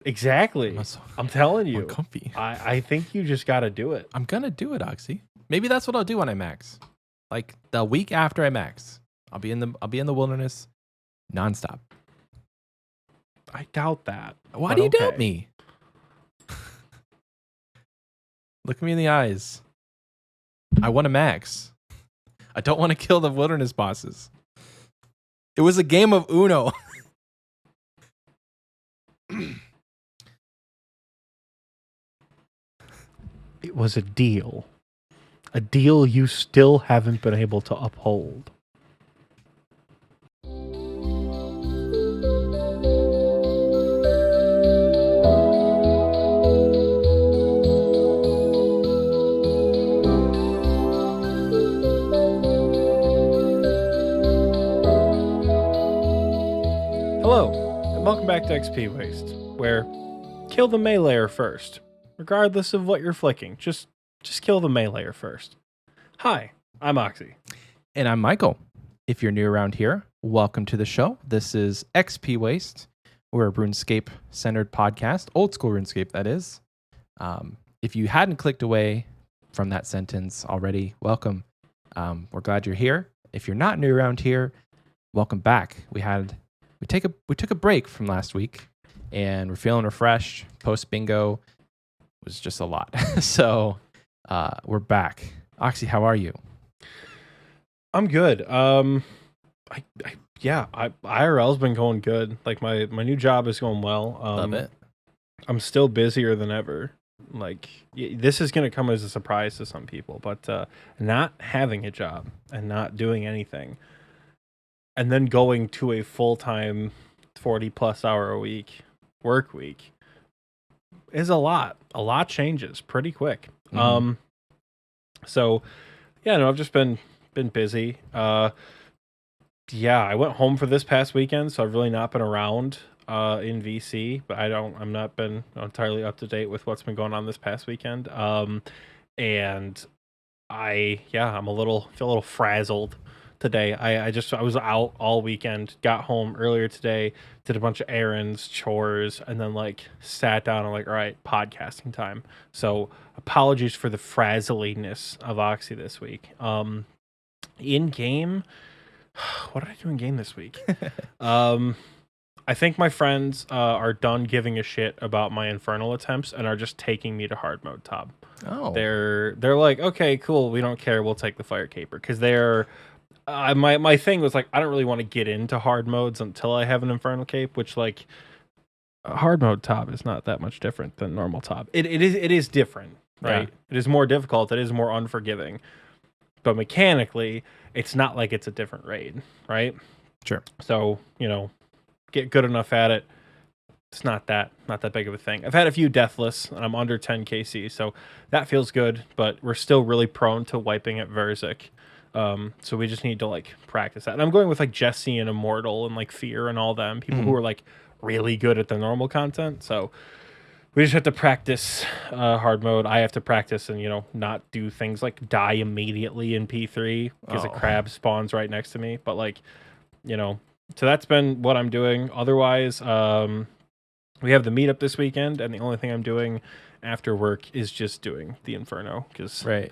Exactly. I'm telling you. Comfy. I think you just got to do it. I'm gonna do it, Oxie. Maybe that's what I'll do when I max. Like the week after I max, I'll be in the wilderness, nonstop. I doubt that. Why do you doubt me? Look me in the eyes. I want to max. I don't want to kill the wilderness bosses. It was a game of Uno. It was a deal. A deal you still haven't been able to uphold. Hello, and welcome back to Xpwaste, where kill the meleeer first, regardless of what you're flicking. Just kill the meleeer first. Hi, I'm Oxie. And I'm Michael. If you're new around here, welcome to the show. This is Xpwaste. We're a Runescape-centered podcast, old school Runescape, that is. If you hadn't clicked away from that sentence already, welcome. We're glad you're here. If you're not new around here, welcome back. We took a break from last week, and we're feeling refreshed. Post bingo was just a lot, so we're back. Oxie, how are you? I'm good. IRL's been going good. Like my new job is going well. Love it. I'm still busier than ever. Like this is gonna come as a surprise to some people, but not having a job and not doing anything, and then going to a full-time 40+ hour a week work week is a lot. A lot changes pretty quick. Mm-hmm. So yeah, no, I've just been busy. I went home for this past weekend, so I've really not been around in VC, but I'm not been entirely up to date with what's been going on this past weekend. And I'm feel a little frazzled today. I was out all weekend, got home earlier today, did a bunch of errands, chores, and then like sat down and like, all right, podcasting time. So apologies for the frazzliness of Oxie this week. In game, what did I do in game this week? I think my friends are done giving a shit about my infernal attempts and are just taking me to hard mode top. Oh, They're like, okay, cool, we don't care, we'll take the fire caper, because they're my thing was like, I don't really want to get into hard modes until I have an infernal cape, which like hard mode top is not that much different than normal top. It is different, right? Yeah. It is more difficult, it is more unforgiving, but mechanically it's not like it's a different raid, right? Sure. So get good enough at it, it's not that big of a thing. I've had a few deathless and I'm under 10 KC, so that feels good, but we're still really prone to wiping at Verzik. So we just need to like practice that. And I'm going with like Jesse and Immortal and like Fear and all them people who are like really good at the normal content. So we just have to practice hard mode. I have to practice and not do things like die immediately in P3 because a crab spawns right next to me. But like so that's been what I'm doing. Otherwise, we have the meetup this weekend, and the only thing I'm doing after work is just doing the Inferno, because Right.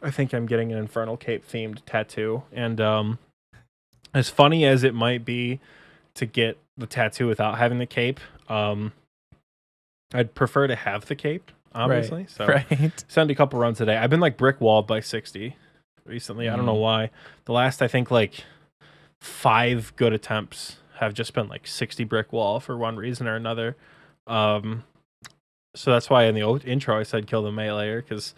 I think I'm getting an Infernal Cape themed tattoo. And as funny as it might be to get the tattoo without having the cape, I'd prefer to have the cape, obviously. Right. So Right. send a couple runs today. I've been like brick walled by 60 recently. I don't know why. The last, I think, like 5 good attempts have just been like 60 brick wall for one reason or another. So that's why in the intro I said kill the meleeer, because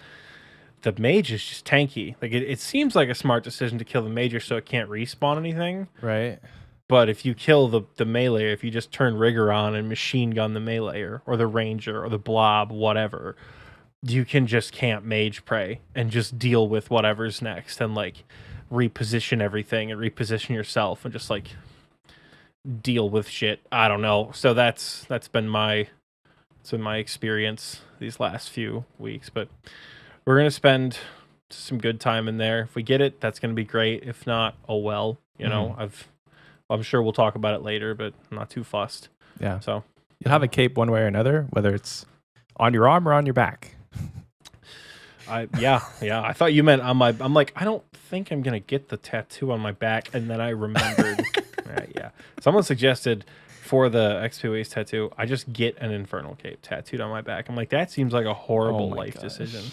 the mage is just tanky. Like it seems like a smart decision to kill the major so it can't respawn anything. Right. But if you kill the meleeer, if you just turn rigor on and machine gun the meleeer or the ranger or the blob, whatever, you can just camp mage prey and just deal with whatever's next and like reposition everything and reposition yourself and just like deal with shit. I don't know. So that's been my experience these last few weeks, but we're going to spend some good time in there. If we get it, that's going to be great. If not, oh well. I'm sure we'll talk about it later, but I'm not too fussed. Yeah. So You'll have a cape one way or another, whether it's on your arm or on your back. Yeah. I thought you meant on my. I'm like, I don't think I'm gonna get the tattoo on my back, and then I remembered. Yeah. Someone suggested for the Xpwaste tattoo, I just get an Infernal Cape tattooed on my back. I'm like, that seems like a horrible life decision.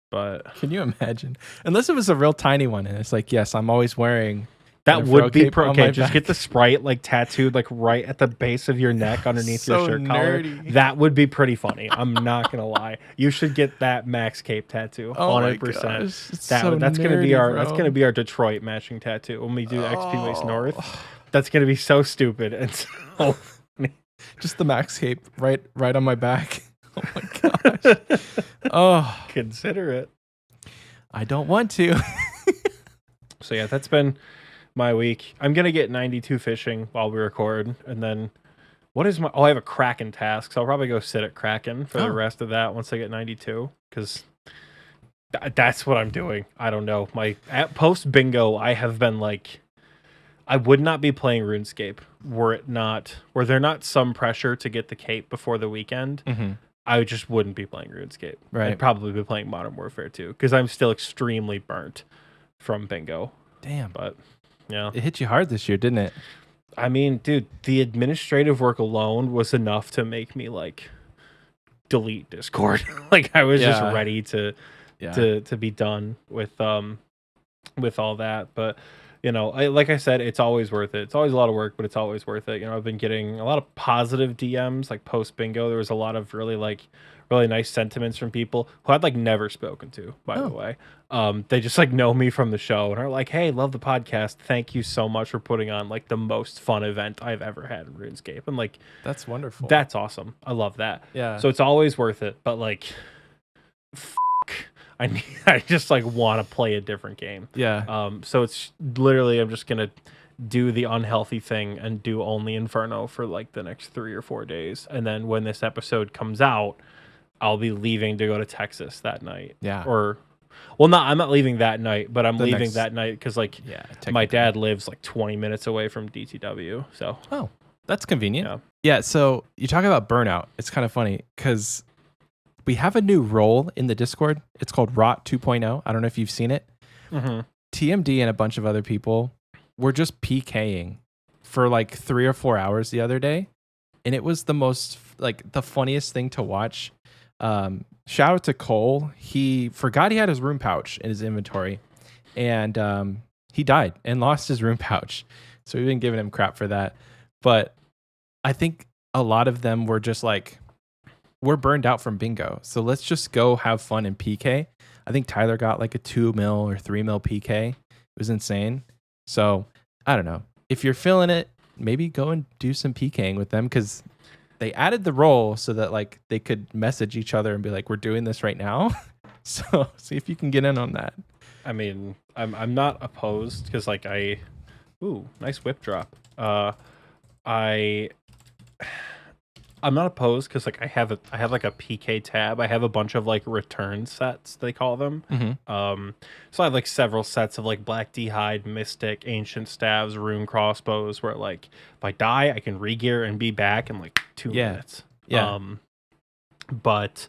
But can you imagine? Unless it was a real tiny one, and it's like, yes, I'm always wearing. That would be okay. Just get the Sprite like tattooed like right at the base of your neck underneath your shirt collar. That would be pretty funny. I'm not gonna lie. You should get that Max Cape tattoo. 100%. That's gonna be our Detroit matching tattoo when we do Xpwaste North. That's gonna be so stupid and so funny. Just the Max Cape right on my back. Oh my gosh. Oh, consider it. I don't want to. So yeah, that's been my week. I'm gonna get 92 fishing while we record, and then what is my? Oh, I have a Kraken task, so I'll probably go sit at Kraken for the rest of that once I get 92, because that's what I'm doing. I don't know. At post bingo, I have been like, I would not be playing RuneScape were there not some pressure to get the cape before the weekend. Mm-hmm. I just wouldn't be playing RuneScape. Right. I'd probably be playing Modern Warfare 2 because I'm still extremely burnt from bingo. Damn. But yeah, it hit you hard this year, didn't it? I mean, dude, the administrative work alone was enough to make me like delete Discord. Like I was just ready to be done with all that. But you know, like I said, it's always worth it. It's always a lot of work, but it's always worth it. You know, I've been getting a lot of positive DMs like post bingo. There was a lot of really nice sentiments from people who I'd like never spoken to, by the way. They just like know me from the show and are like, hey, love the podcast. Thank you so much for putting on like the most fun event I've ever had in RuneScape. And like, that's wonderful. That's awesome. I love that. Yeah. So it's always worth it. But like, I just like want to play a different game. Yeah. So it's literally, I'm just going to do the unhealthy thing and do only Inferno for like the next 3 or 4 days. And then when this episode comes out, I'll be leaving to go to Texas that night. Yeah. I'm not leaving that night, but I'm leaving that night because like my dad lives like 20 minutes away from DTW. So that's convenient. Yeah. So you talk about burnout. It's kind of funny because we have a new role in the Discord. It's called Rot 2.0. I don't know if you've seen it. Mm-hmm. TMD and a bunch of other people were just PKing for like 3 or 4 hours the other day, and it was the most like the funniest thing to watch. Shout out to Cole. He forgot he had his room pouch in his inventory, and he died and lost his room pouch. So we've been giving him crap for that. But I think a lot of them were just like, we're burned out from bingo, so let's just go have fun in PK. I think Tyler got like a 2 mil or 3 mil PK. It was insane. So I don't know. If you're feeling it, maybe go and do some PKing with them, because they added the role so that like they could message each other and be like, we're doing this right now. So see if you can get in on that. I mean, I'm not opposed because like nice whip drop. I'm not opposed because like I have like a PK tab. I have a bunch of like return sets, they call them. Mm-hmm. So I have like several sets of like Black D'Hide, Mystic, Ancient Staves, Rune Crossbows, where like if I die, I can regear and be back in like 2 minutes. Yeah. But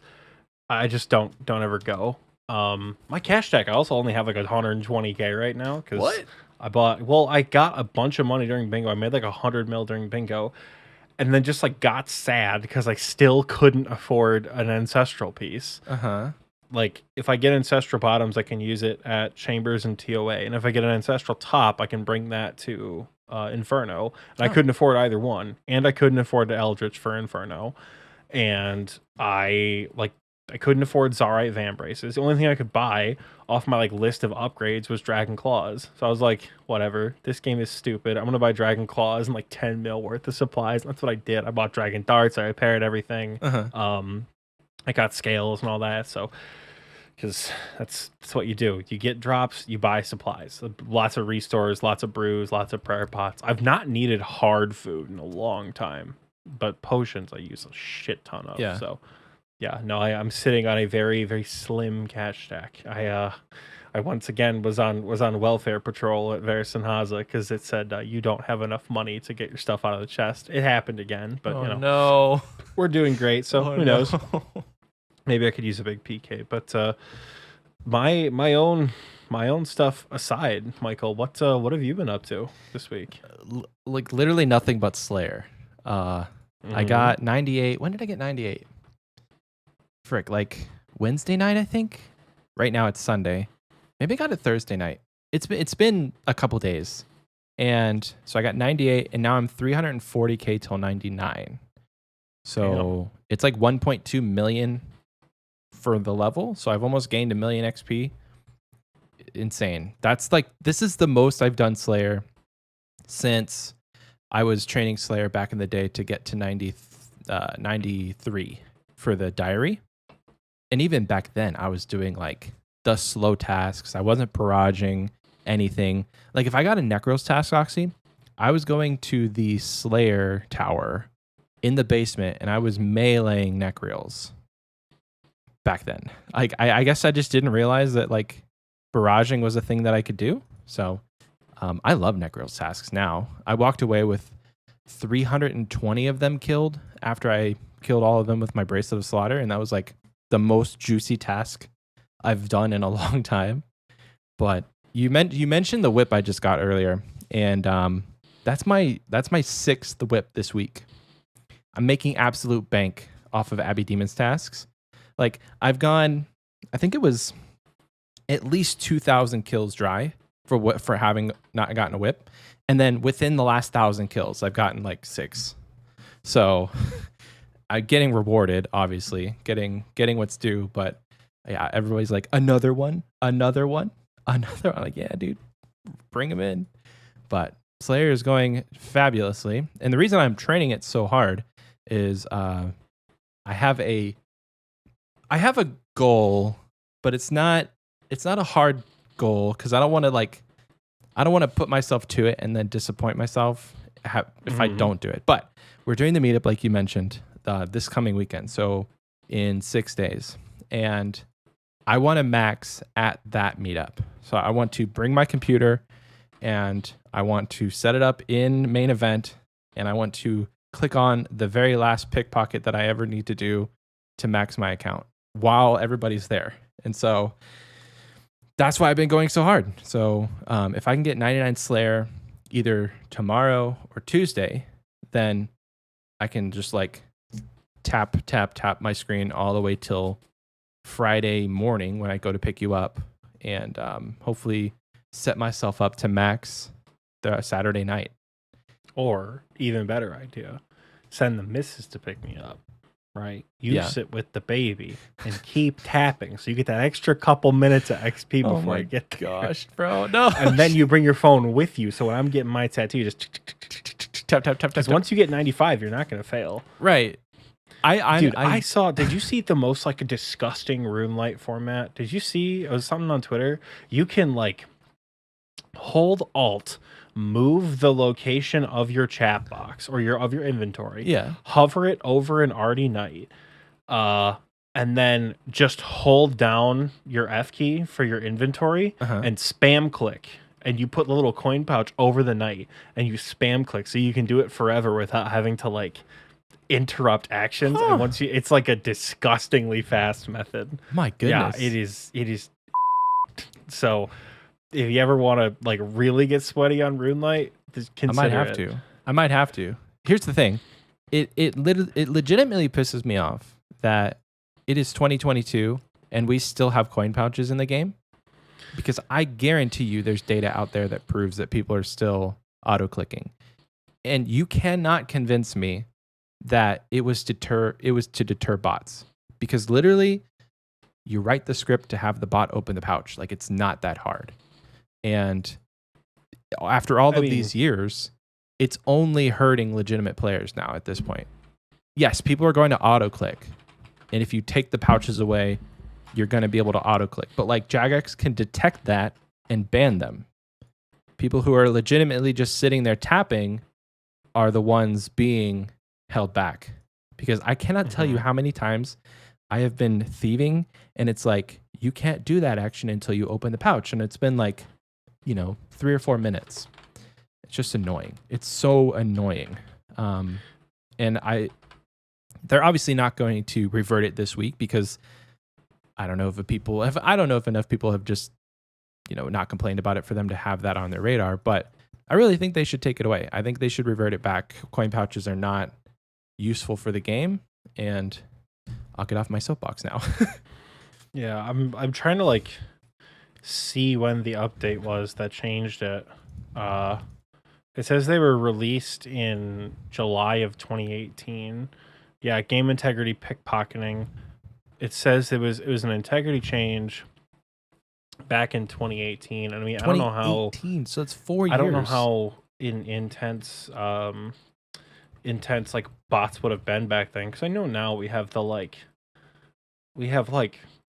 I just don't ever go. My cash stack, I also only have like 120k right now because I got a bunch of money during bingo. I made like 100 mil during bingo. And then just like got sad because I still couldn't afford an ancestral piece. Like if I get ancestral bottoms, I can use it at Chambers and TOA. And if I get an ancestral top, I can bring that to Inferno. And I couldn't afford either one. And I couldn't afford the Eldritch for Inferno. And I couldn't afford Zarite Van Braces. The only thing I could buy off my like list of upgrades was Dragon Claws. So I was like, whatever, this game is stupid. I'm gonna buy Dragon Claws and like 10 mil worth of supplies. And that's what I did. I bought Dragon Darts. I repaired everything. I got scales and all that. So because that's what you do. You get drops, you buy supplies. Lots of restores, lots of brews, lots of prayer pots. I've not needed hard food in a long time, but potions I use a shit ton of. So yeah, no, I'm sitting on a very, very slim cash stack. I I once again was on welfare patrol at Verisanhaza because it said you don't have enough money to get your stuff out of the chest. It happened again, but Oh no. we're doing great. So Oh who no. knows? Maybe I could use a big PK. But my own stuff aside, Michael, what have you been up to this week? Like literally nothing but Slayer. I got 98. When did I get 98? Frick, like Wednesday night, I think. Right now it's Sunday. Maybe I got it Thursday night. It's been a couple days. And so I got 98 and now I'm 340k till 99. So it's like 1.2 million for the level. So I've almost gained 1 million XP. Insane. That's like, this is the most I've done Slayer since I was training Slayer back in the day to get to 93 for the diary. And even back then I was doing like the slow tasks. I wasn't barraging anything. Like if I got a Necros task, Oxie, I was going to the Slayer tower in the basement and I was meleeing Necreals back then. Like I guess I just didn't realize that like barraging was a thing that I could do. So I love Necreals tasks now. I walked away with 320 of them killed after I killed all of them with my Bracelet of Slaughter, and that was like the most juicy task I've done in a long time. But you mentioned the whip I just got earlier, and that's my 6th whip this week. I'm making absolute bank off of Abbey Demon's tasks. Like I've gone, I think it was at least 2,000 kills dry for having not gotten a whip, and then within the last 1,000 kills, I've gotten like 6. So I'm getting rewarded, obviously, getting what's due. But yeah, everybody's like another one. I'm like, yeah, dude, bring him in. But Slayer is going fabulously, and the reason I'm training it so hard is I have a goal, but it's not a hard goal because I don't want to put myself to it and then disappoint myself if I don't do it. But we're doing the meetup like you mentioned this coming weekend, so in 6 days, and I want to max at that meetup. So I want to bring my computer and I want to set it up in main event, and I want to click on the very last pickpocket that I ever need to do to max my account while everybody's there. And so that's why I've been going so hard. So if I can get 99 Slayer either tomorrow or Tuesday, then I can just like tap my screen all the way till Friday morning when I go to pick you up, and hopefully set myself up to max the Saturday night. Or even better idea, send the missus to pick me up. Right, you sit with the baby and keep tapping, so you get that extra couple minutes of XP before I get there. Gosh, bro, no! And then you bring your phone with you, so when I'm getting my tattoo, just tap. Because once you get 95, you're not going to fail. Right. I saw. Did you see the most like a disgusting rune light format? Did you see? It was something on Twitter. You can like hold Alt, move the location of your chat box or your inventory. Yeah. Hover it over an Artie Knight, and then just hold down your F key for your inventory and spam click. And you put the little coin pouch over the Knight and you spam click, so you can do it forever without having to like interrupt actions. And once it's like a disgustingly fast method. My goodness. Yeah, it is. So if you ever want to like really get sweaty on RuneLight, just consider I might have to. Here's the thing. It legitimately pisses me off that it is 2022 and we still have coin pouches in the game, because I guarantee you there's data out there that proves that people are still auto clicking. And you cannot convince me that it was to deter bots, because literally you write the script to have the bot open the pouch. Like, it's not that hard. And after all of these years, it's only hurting legitimate players now at this point. Yes, people are going to auto click, and if you take the pouches away, you're going to be able to auto click. But like, Jagex can detect that and ban them. People who are legitimately just sitting there tapping are the ones being held back, because I cannot tell you how many times I have been thieving and it's like, you can't do that action until you open the pouch. And it's been like, 3 or 4 minutes. It's just annoying. It's so annoying. And they're obviously not going to revert it this week because I don't know if enough people have just, not complained about it for them to have that on their radar, but I really think they should take it away. I think they should revert it back. Coin pouches are not useful for the game, and I'll get off my soapbox now. Yeah, I'm trying to like see when the update was that changed it. It says they were released in July of 2018. Yeah, game integrity pickpocketing. It says it was an integrity change back in 2018. I mean, I don't know how. So it's 4 years. I don't know how intense like bots would have been back then, because I know now we have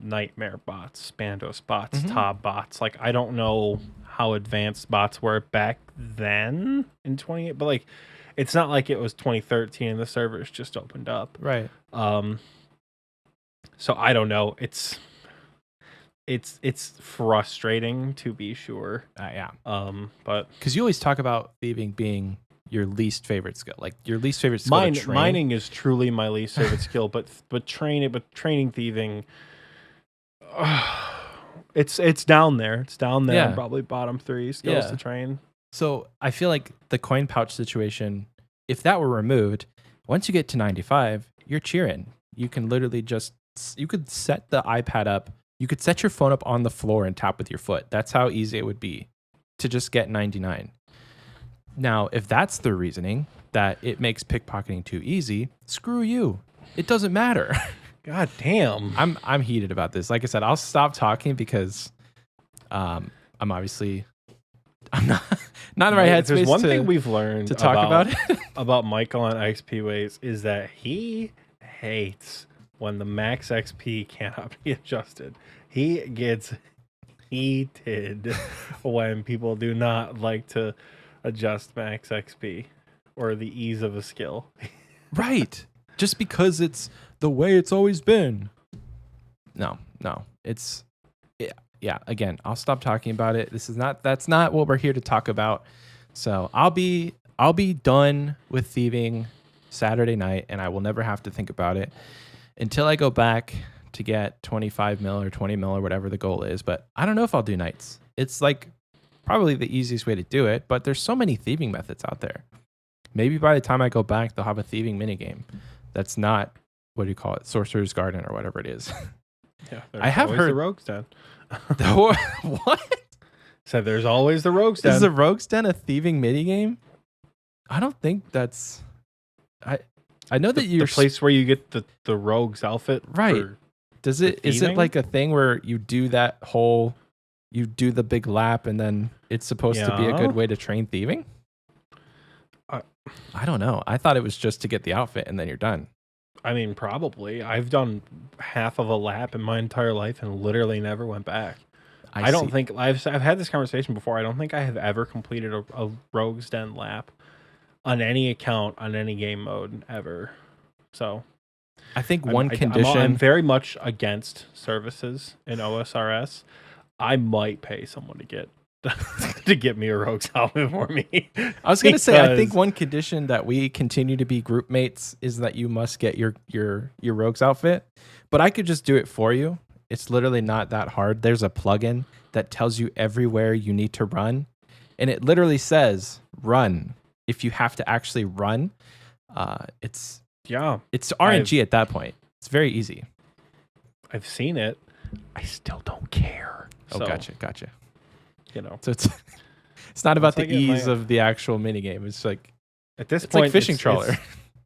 nightmare bots, Spandos bots, Top bots. Like, I don't know how advanced bots were back then in 28, but like, it's not like it was 2013 and the servers just opened up. Right. So I don't know. It's frustrating, to be sure. Yeah. But because you always talk about thieving being your least favorite skill, like your least favorite skill. Mining is truly my least favorite skill, but training thieving, it's down there. It's down there. Yeah. Probably bottom 3 skills to train. So I feel like the coin pouch situation, if that were removed, once you get to 95, you're cheering. You can literally you could set the iPad up. You could set your phone up on the floor and tap with your foot. That's how easy it would be to just get 99. Now, if that's the reasoning that it makes pickpocketing too easy, screw you. It doesn't matter. God damn. I'm heated about this. Like I said, I'll stop talking because I'm obviously I'm not in the right headspace. There's one thing we've learned to talk about it. about Michael on Xpwaste is that he hates when the max XP cannot be adjusted. He gets heated when people do not like to adjust max XP or the ease of a skill. Right. Just because it's the way it's always been. No. It's yeah. Again, I'll stop talking about it. That's not what we're here to talk about. So I'll be done with thieving Saturday night, and I will never have to think about it until I go back to get 25 mil or 20 mil or whatever the goal is. But I don't know if I'll do nights. It's like probably the easiest way to do it, but there's so many thieving methods out there. Maybe by the time I go back, they'll have a thieving minigame that's not, what do you call it, Sorcerer's Garden or whatever it is. Yeah, I have heard the Rogue's Den. What? So there's always the Rogue's Den. Is the Rogue's Den a thieving minigame? I don't think that's... I know that you're... The place where you get the Rogue's outfit. Right. Is it like a thing where you do the big lap and then it's supposed to be a good way to train thieving? I don't know. I thought it was just to get the outfit and then you're done. I mean, probably. I've done half of a lap in my entire life and literally never went back. I don't think I've had this conversation before. I don't think I have ever completed a Rogue's Den lap on any account on any game mode ever. So I think one condition. I'm very much against services in OSRS. I might pay someone to get me a Rogue's helmet for me. I was gonna say, I think one condition that we continue to be group mates is that you must get your Rogue's outfit. But I could just do it for you. It's literally not that hard. There's a plugin that tells you everywhere you need to run, and it literally says run. If you have to actually run, it's RNG at that point. It's very easy. I've seen it. I still don't care. Oh, gotcha. You know, so it's not about the ease of the actual minigame. It's like at this point, like fishing trawler.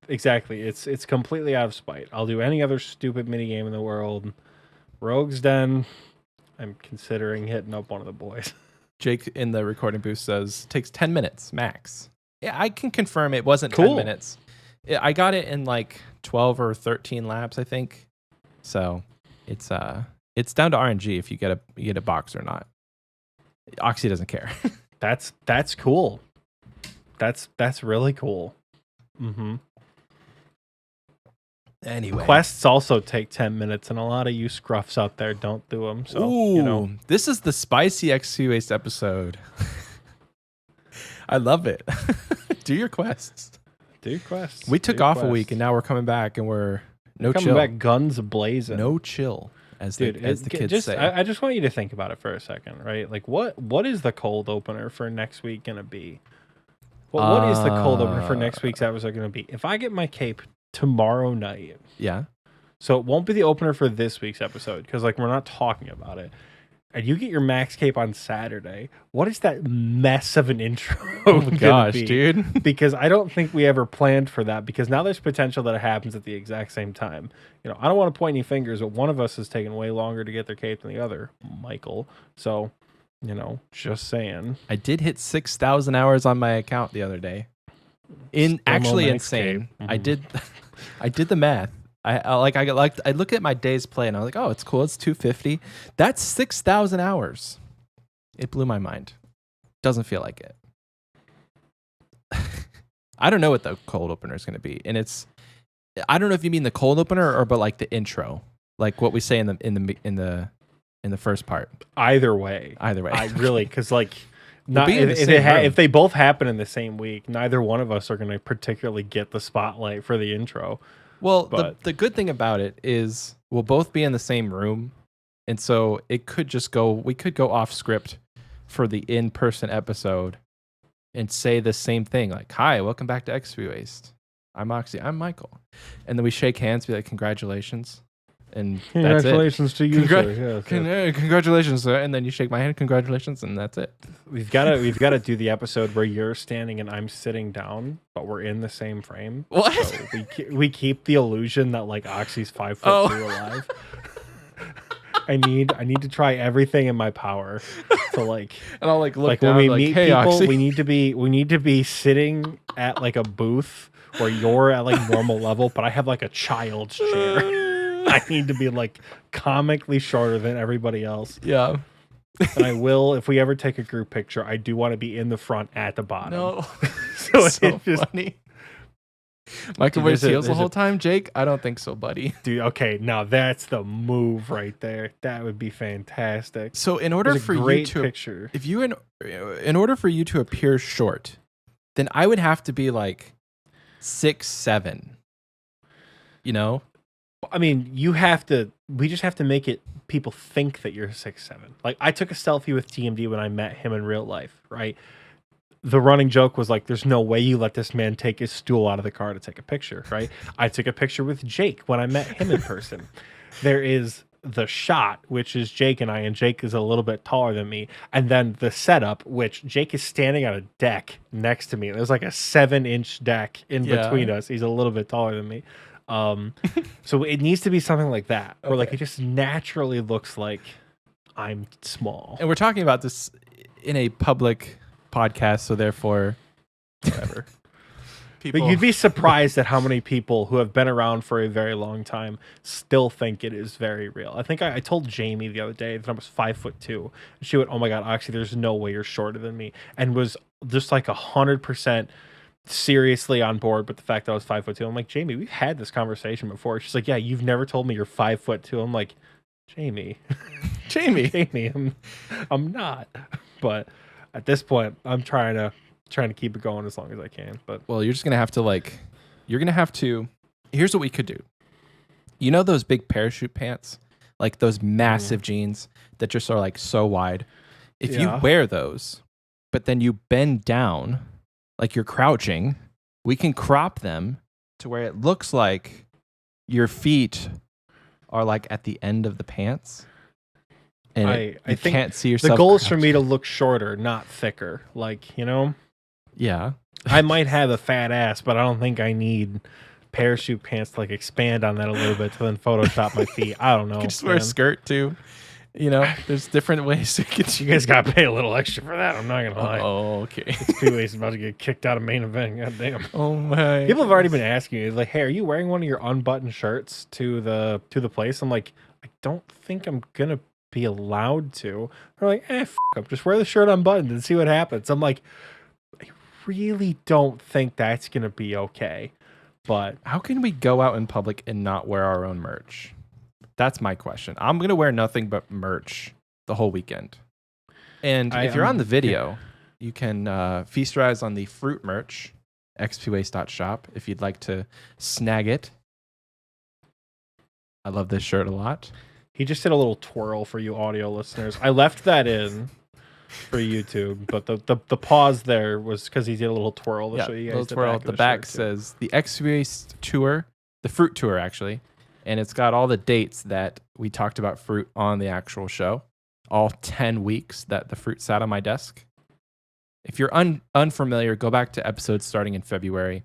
Exactly. It's completely out of spite. I'll do any other stupid minigame in the world. Rogue's Den, I'm considering hitting up one of the boys. Jake in the recording booth says takes 10 minutes max. Yeah, I can confirm it wasn't cool. 10 minutes. I got it in like 12 or 13 laps, I think. So it's down to RNG if you get a box or not. Oxie doesn't care. That's cool. That's really cool. Mm-hmm. Anyway. Quests also take 10 minutes, and a lot of you scruffs out there don't do them. So, Ooh, this is the spicy Xpwaste episode. I love it. Do your quests. Do your quests. We took off a week, and now we're coming back, and we're coming back guns blazing. No chill, as the kids say. I just want you to think about it for a second, right? Like, what is the cold opener for next week going to be? What is the cold opener for next week's episode going to be? If I get my cape tomorrow night, yeah. So it won't be the opener for this week's episode because, like, we're not talking about it. And you get your max cape on Saturday. What is that mess of an intro? Oh my gosh, dude! Because I don't think we ever planned for that. Because now there's potential that it happens at the exact same time. You know, I don't want to point any fingers, but one of us is taking way longer to get their cape than the other, Michael. So, you know, just saying. I did hit 6,000 hours on my account the other day. Actually insane. Mm-hmm. I did the math. I look at my days play and I was like, oh, it's cool. It's 250. That's 6,000 hours. It blew my mind. Doesn't feel like it. I don't know what the cold opener is going to be, and I don't know if you mean the cold opener or but like the intro, like what we say in the first part. Either way, I really because like. If they both happen in the same week, neither one of us are going to particularly get the spotlight for the intro. Well, the good thing about it is we'll both be in the same room, and so it could just we could go off script for the in-person episode and say the same thing, like, hi, welcome back to Xpwaste. I'm Oxie, I'm Michael. And then we shake hands, be like, congratulations. And congratulations to you, sir. Congratulations, sir. And then you shake my hand, congratulations, and that's it. We've got to do the episode where you're standing and I'm sitting down, but we're in the same frame. What? So we keep the illusion that like Oxie's 5'2" alive. I need to try everything in my power to like. And I'll like look like down, when we like, meet hey, people, Oxie. we need to be sitting at like a booth where you're at like normal level, but I have like a child's chair. I need to be like comically shorter than everybody else. Yeah. And I will, if we ever take a group picture, I do want to be in the front at the bottom. No. So so it's just funny. Michael wears heels the whole time, Jake? I don't think so, buddy. Dude, okay, now that's the move right there. That would be fantastic. So in order for you to picture. If you in order for you to appear short, then I would have to be like 6'7". You know? I mean, we just have to make it people think that you're 6'7". Like I took a selfie with TMD when I met him in real life, right? The running joke was like, there's no way you let this man take his stool out of the car to take a picture, right? I took a picture with Jake when I met him in person. There is the shot, which is Jake and I, and Jake is a little bit taller than me. And then the setup, which Jake is standing on a deck next to me. There's like a 7-inch deck in between us. He's a little bit taller than me. So it needs to be something like that, where like it just naturally looks like I'm small. And we're talking about this in a public podcast, so therefore, whatever. But you'd be surprised at how many people who have been around for a very long time still think it is very real. I think I told Jamie the other day that I was 5'2". And she went, "Oh my God, Oxie, there's no way you're shorter than me," and was just like 100% seriously on board with the fact that I was 5'2". I'm like, Jamie, we've had this conversation before. She's like, yeah, you've never told me you're 5'2". I'm like, Jamie, I'm not. But at this point, I'm trying to keep it going as long as I can. But well, you're just gonna have to here's what we could do. You know those big parachute pants, like those massive jeans that just are like so wide. If you wear those, but then you bend down like you're crouching, we can crop them to where it looks like your feet are like at the end of the pants. And I think can't see yourself. The goal is for me to look shorter, not thicker. Like, you know? Yeah. I might have a fat ass, but I don't think I need parachute pants to like expand on that a little bit to then Photoshop my feet. I don't know. You can just wear a skirt too. You know, there's different ways to get you guys got to pay a little extra for that. I'm not going to lie. Oh, okay. Xpwaste about to get kicked out of main event. God damn. Oh, my. People have already been asking me, like, hey, are you wearing one of your unbuttoned shirts to the place? I'm like, I don't think I'm going to be allowed to. They're like, f up. Just wear the shirt unbuttoned and see what happens. I'm like, I really don't think that's going to be okay. But How can we go out in public and not wear our own merch? That's my question. I'm going to wear nothing but merch the whole weekend. And if you're on the video, you can feast your eyes on the fruit merch, xpwaste.shop, if you'd like to snag it. I love this shirt a lot. He just did a little twirl for you audio listeners. I left that in for YouTube, but the pause there was because he did a little twirl to show you guys the back says the Xpwaste tour, the fruit tour actually, and it's got all the dates that we talked about fruit on the actual show, all 10 weeks that the fruit sat on my desk. If you're unfamiliar, go back to episodes starting in February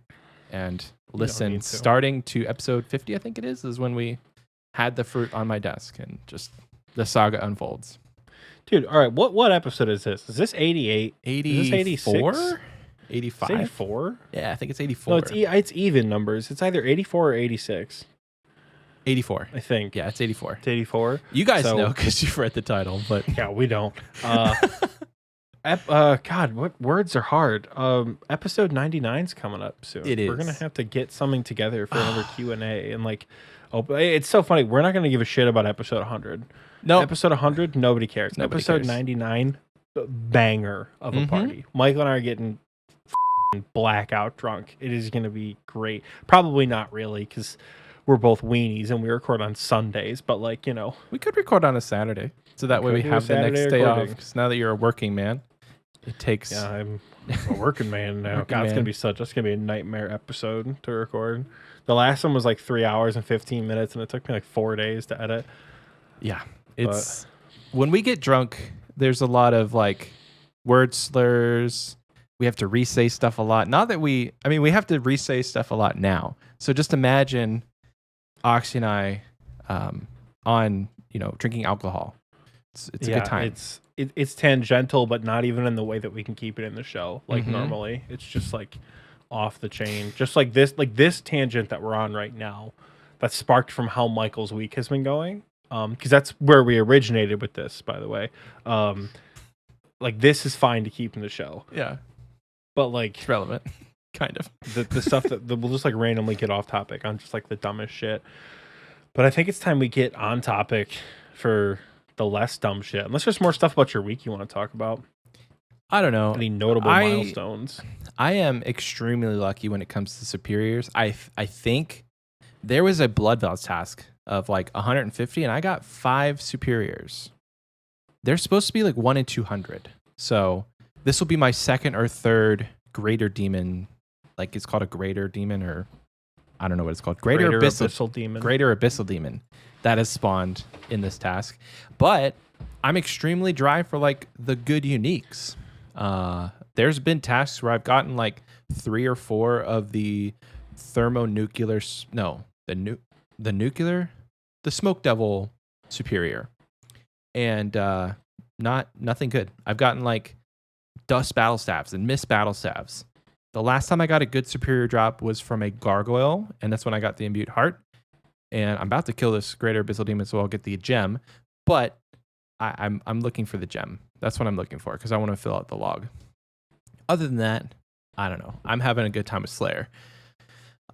and listen. Starting to episode 50, I think it is when we had the fruit on my desk, and just the saga unfolds. Dude, all right, what episode is this? Is this 88? 84? 85? 84? Yeah, I think it's 84. No, it's even numbers. It's either 84 or 86. 84. I think. Yeah, it's 84. It's 84. You guys know because you've read the title, but yeah, we don't. God, what words are hard? Episode 99's coming up soon. It is. We're gonna have to get something together for another Q&A, and like, it's so funny. We're not gonna give a shit about episode 100. No, episode 100, nobody cares. Episode 99, banger of a party. Michael and I are getting blackout drunk. It is gonna be great. Probably not really, because we're both weenies and we record on Sundays. But like, we could record on a Saturday, so that way we have the next day off. Because now that you're a working man, it takes. Yeah, I'm a working man now. God, it's gonna be a nightmare episode to record. The last one was like 3 hours and 15 minutes, and it took me like 4 days to edit. Yeah, when we get drunk, there's a lot of like word slurs. We have to re-say stuff a lot. Not that we have to re-say stuff a lot now. So just imagine Oxie and I on drinking alcohol. It's a good time. It's tangential, but not even in the way that we can keep it in the show. Like normally, it's just like off the chain, just like this tangent that we're on right now. That's sparked from how Michael's week has been going. Because that's where we originated with this, by the way. Like this is fine to keep in the show. Yeah, but like it's relevant, kind of. The stuff that we'll just like randomly get off topic on just like the dumbest shit. But I think it's time we get on topic for the less dumb shit. Unless there's more stuff about your week you want to talk about. I don't know. Any notable milestones? I am extremely lucky when it comes to superiors. I think there was a blood vows task of like 150, and I got 5 superiors. They're supposed to be like 1 in 200. So this will be my second or third greater demon. Like it's called a greater demon, or I don't know what it's called. Greater abyssal demon. Greater abyssal demon that has spawned in this task. But I'm extremely dry for like the good uniques. There's been tasks where I've gotten like 3 or 4 of the thermonuclear. No, the nuclear. The Smoke Devil superior, and nothing good. I've gotten like dust battle staves and mist battle staves. The last time I got a good superior drop was from a gargoyle, and that's when I got the imbued heart. And I'm about to kill this greater abyssal demon, so I'll get the gem. But I'm looking for the gem. That's what I'm looking for because I want to fill out the log. Other than that, I don't know. I'm having a good time with Slayer.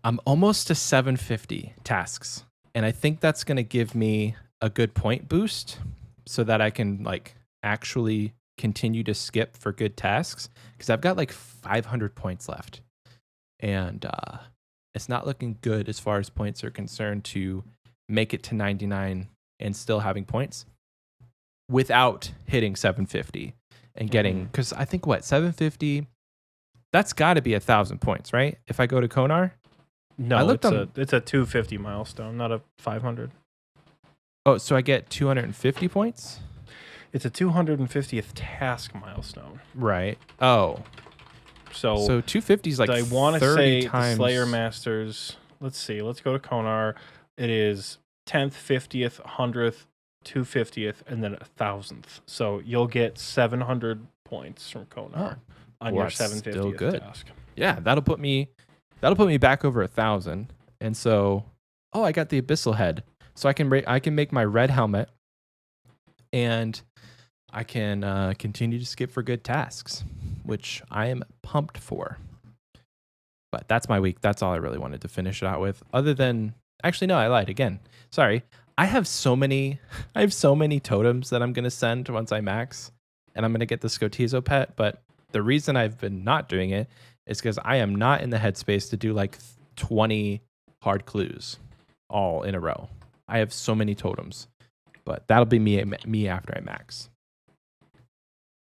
I'm almost to 750 tasks. And I think that's going to give me a good point boost so that I can like actually continue to skip for good tasks, because I've got like 500 points left. And it's not looking good as far as points are concerned to make it to 99 and still having points without hitting 750 and getting, because I think 750, that's got to be 1,000 points, right? If I go to Konar? No, it's a 250 milestone, not a 500. Oh, so I get 250 points? It's a 250th task milestone. Right. Oh. So 250 is like I want to say times... the Slayer Masters. Let's see. Let's go to Konar. It is 10th, 50th, 100th, 250th, and then 1,000th. So you'll get 700 points from Konar on your 750th task. Yeah, that'll put me back over 1,000. And so, I got the Abyssal Head. So I can make my red helmet, and I can continue to skip for good tasks, which I am pumped for. But that's my week. That's all I really wanted to finish it out with. Other than, actually, no, I lied again. Sorry. I have so many totems that I'm going to send once I max, and I'm going to get the Scotizo pet. But the reason I've been not doing it is because I am not in the headspace to do like 20 hard clues all in a row. I have so many totems, but that'll be me after I max.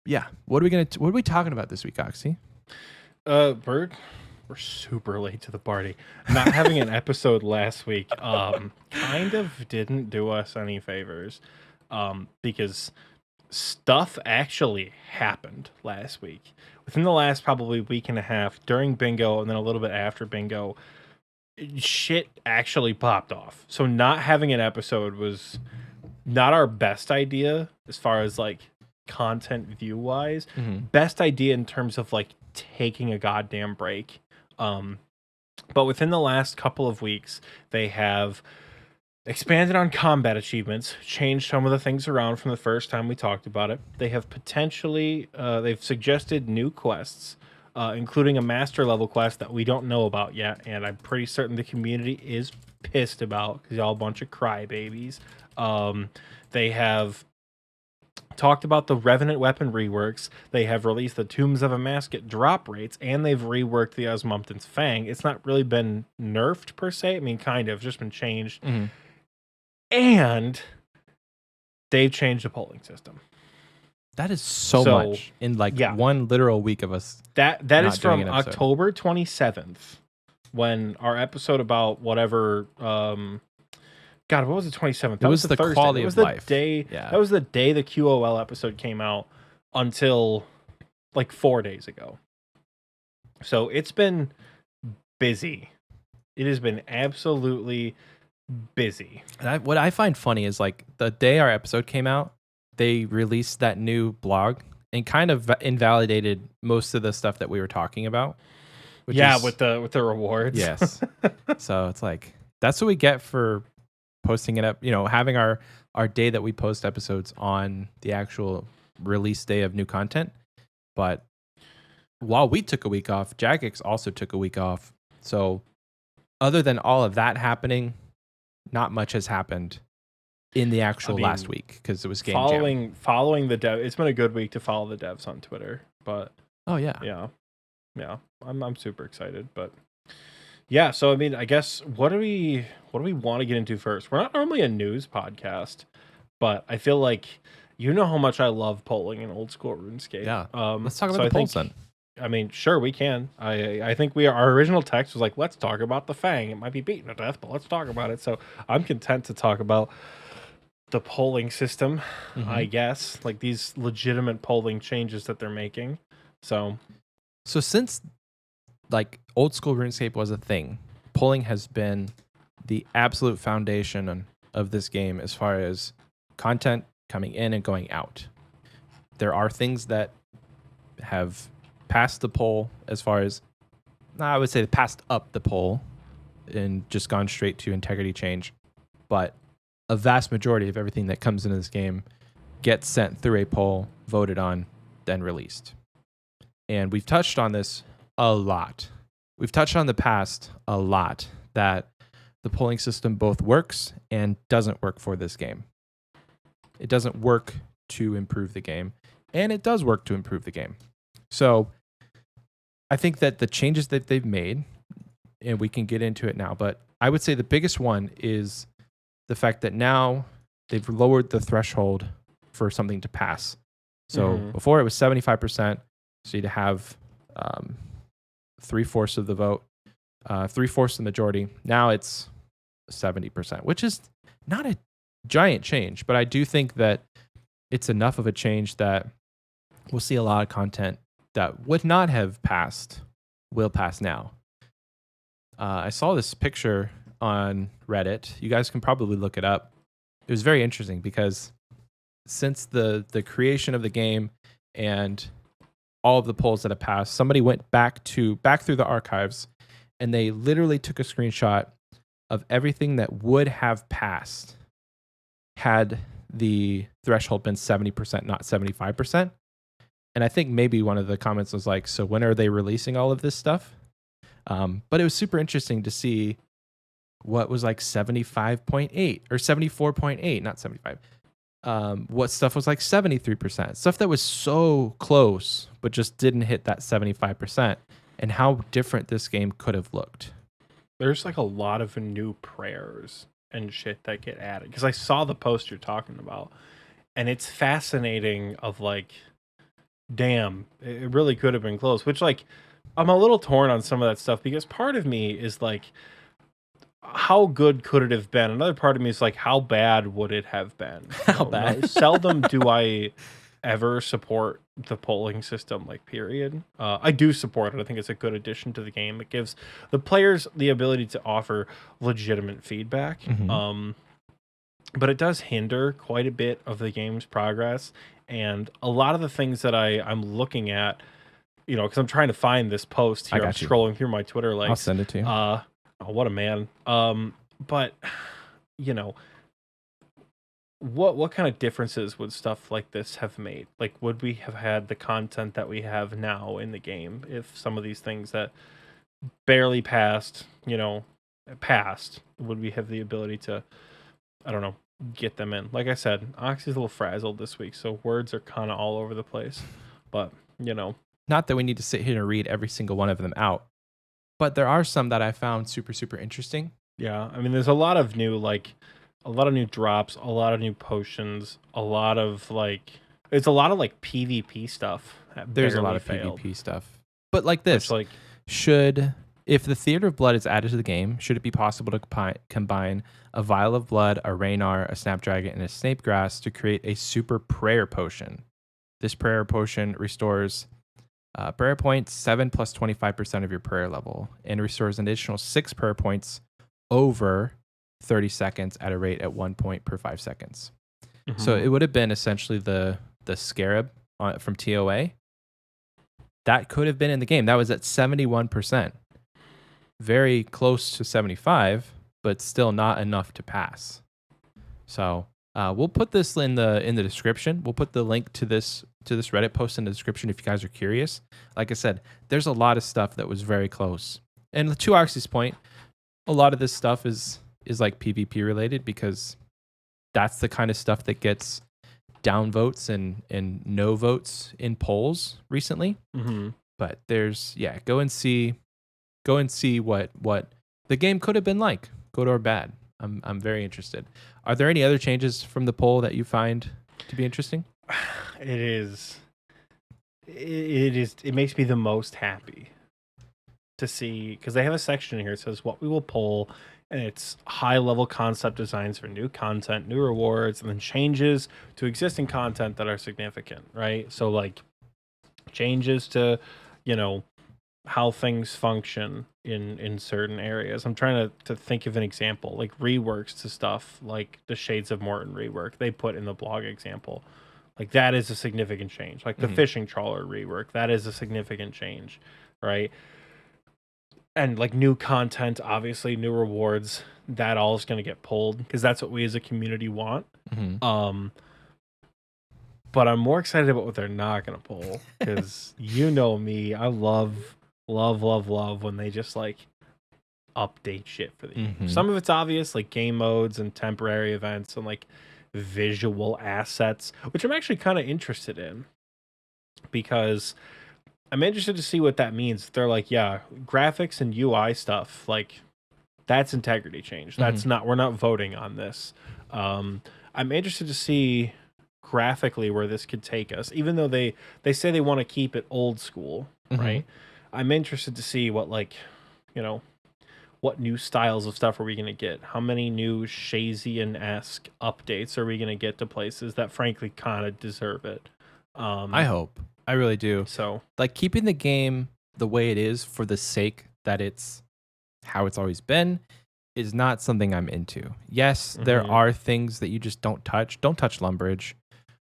Yeah. What are we talking about this week, Oxie? We're super late to the party. Not having an episode last week kind of didn't do us any favors, because stuff actually happened last week. Within the last probably week and a half, during bingo and then a little bit after bingo, shit actually popped off. So not having an episode was not our best idea as far as like content view wise. Best idea in terms of like taking a goddamn break. But within the last couple of weeks, they have expanded on combat achievements, changed some of the things around from the first time we talked about it. They have potentially, they've suggested new quests, including a master level quest that we don't know about yet, and I'm pretty certain the community is pissed about because y'all a bunch of crybabies. They have talked about the Revenant weapon reworks. They have released the Tombs of a Masket drop rates, and they've reworked the Osmumpton's Fang. It's not really been nerfed per se. I mean, kind of, just been changed. And they've changed the polling system. That is so much in like one literal week of us. That is from October 27th, when our episode about whatever. God, what was the 27th? That was the Thursday. Quality of life day. Yeah. That was the day the QOL episode came out until like 4 days ago. So it's been busy. It has been absolutely busy. And what I find funny is like the day our episode came out, they released that new blog and kind of invalidated most of the stuff that we were talking about. With the rewards. Yes. So it's like that's what we get for posting it up, having our day that we post episodes on the actual release day of new content. But while we took a week off, Jagex also took a week off. So other than all of that not much has happened in the actual last week because it was game jam. Following the dev. It's been a good week to follow the devs on Twitter, but yeah, I'm super excited, but yeah. So I mean, I guess what do we want to get into first? We're not normally a news podcast, but I feel like how much I love polling in old school RuneScape. Yeah. Let's talk about the polls then. I mean, sure, we can. I think our original text was like, let's talk about the Fang. It might be beaten to death, but let's talk about it. So I'm content to talk about the polling system, I guess, like these legitimate polling changes that they're making. So since like old school RuneScape was a thing, polling has been the absolute foundation of this game as far as content coming in and going out. There are things that have passed the poll as far as, I would say passed up the poll and just gone straight to integrity change. But a vast majority of everything that comes into this game gets sent through a poll, voted on, then released. And we've touched on this a lot. We've touched on the past a lot that the polling system both works and doesn't work for this game. It doesn't work to improve the game, and it does work to improve the game. So I think that the changes that they've made, and we can get into it now, but I would say the biggest one is the fact that now they've lowered the threshold for something to pass. So before it was 75%, so you'd have 3/4 of the vote, 3/4 the majority. Now it's 70%, which is not a giant change, but I do think that it's enough of a change that we'll see a lot of content that would not have passed will pass now. I saw this picture on Reddit. You guys can probably look it up. It was very interesting because since the creation of the game and all of the polls that have passed, somebody went back through the archives and they literally took a screenshot of everything that would have passed had the threshold been 70%, not 75%. And I think maybe one of the comments was like, so when are they releasing all of this stuff? But it was super interesting to see what was like 75.8 or 74.8, not 75. What stuff was like 73%, stuff that was so close, but just didn't hit that 75%, and how different this game could have looked. There's like a lot of new prayers and shit that get added because I saw the post you're talking about, and it's fascinating. Of like, damn, it really could have been close. Which like, I'm a little torn on some of that stuff because part of me is like, how good could it have been? Another part of me is like, how bad would it have been? How bad? Seldom do I ever support the polling system, like, period. I do support it. I think it's a good addition to the game. It gives the players the ability to offer legitimate feedback. But it does hinder quite a bit of the game's progress. And a lot of the things that I'm looking at, because I'm trying to find this post here. I'm scrolling through my Twitter likes. I'll send it to you. Oh, what a man. But what kind of differences would stuff like this have made? Like, would we have had the content that we have now in the game if some of these things that barely passed, would we have the ability to, I don't know, get them in? Like I said, Oxie's a little frazzled this week, so words are kind of all over the place. But, Not that we need to sit here and read every single one of them out, but there are some that I found super, super interesting. Yeah, I mean, there's a lot of new drops, a lot of new potions, it's a lot of PvP stuff. There's a lot of PvP stuff. But like this, if the Theater of Blood is added to the game, should it be possible to combine a Vial of Blood, a Raynar, a Snapdragon, and a Snapegrass to create a super prayer potion? This prayer potion restores prayer points 7 plus 25% of your prayer level and restores an additional 6 prayer points over 30 seconds at a rate at 1 point per 5 seconds. So it would have been essentially the Scarab from TOA. That could have been in the game. That was at 71%. Very close to 75, but still not enough to pass. So we'll put this in the description. We'll put the link to this Reddit post in the description if you guys are curious. Like I said, there's a lot of stuff that was very close. And to Oxie's point, a lot of this stuff is like PvP related because that's the kind of stuff that gets down votes and no votes in polls recently. But go and see what the game could have been like, good or bad. I'm very interested. Are there any other changes from the poll that you find to be interesting? It makes me the most happy to see, because they have a section here that says what we will poll, and it's high level concept designs for new content, new rewards, and then changes to existing content that are significant, right? So like changes to, how things function in certain areas. I'm trying to think of an example, like reworks to stuff like the Shades of Morton rework they put in the blog example. Like that is a significant change. Like the fishing trawler rework, that is a significant change, right? And like new content, obviously new rewards, that all is going to get pulled because that's what we as a community want. But I'm more excited about what they're not going to pull because me, I love when they just like update shit for the game. Some of it's obvious, like game modes and temporary events and like visual assets, which I'm actually kind of interested in because I'm interested to see what that means. They're like, yeah, graphics and UI stuff, like that's integrity change. That's not, we're not voting on this. I'm interested to see graphically where this could take us, even though they say they want to keep it old school, right? I'm interested to see what what new styles of stuff are we going to get? How many new Shazian-esque updates are we going to get to places that frankly kind of deserve it? I hope. I really do. So, like keeping the game the way it is for the sake that it's how it's always been is not something I'm into. Yes, there are things that you just don't touch. Don't touch Lumbridge.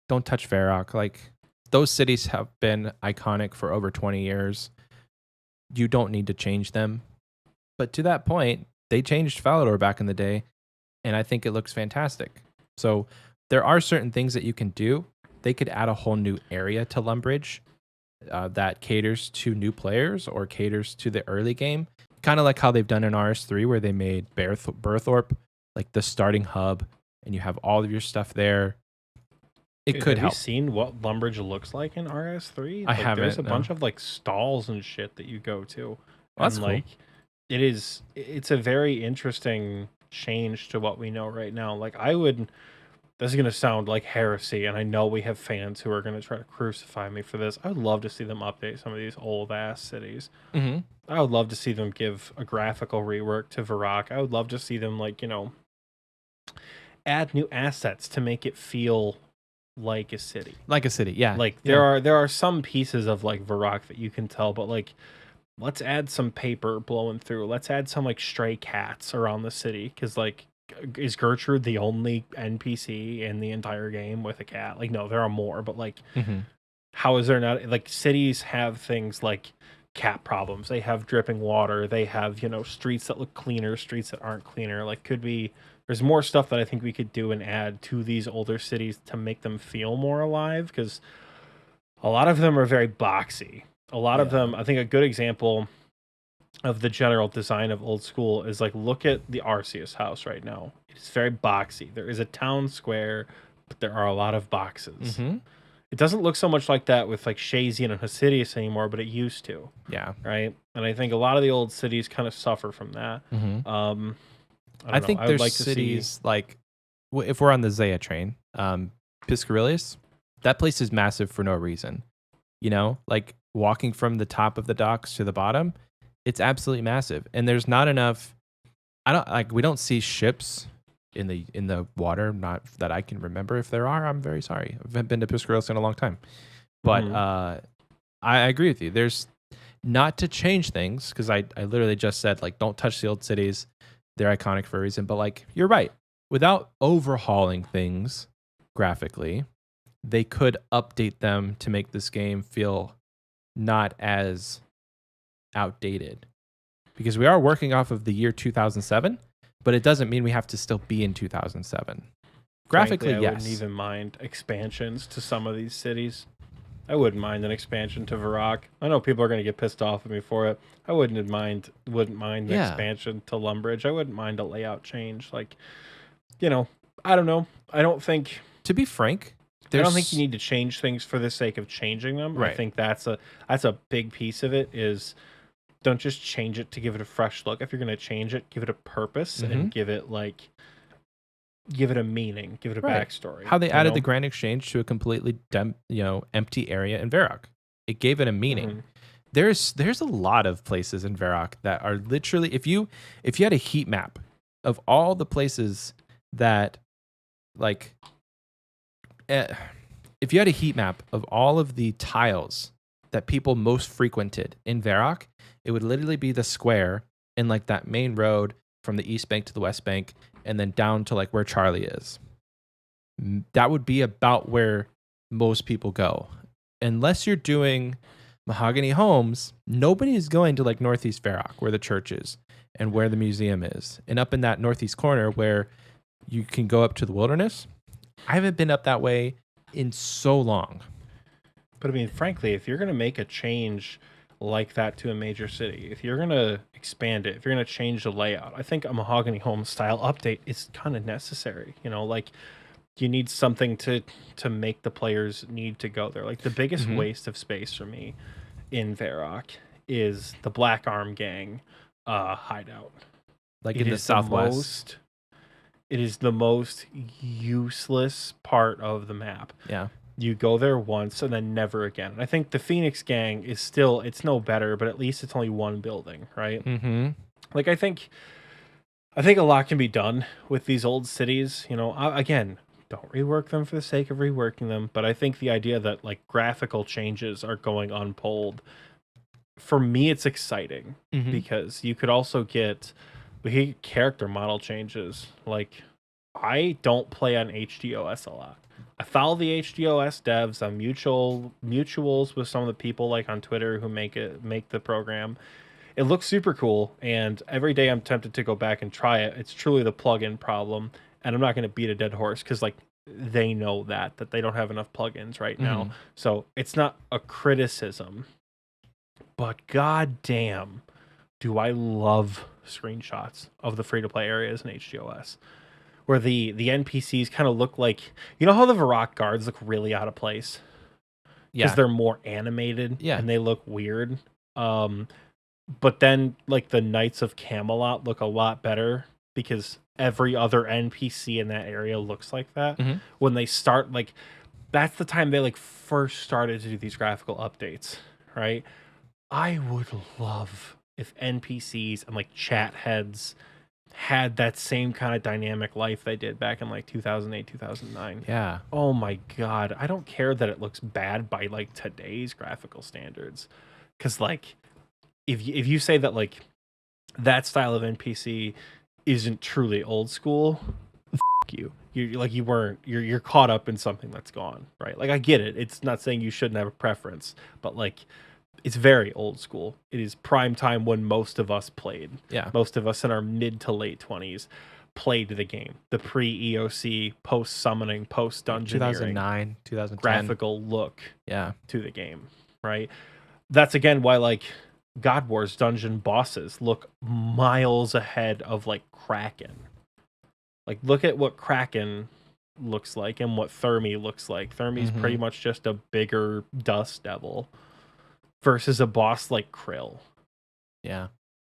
Don't touch Varrock. Like those cities have been iconic for over 20 years. You don't need to change them. But to that point, they changed Falador back in the day, and I think it looks fantastic. So there are certain things that you can do. They could add a whole new area to Lumbridge that caters to new players or caters to the early game. kind of like how they've done in RS3, where they made Berthorpe like the starting hub, and you have all of your stuff there. It Dude, could have help. you seen what Lumbridge looks like in RS3? I Like, there's haven't. a No. bunch of like stalls and shit that you go to, Well, that's and cool. like, it's a very interesting change to what we know right now. Like, this is gonna sound like heresy, and I know we have fans who are gonna try to crucify me for this. I would love to see them update some of these old ass cities. Mm-hmm. I would love to see them give a graphical rework to Varrock. I would love to see them, like, add new assets to make it feel like a city. Like a city, yeah. Like, there are some pieces of like Varrock that you can tell, but like, let's add some paper blowing through. Let's add some like stray cats around the city, because like, is Gertrude the only NPC in the entire game with a cat? Like, no, there are more, but like, Mm-hmm. how is there not? Like, cities have things like cat problems. They have dripping water. They have, streets that look cleaner, streets that aren't cleaner. Like, there's more stuff that I think we could do and add to these older cities to make them feel more alive, because a lot of them are very boxy. A lot of them, I think a good example of the general design of old school is like, look at the Arceus house right now. It's very boxy. There is a town square, but there are a lot of boxes. Mm-hmm. It doesn't look so much like that with like Shazian and Hasidius anymore, but it used to. Yeah. Right. And I think a lot of the old cities kind of suffer from that. Mm-hmm. I think would there's like to cities like, if we're on the Zaya train, Piscarius, that place is massive for no reason. Like walking from the top of the docks to the bottom, it's absolutely massive. And there's not enough. We don't see ships in the water, not that I can remember. If there are, I'm very sorry. I haven't been to Piscarius in a long time. But I agree with you. There's not to change things, because I literally just said, like, don't touch the old cities. They're iconic for a reason. But like, you're right. Without overhauling things graphically, they could update them to make this game feel not as outdated. Because we are working off of the year 2007, but it doesn't mean we have to still be in 2007. Graphically, frankly, I yes. wouldn't even mind expansions to some of these cities. I wouldn't mind an expansion to Varrock. I know people are going to get pissed off at me for it. I wouldn't mind an expansion to Lumbridge. I wouldn't mind a layout change. Like, I don't know. I don't think, to be frank, I don't think you need to change things for the sake of changing them. Right. I think that's a big piece of it. Is don't just change it to give it a fresh look. If you're going to change it, give it a purpose and give it a meaning, give it a backstory. How they added the Grand Exchange to a completely empty area in Varrock. It gave it a meaning. Mm-hmm. There's a lot of places in Varrock that are literally, if you had a heat map of all the places that, like, if you had a heat map of all of the tiles that people most frequented in Varrock, it would literally be the square in like that main road from the East Bank to the West Bank, and then down to like where Charlie is. That would be about where most people go. Unless you're doing Mahogany Homes, nobody is going to like Northeast Varrock, where the church is and where the museum is. And up in that northeast corner where you can go up to the wilderness. I haven't been up that way in so long. But I mean, frankly, if you're going to make a change like that to a major city, if you're going to expand it, if you're going to change the layout, I think a Mahogany Home style update is kind of necessary. Like, you need something to make the players need to go there. Like, the biggest waste of space for me in Varrock is the Black Arm Gang hideout. Like, in the southwest. It is the most useless part of the map. Yeah. You go there once and then never again. And I think the Phoenix Gang is still, it's no better, but at least it's only one building, right? Mm-hmm. Like, I think a lot can be done with these old cities. Again, don't rework them for the sake of reworking them. But I think the idea that like graphical changes are going unpulled, for me, it's exciting because you could also get character model changes. Like, I don't play on HDOS a lot. I follow the HDOS devs on mutuals with some of the people like on Twitter who make the program. It looks super cool, and every day I'm tempted to go back and try it. It's truly the plugin problem, and I'm not going to beat a dead horse because like they know that they don't have enough plugins right now. So it's not a criticism, but goddamn, do I love screenshots of the free-to-play areas in HGOS, where the NPCs kind of look like, you know how the Varrock guards look really out of place because Yeah. they're more animated Yeah. and they look weird. But then like the Knights of Camelot look a lot better because every other NPC in that area looks like that. Mhm. When they start, like, that's the time they like first started to do these graphical updates, right? I would love if NPCs and like chat heads had that same kind of dynamic life they did back in like 2008, 2009. Yeah. Oh my god, I don't care that it looks bad by like today's graphical standards, cuz like if you say that like that style of NPC isn't truly old school, you. You're like, you're caught up in something that's gone, right? Like, I get it. It's not saying you shouldn't have a preference, but like, it's very old school. It is prime time when most of us played. Yeah. Most of us in our mid to late 20s played the game. The pre-EOC, post-summoning, post-dungeoneering, 2009, 2010. graphical look Yeah. to the game, right? That's again why like God Wars dungeon bosses look miles ahead of like Kraken. Like, look at what Kraken looks like and what Thermi looks like. Thermi's pretty much just a bigger dust devil versus a boss like Krill Yeah.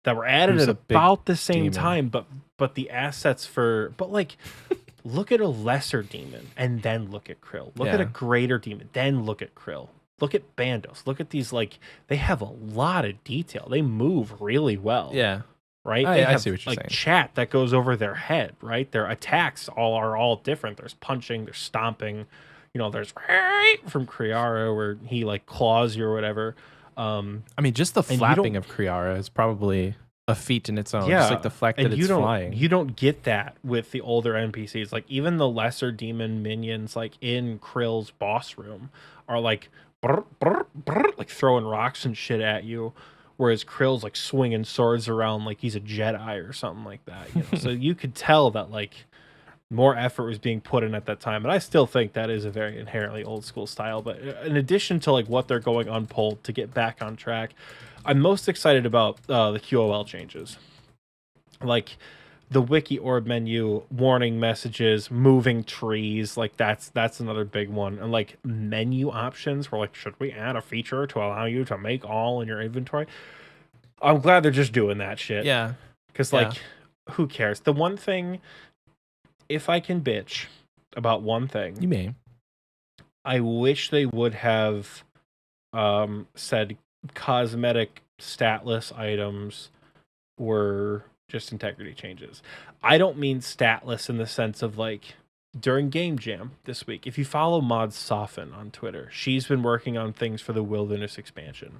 that were added Who's at a big about the same demon. time, but the assets for, but like, look at a lesser demon and then look at Krill. Look at a Yeah. greater demon, then look at Krill. Look at Bandos. Look at these, like, they have a lot of detail. They move really well. Yeah. Right? I They have see what you're like saying. chat that goes over their head, right? Their attacks are all different. There's punching, there's stomping, you know, there's from Kriara where he like claws you or whatever. I mean, just the you flapping don't- of Kriara is probably a feat in its own. Yeah, Just like the fact that and it's you don't flying. you don't get that with the older NPCs. Like even the lesser demon minions, like in Krill's boss room, are like brr, brr, brr, like throwing rocks and shit at you, whereas Krill's like swinging swords around like he's a Jedi or something like that. You know? So you could tell that like more effort was being put in at that time, and I still think that is a very inherently old school style. But in addition to like what they're going unpulled to get back on track, I'm most excited about the QOL changes, like the wiki orb menu, warning messages, moving trees. Like that's another big one, and like menu options. Where like, should we add a feature to allow you to make all in your inventory? I'm glad they're just doing that shit. Yeah. Because Yeah. like, who cares? The one thing, if I can bitch about one thing, You may. I wish they would have said cosmetic statless items were just integrity changes. I don't mean statless in the sense of like during Game Jam this week. If you follow Mod Soften on Twitter, she's been working on things for the Wilderness expansion.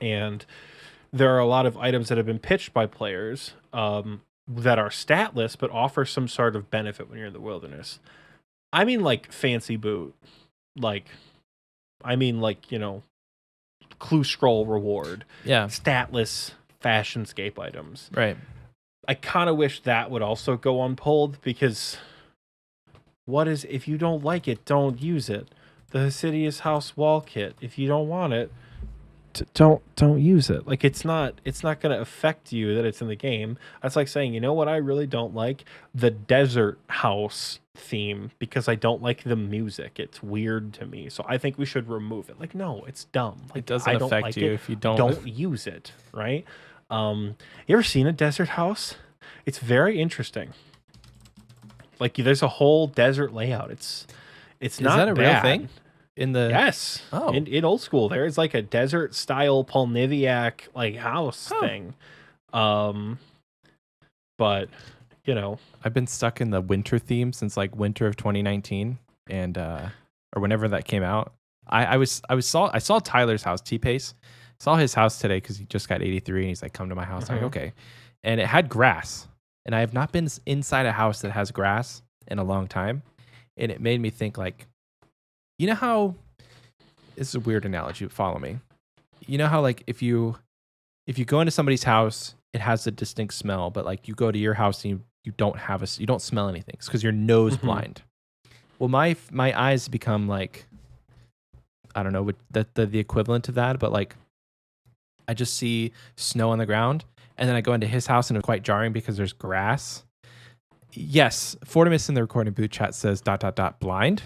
And there are a lot of items that have been pitched by players that are statless but offer some sort of benefit when you're in the Wilderness. I mean like fancy boot. Like I mean like, you know, clue scroll reward. Yeah. Statless fashionscape items. Right. I kind of wish that would also go unpulled, because what is, if you don't like it, don't use it. The Hasidious House wall kit, if you don't want it, don't use it. Like it's not going to affect you that it's in the game. That's like saying, you know what I really don't like? The Desert House theme, because I don't like the music. It's weird to me. So I think we should remove it. Like, no, it's dumb. Like, It doesn't I don't affect like you it. if you don't. Don't use it, right? You ever seen a desert house? It's very interesting. Like there's a whole desert layout. It's not Is that a real bad. thing? In the Yes. Oh. In old school, there's like a desert style Polniviac like house thing. But you know, I've been stuck in the winter theme since like winter of 2019 and or whenever that came out. I saw Tyler's house, T-Pace. Saw his house today because he just got 83 and he's like, come to my house. I'm like, okay. And it had grass. And I have not been inside a house that has grass in a long time. And it made me think like, you know how, this is a weird analogy, but follow me. You know how like if you go into somebody's house, it has a distinct smell, but like you go to your house and you don't smell anything. It's because you're nose blind. Well, my eyes become like, I don't know, the equivalent of that, but like I just see snow on the ground. And then I go into his house and it's quite jarring because there's grass. Yes, Fortimus in the recording boot chat says ... blind.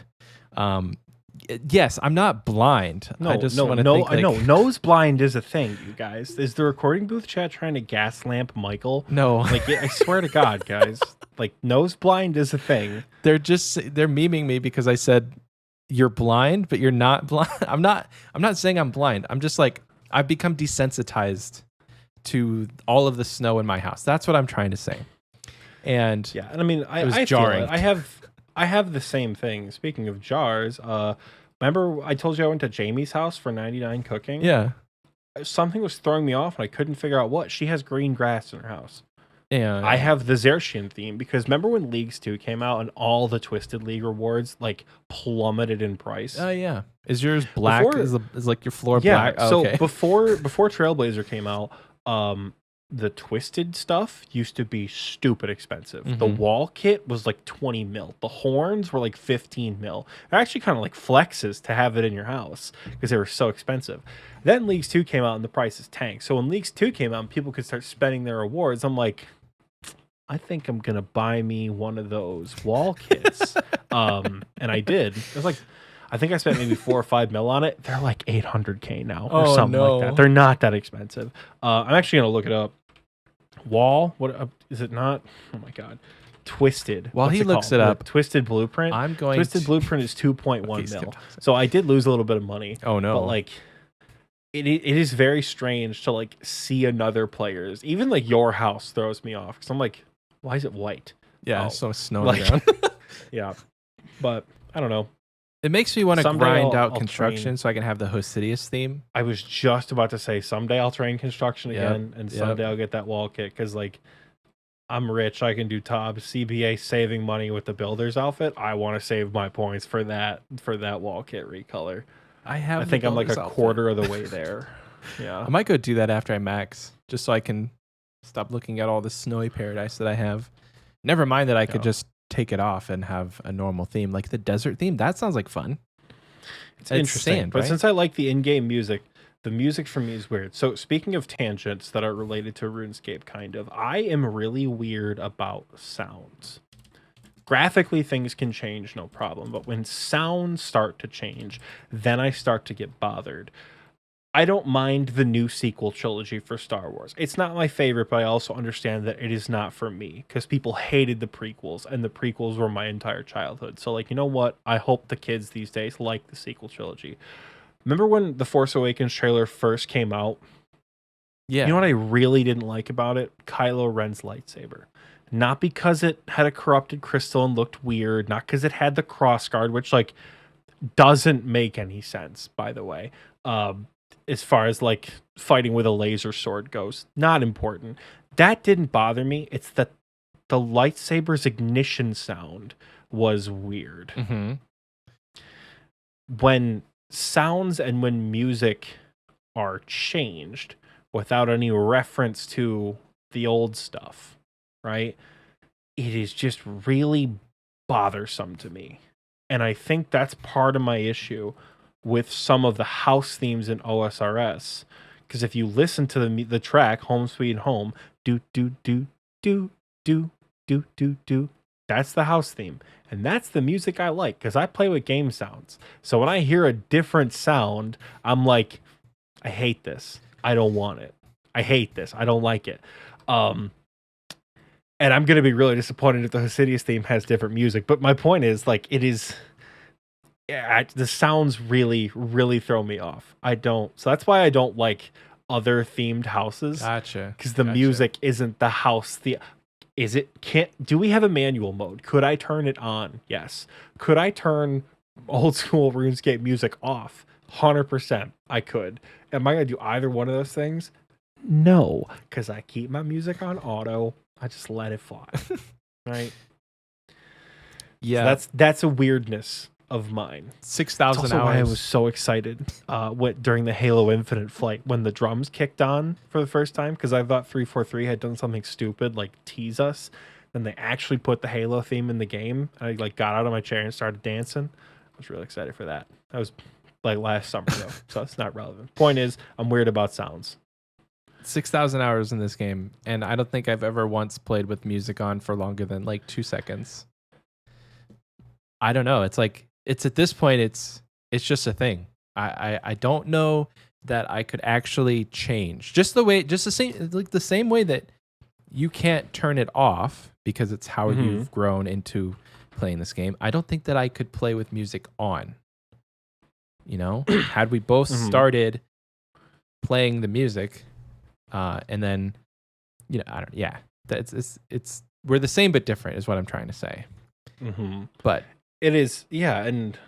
Yes, I'm not blind. I just want to think like, no, nose blind is a thing, you guys. Is the recording booth chat trying to gas lamp Michael? No. Like, I swear to God, guys. Like, nose blind is a thing. They're memeing me because I said you're blind, but you're not blind. I'm not saying I'm blind. I'm just like, I've become desensitized to all of the snow in my house. That's what I'm trying to say. And yeah, and I mean, I was jarring. I have the same thing. Speaking of jars, remember I told you I went to Jamie's house for 99 cooking? Yeah. Something was throwing me off and I couldn't figure out what. She has green grass in her house. Yeah. I have the Xershian theme because remember when Leagues 2 came out and all the Twisted League rewards like plummeted in price? Oh yeah. Is yours black? Is like your floor black? Yeah. Oh, okay. So before Trailblazer came out, the Twisted stuff used to be stupid expensive. Mm-hmm. The wall kit was like 20 mil. The horns were like 15 mil. They're actually kind of like flexes to have it in your house because they were so expensive. Then Leagues 2 came out and the prices tanked. So when Leagues 2 came out and people could start spending their rewards, I'm like, I think I'm going to buy me one of those wall kits. And I did. It was like, I think I spent maybe 4 or 5 mil on it. They're like 800K now or something like that. They're not that expensive. I'm actually going to look it up. Wall? What is it not? Oh my God. Twisted. While he looks it up, Twisted Blueprint. Twisted Blueprint is 2.1 mil. So I did lose a little bit of money. Oh no. But like it is very strange to like see another player's. Even like your house throws me off because I'm like, why is it white? Yeah, so snow on the ground. Yeah. But I don't know. It makes me want to grind out I'll construction train. so I can have the Hosidius theme. I was just about to say someday I'll train construction again, and someday I'll get that wall kit because like I'm rich. I can do top CBA saving money with the builder's outfit. I want to save my points for that wall kit recolor. I think I'm like a quarter of the way there. Yeah, I might go do that after I max, just so I can stop looking at all the snowy paradise that I have. Never mind that I could just take it off and have a normal theme, like the desert theme. That sounds like fun. It's interesting, sand, but right? since I like the in-game music, the music for me is weird. So speaking of tangents that are related to RuneScape, kind of, I am really weird about sounds. Graphically, things can change, no problem, but when sounds start to change, then I start to get bothered. I don't mind the new sequel trilogy for Star Wars. It's not my favorite, but I also understand that it is not for me because people hated the prequels and the prequels were my entire childhood. So like, you know what? I hope the kids these days like the sequel trilogy. Remember when the Force Awakens trailer first came out? Yeah. You know what I really didn't like about it? Kylo Ren's lightsaber. Not because it had a corrupted crystal and looked weird, not because it had the crossguard, which like doesn't make any sense, by the way. As far as like fighting with a laser sword goes, not important. That didn't bother me. It's that the lightsaber's ignition sound was weird. Mm-hmm. When sounds and when music are changed without any reference to the old stuff, right? It is just really bothersome to me. And I think that's part of my issue with some of the house themes in OSRS, because if you listen to the track "Home Sweet Home," do do do do do do do do, that's the house theme, and that's the music I like because I play with game sounds. So when I hear a different sound, I'm like, I hate this. I don't want it. I hate this. I don't like it. And I'm gonna be really disappointed if the Hosidius theme has different music. But my point is, like, it is. Yeah, the sounds really, really throw me off. I don't. So that's why I don't like other themed houses. Gotcha. Because the music isn't the house. Do we have a manual mode? Could I turn it on? Yes. Could I turn old school RuneScape music off? 100%. I could. Am I going to do either one of those things? No. Because I keep my music on auto. I just let it fly. Right? Yeah. So that's a weirdness of mine. 6,000 hours. That's also why I was so excited during the Halo Infinite flight when the drums kicked on for the first time, because I thought 343 had done something stupid like tease us. Then they actually put the Halo theme in the game. I like got out of my chair and started dancing. I was really excited for that. That was like last summer though, so it's not relevant. Point is, I'm weird about sounds. 6,000 hours in this game, and I don't think I've ever once played with music on for longer than like 2 seconds. I don't know. It's like it's at this point it's just a thing. I don't know that I could actually change just the same way that you can't turn it off because it's how you've grown into playing this game. I don't think that I could play with music on. You know, had we both started playing the music, and then, you know, it's we're the same but different is what I'm trying to say. But it is, yeah, and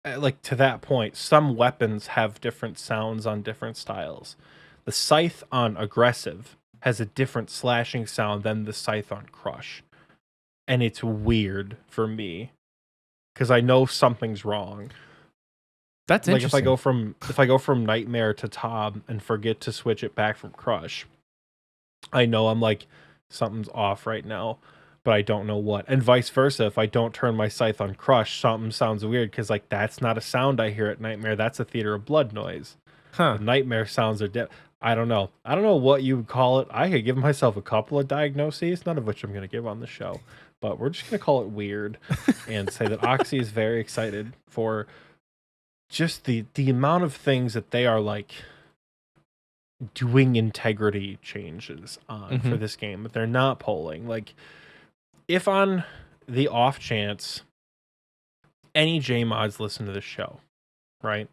like to that point, some weapons have different sounds on different styles. The scythe on aggressive has a different slashing sound than the scythe on crush, and it's weird for me because I know something's wrong. That's like interesting. if I go from nightmare to Tom and forget to switch it back from crush, I know I'm like something's off right now, but I don't know what. And vice versa, if I don't turn my scythe on crush, something sounds weird because like that's not a sound I hear at nightmare. That's a theater of blood noise. The nightmare sounds are I don't know. I don't know what you would call it. I could give myself a couple of diagnoses, none of which I'm going to give on the show, but we're just going to call it weird and say that Oxie is very excited for just the amount of things that they are like doing integrity changes on for this game, but they're not polling. Like, if on the off chance any J mods listen to this show, right?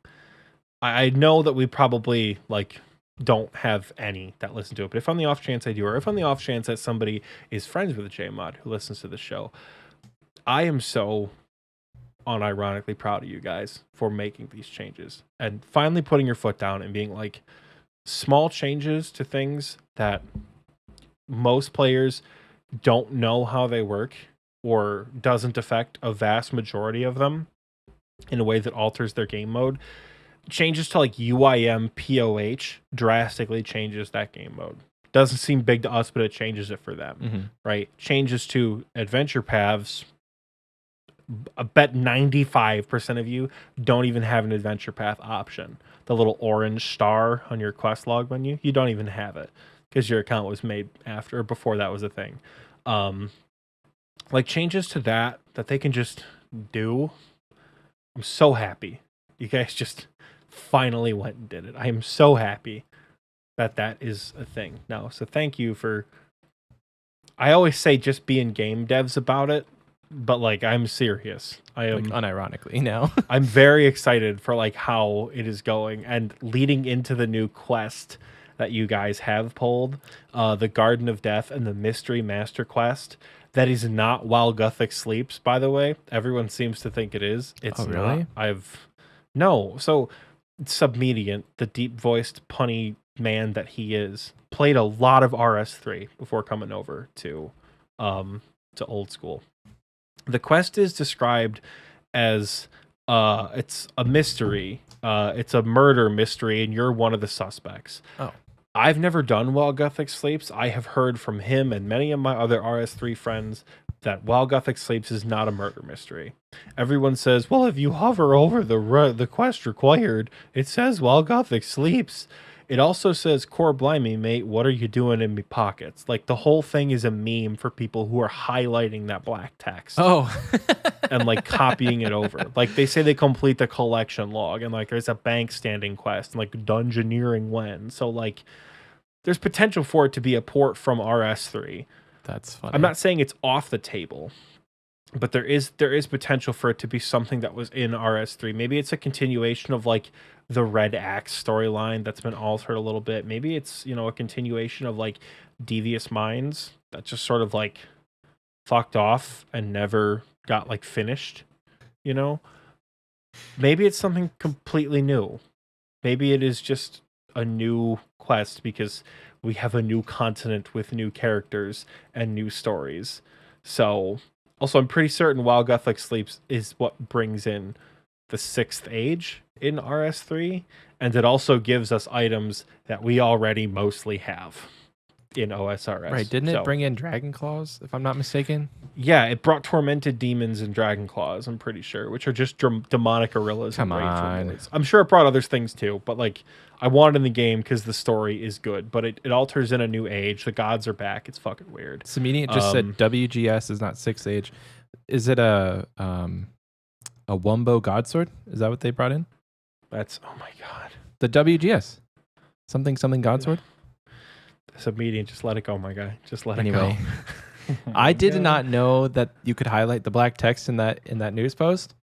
I know that we probably like don't have any that listen to it, but if on the off chance I do, or if on the off chance that somebody is friends with a J mod who listens to the show, I am so unironically proud of you guys for making these changes and finally putting your foot down and being like, small changes to things that most players don't know how they work or doesn't affect a vast majority of them in a way that alters their game mode. Changes to like UIM POH drastically changes that game mode. Doesn't seem big to us, but it changes it for them, right? Changes to adventure paths. I bet 95% of you don't even have an adventure path option. The little orange star on your quest log menu, you don't even have it because your account was made after or before that was a thing. Like changes to that they can just do. I'm so happy you guys just finally went and did it. I am so happy that is a thing now. So thank you for. I always say just being game devs about it, but like I'm serious. I am like, unironically now. I'm very excited for like how it is going and leading into the new quest that you guys have pulled, the Garden of Death and the Mystery Master Quest. That is not While Gothic Sleeps, by the way. Everyone seems to think it is. It's really? not. No. So Submediant, the deep-voiced punny man that he is, played a lot of RS3 before coming over to Old School. The quest is described as it's a mystery. It's a murder mystery, and you're one of the suspects. Oh. I've never done While Gothic Sleeps. I have heard from him and many of my other RS3 friends that While Gothic Sleeps is not a murder mystery. Everyone says, well, if you hover over the quest required, it says While Gothic Sleeps. It also says, Core Blimey, mate, what are you doing in me pockets? Like, the whole thing is a meme for people who are highlighting that black text. Oh. And, like, copying it over. Like, they say they complete the collection log, and, like, there's a bank standing quest, and, like, dungeoneering when. So, like, there's potential for it to be a port from RS3. That's funny. I'm not saying it's off the table, but there is potential for it to be something that was in RS3. Maybe it's a continuation of, like, the Red Axe storyline that's been altered a little bit. Maybe it's, you know, a continuation of like Devious Minds that just sort of like fucked off and never got like finished, you know? Maybe it's something completely new. Maybe it is just a new quest because we have a new continent with new characters and new stories. So, also I'm pretty certain While Gothic Sleeps is what brings in the 6th age in RS3, and it also gives us items that we already mostly have. in OSRS. Right? Didn't it bring in dragon claws, if I'm not mistaken? Yeah, it brought tormented demons and dragon claws, I'm pretty sure, which are just demonic gorillas Come and rage on. rewards. I'm sure it brought other things too, but like I want it in the game because the story is good, but it alters in a new age. The gods are back. It's fucking weird. Samini just said WGS is not 6th age. Is it a Wumbo Godsword? Is that what they brought in? That's, oh my god. The WGS. Something Godsword? It's a meeting. Just let it go, my guy. Just let Anyway. it go. I did not know that you could highlight the black text in that news post.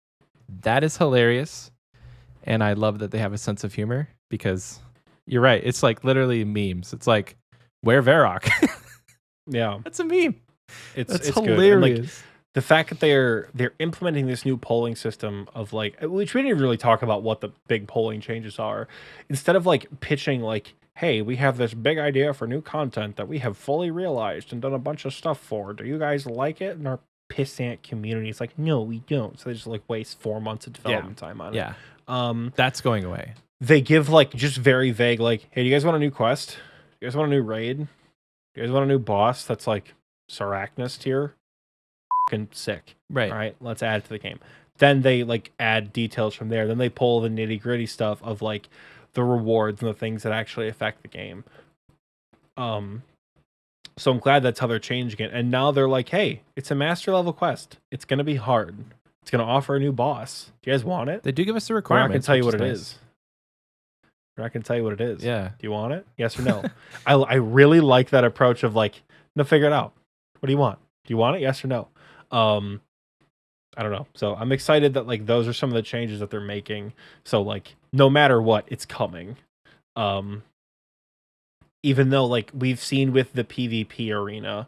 That is hilarious. And I love that they have a sense of humor because you're right. It's like literally memes. It's like, where Varrock? Yeah. That's a meme. It's hilarious. Good. Like, the fact that they're implementing this new polling system of like, which we didn't really talk about what the big polling changes are. Instead of like pitching like, hey, we have this big idea for new content that we have fully realized and done a bunch of stuff for. Do you guys like it? And our pissant community is like, no, we don't. So they just like waste 4 months of development time on it. Yeah. That's going away. They give like just very vague, like, hey, do you guys want a new quest? You guys want a new raid? You guys want a new boss that's like Sarachnis tier? Fucking sick. Right. All right, let's add it to the game. Then they like add details from there. Then they pull the nitty gritty stuff of like the rewards and the things that actually affect the game. So I'm glad that's how they're changing it. And now they're like, hey, it's a master level quest. It's gonna be hard. It's gonna offer a new boss. Do you guys want it? They do give us the We're requirements. not gonna tell you what it nice. is. We're not gonna tell you what it is. Yeah. Do you want it? Yes or no? I really like that approach of like, no, figure it out. What do you want? Do you want it? Yes or no? I don't know. So I'm excited that like those are some of the changes that they're making. So like no matter what, it's coming. Even though like we've seen with the PvP arena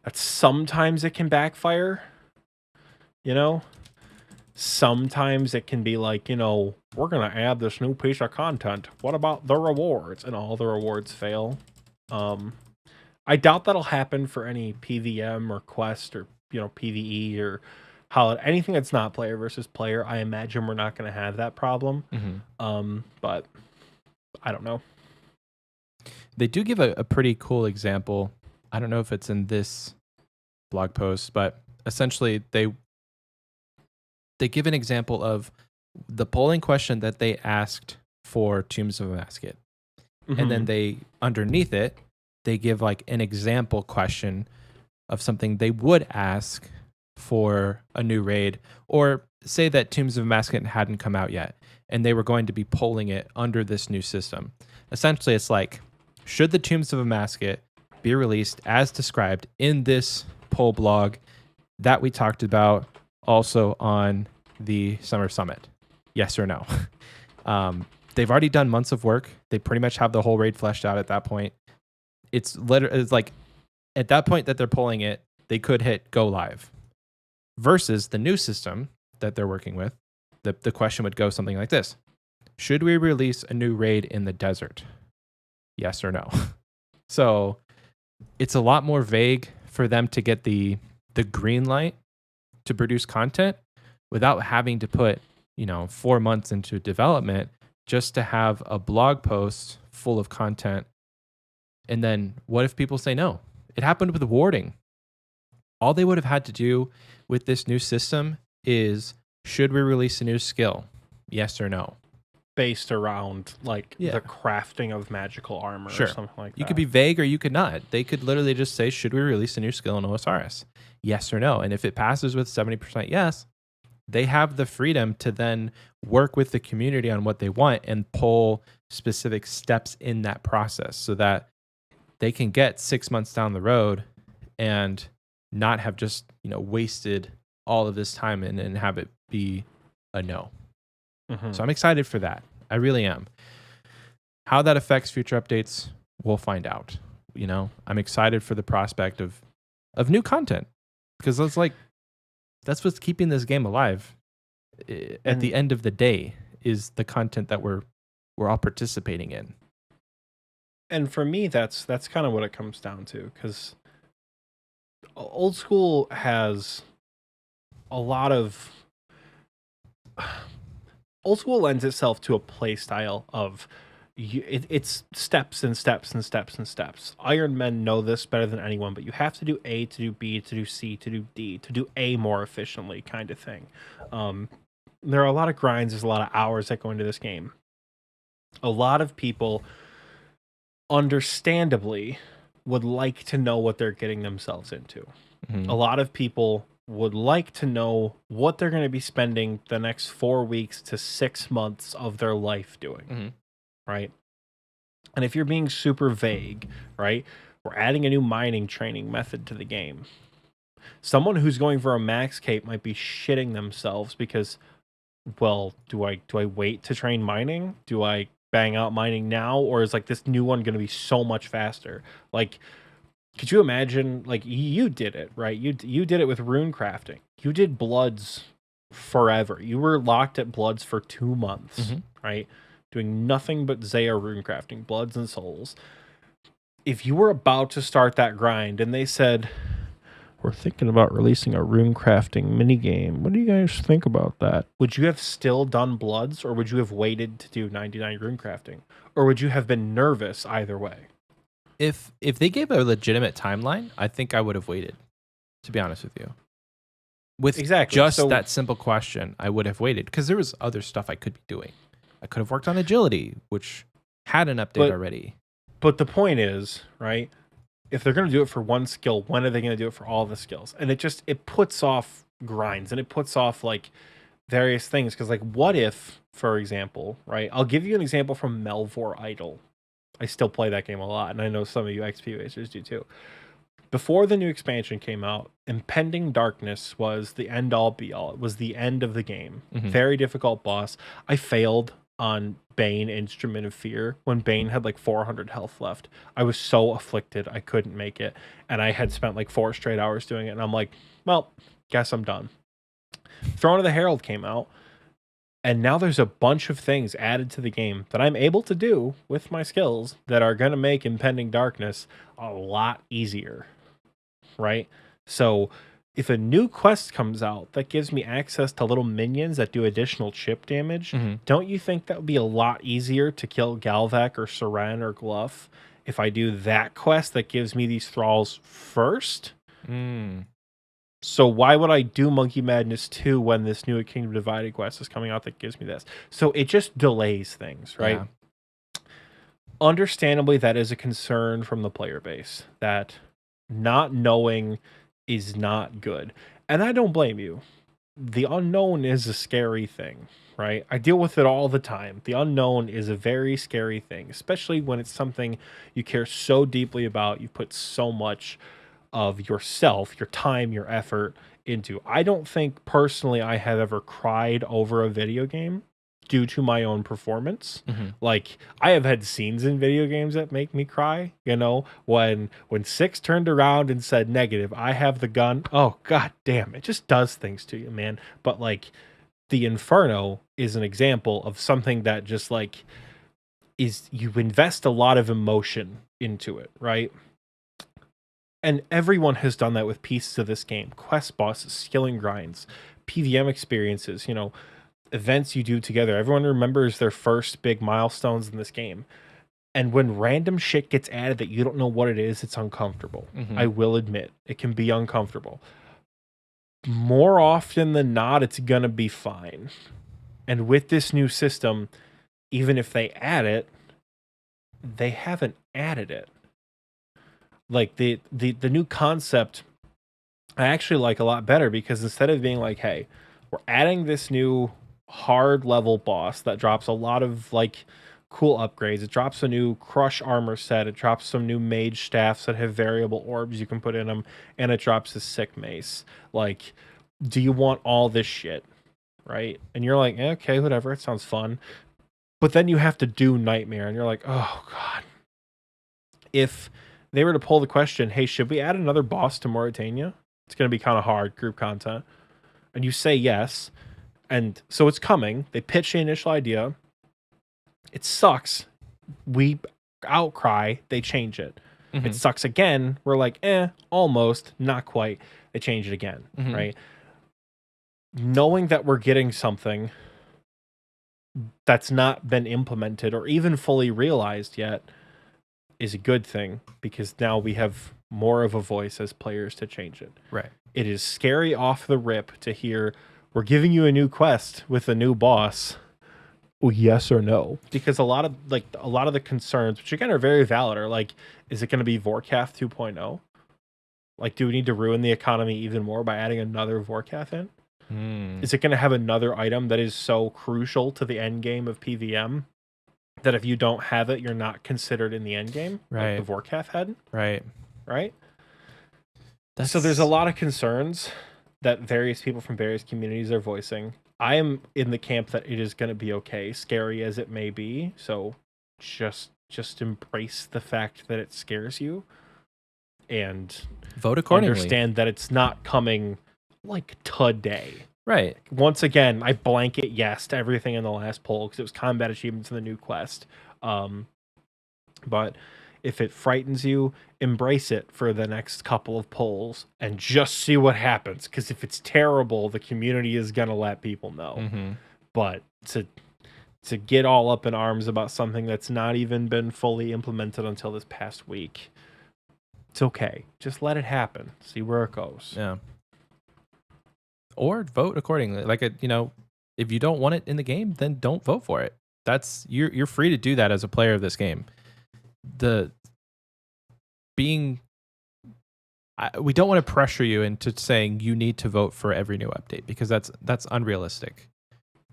that sometimes it can backfire. You know? Sometimes it can be like, you know, we're going to add this new piece of content. What about the rewards? And all the rewards fail. I doubt that'll happen for any PVM or quest or, you know, PvE or anything that's not player versus player. I imagine we're not going to have that problem. Mm-hmm. But I don't know. They do give a pretty cool example. I don't know if it's in this blog post, but essentially they give an example of the polling question that they asked for Tombs of Amasket. Mm-hmm. And then they, underneath it, they give like an example question of something they would ask for a new raid, or say that Tombs of Amasket hadn't come out yet and they were going to be polling it under this new system. Essentially, it's like, should the Tombs of Amasket be released as described in this poll blog that we talked about also on the Summer Summit? Yes or no? They've already done months of work. They pretty much have the whole raid fleshed out at that point. It's like at that point that they're polling it, they could hit go live. Versus the new system that they're working with, the question would go something like this. Should we release a new raid in the desert? Yes or no? So it's a lot more vague for them to get the green light to produce content without having to put, 4 months into development just to have a blog post full of content. And then what if people say no? It happened with warding. All they would have had to do with this new system is, should we release a new skill? Yes or no? Based around the crafting of magical armor or something like that. You could be vague or you could not. They could literally just say, should we release a new skill in OSRS? Yes or no? And if it passes with 70% yes, they have the freedom to then work with the community on what they want and pull specific steps in that process so that they can get 6 months down the road and not have just, wasted all of this time and have it be a no. Mm-hmm. So I'm excited for that. I really am. How that affects future updates, we'll find out. I'm excited for the prospect of new content because that's what's keeping this game alive. At the end of the day, is the content that we're all participating in. And for me, that's kind of what it comes down to, because old school has a lot of old school lends itself to a play style of it's steps and steps and steps and steps. Iron Men know this better than anyone, but you have to do A to do B to do C to do D to do A more efficiently, kind of thing. There are a lot of grinds. There's a lot of hours that go into this game. A lot of people, understandably, would like to know what they're getting themselves into. A lot of people would like to know what they're going to be spending the next 4 weeks to 6 months of their life doing, right? And if you're being super vague, right, we're adding a new mining training method to the game. Someone who's going for a max cape might be shitting themselves because, well, do I wait to train mining? Do I bang out mining now, or is like this new one going to be so much faster? Like, could you imagine, like, you did it, right? You did it with rune crafting. You did bloods forever. You were locked at bloods for 2 months, right? Doing nothing but Zaya rune crafting, bloods and souls. If you were about to start that grind and they said, we're thinking about releasing a rune crafting minigame, what do you guys think about that? Would you have still done bloods, or would you have waited to do 99 rune crafting? Or would you have been nervous either way? If they gave a legitimate timeline, I think I would have waited, to be honest with you. With just that simple question, I would have waited, because there was other stuff I could be doing. I could have worked on agility, which had an update already. But the point is, right, if they're going to do it for one skill, when are they going to do it for all the skills? And it puts off grinds, and it puts off like various things. Because like, what if, for example, right, I'll give you an example from Melvor Idol. I still play that game a lot, and I know some of you XP racers do too. Before the new expansion came out, Impending Darkness was the end-all be-all. It was the end of the game. Very difficult boss. I failed on Bane, Instrument of Fear, when Bane had like 400 health left. I was so afflicted I couldn't make it, and I had spent like 4 straight hours doing it, and I'm like, well, guess I'm done. Throne of the Herald came out, and now there's a bunch of things added to the game that I'm able to do with my skills that are going to make Impending Darkness a lot easier, right? So if a new quest comes out that gives me access to little minions that do additional chip damage, don't you think that would be a lot easier to kill Galvac or Seren or Gluff if I do that quest that gives me these thralls first? So why would I do Monkey Madness 2 when this new Kingdom Divided quest is coming out that gives me this? So it just delays things, right? Yeah. Understandably, that is a concern from the player base, that not knowing is not good. And I don't blame you. The unknown is a scary thing, right? I deal with it all the time. The unknown is a very scary thing, especially when it's something you care so deeply about. You put so much of yourself, your time, your effort into. I don't think personally I have ever cried over a video game due to my own performance. Like, I have had scenes in video games that make me cry, you know, when Six turned around and said negative, I have the gun. Oh god damn, it just does things to you, man. But like, the Inferno is an example of something that just like is, you invest a lot of emotion into it, right? And everyone has done that with pieces of this game. Quest bosses, skilling grinds, PVM experiences, you know, events you do together. Everyone remembers their first big milestones in this game. And when random shit gets added that you don't know what it is, it's uncomfortable. I will admit, it can be uncomfortable. More often than not, it's going to be fine. And with this new system, even if they add it, they haven't added it. Like the new concept, I actually like a lot better, because instead of being like, hey, we're adding this new hard level boss that drops a lot of like cool upgrades. It drops a new crush armor set. It drops some new mage staffs that have variable orbs you can put in them, and it drops a sick mace. Like, do you want all this shit, right? And you're like, okay, whatever, it sounds fun. But then you have to do Nightmare, and you're like, oh god. If they were to pull the question, hey, should we add another boss to Mauritania? It's going to be kind of hard, group content. And you say yes. And so it's coming. They pitch the initial idea. It sucks. We outcry. They change it. It sucks again. We're like, almost, not quite. They change it again, right? Knowing that we're getting something that's not been implemented or even fully realized yet is a good thing, because now we have more of a voice as players to change it. Right. It is scary off the rip to hear, we're giving you a new quest with a new boss. Well, yes or no? Because a lot of the concerns, which again are very valid, are like, is it going to be Vorkath 2.0? Like, do we need to ruin the economy even more by adding another Vorkath in? Is it going to have another item that is so crucial to the end game of PVM that if you don't have it, you're not considered in the end game? Right. Like the Vorkath had? Right. So there's a lot of concerns that various people from various communities are voicing. I am in the camp that it is going to be okay, scary as it may be. So just embrace the fact that it scares you and vote accordingly. Understand that it's not coming like today. Right. Once again, I blanket yes to everything in the last poll because it was combat achievements in the new quest. But if it frightens you, embrace it for the next couple of polls and just see what happens. Because if it's terrible, the community is going to let people know. Mm-hmm. But to get all up in arms about something that's not even been fully implemented until this past week, it's okay. Just let it happen. See where it goes. Yeah. Or vote accordingly. Like, if you don't want it in the game, then don't vote for it. That's you're free to do that as a player of this game. We don't want to pressure you into saying you need to vote for every new update, because that's unrealistic.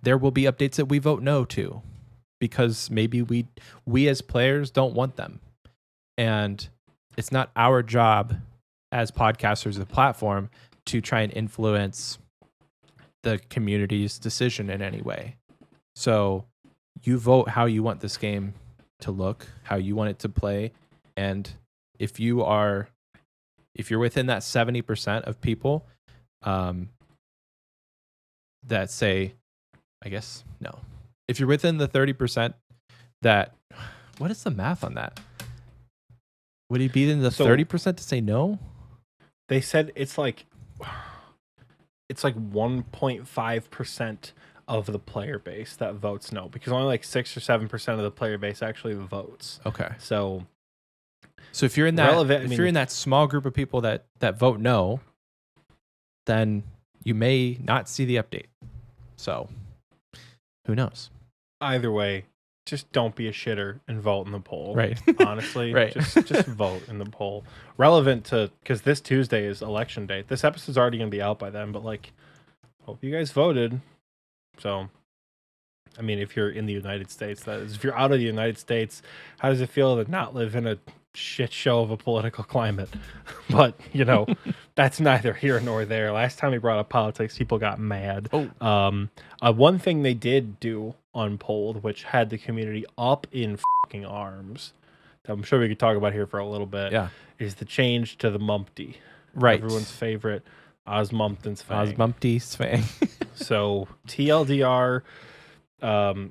There will be updates that we vote no to because maybe we as players don't want them. And it's not our job as podcasters of the platform to try and influence the community's decision in any way. So you vote how you want this game to look, how you want it to play. And if you're within that 70% of people that say, I guess, no. If you're within the 30% that, what is the math on that? Would he be in the 30% to say no? They said it's like 1.5% of the player base that votes no, because only like 6 or 7% of the player base actually votes. Okay. So if you're in that you're in that small group of people that vote no, then you may not see the update. So who knows? Either way, just don't be a shitter and vote in the poll. Right. Honestly, right. just vote in the poll. Relevant to, because this Tuesday is election day. This episode's already gonna be out by then, but like, hope you guys voted. So, I mean, if you're in the United States, that is. If you're out of the United States, how does it feel to not live in a shit show of a political climate? But that's neither here nor there. Last time we brought up politics, people got mad. One thing they did do unpolled, which had the community up in fucking arms, that I'm sure we could talk about here for a little bit, is the change to the Mumpty. Right. Everyone's favorite Osmumpton's Fang. Osmumpty's Fang. So TLDR,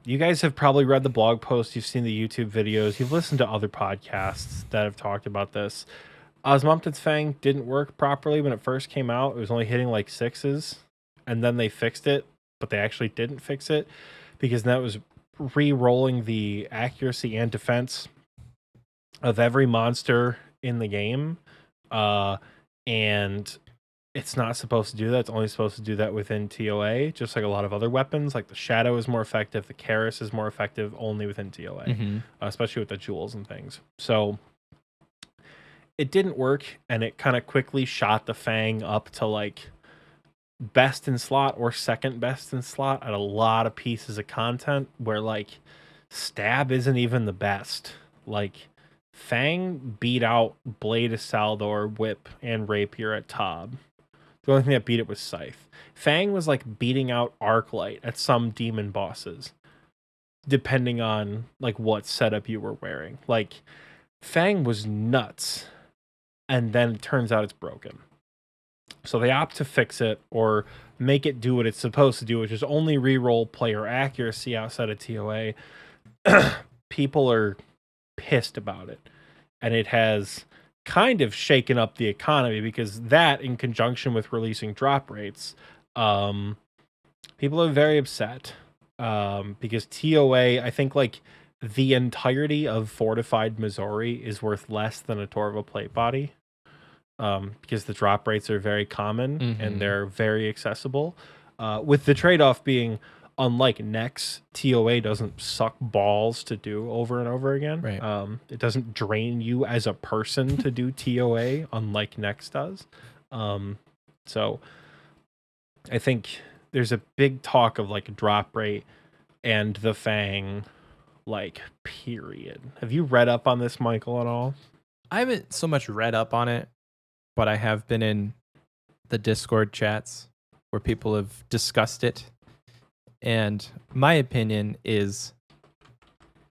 you guys have probably read the blog post, you've seen the YouTube videos, you've listened to other podcasts that have talked about this. Osmumpton's Fang didn't work properly when it first came out. It was only hitting like 6s, and then they fixed it, but they actually didn't fix it, because that was re-rolling the accuracy and defense of every monster in the game. And it's not supposed to do that. It's only supposed to do that within TOA, just like a lot of other weapons. Like the Shadow is more effective. The Karis is more effective only within TOA, especially with the jewels and things. So it didn't work, and it kind of quickly shot the Fang up to like best in slot or second best in slot at a lot of pieces of content, where like stab isn't even the best. Like Fang beat out Blade of Saldor, Whip, and Rapier at Tob. The only thing that beat it was Scythe. Fang was like beating out Arclight at some demon bosses, depending on like what setup you were wearing. Like Fang was nuts, and then it turns out it's broken. So they opt to fix it or make it do what it's supposed to do, which is only reroll player accuracy outside of TOA. People are pissed about it, and it has kind of shaken up the economy, because that, in conjunction with releasing drop rates, people are very upset. because TOA, I think like the entirety of fortified Missouri is worth less than a Torva plate body, because the drop rates are very common and they're very accessible. With the trade-off being, unlike Nex, TOA doesn't suck balls to do over and over again. Right. It doesn't drain you as a person to do TOA, unlike Nex does. So I think there's a big talk of like drop rate and the Fang, like, period. Have you read up on this, Michael, at all? I haven't so much read up on it, but I have been in the Discord chats where people have discussed it. And my opinion is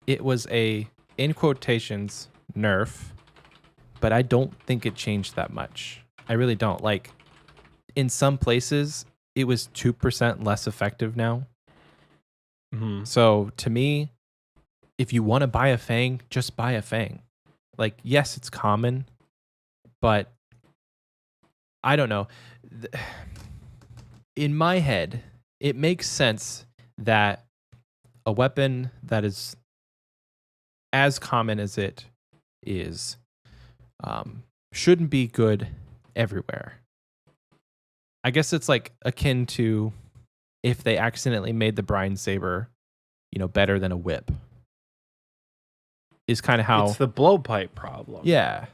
it was a, in quotations, nerf, but I don't think it changed that much. I really don't. Like, in some places, it was 2% less effective now. So to me, if you want to buy a Fang, just buy a Fang. Like, yes, it's common, but I don't know. In my head, it makes sense that a weapon that is as common as it is shouldn't be good everywhere. I guess it's like akin to if they accidentally made the brine saber, better than a whip. Is kind of how it's the blowpipe problem. Yeah.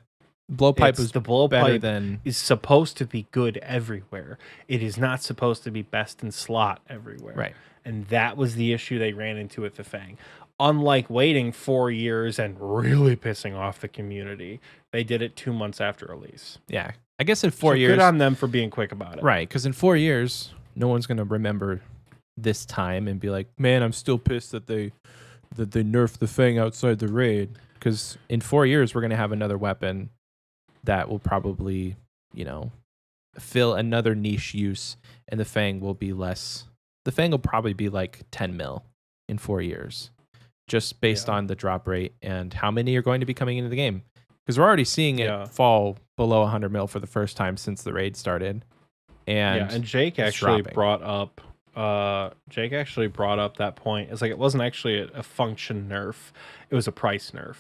Blowpipe was the blowpipe better than is supposed to be good everywhere. It is not supposed to be best in slot everywhere. Right. And that was the issue they ran into with the Fang. Unlike waiting 4 years and really pissing off the community, they did it 2 months after release. Yeah. I guess in 4 years. Good on them for being quick about it. Right. Because in 4 years, no one's going to remember this time and be like, man, I'm still pissed that they nerfed the Fang outside the raid. Because in 4 years, we're going to have another weapon that will probably, fill another niche use, and the Fang will be less. The Fang will probably be like 10 mil in 4 years, just based on the drop rate and how many are going to be coming into the game. Because we're already seeing it fall below 100 mil for the first time since the raid started. And Jake actually brought up that point. It's like it wasn't actually a function nerf; it was a price nerf.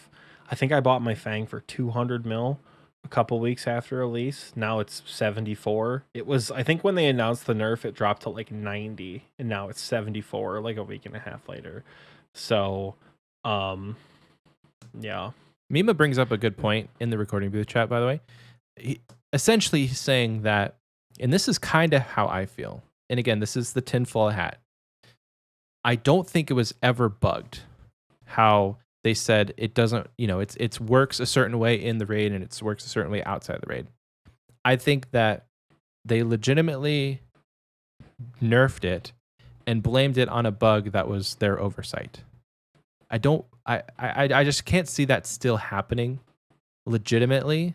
I think I bought my Fang for 200 mil a couple weeks after release. Now it's 74. It was, I think when they announced the nerf, it dropped to like 90, and now it's 74 like a week and a half later. So, yeah. Mima brings up a good point in the recording booth chat, by the way. Essentially, he's saying that, and this is kind of how I feel. And again, this is the tinfoil hat. I don't think it was ever bugged. How they said it doesn't, it works a certain way in the raid and it works a certain way outside the raid. I think that they legitimately nerfed it and blamed it on a bug that was their oversight. I just can't see that still happening legitimately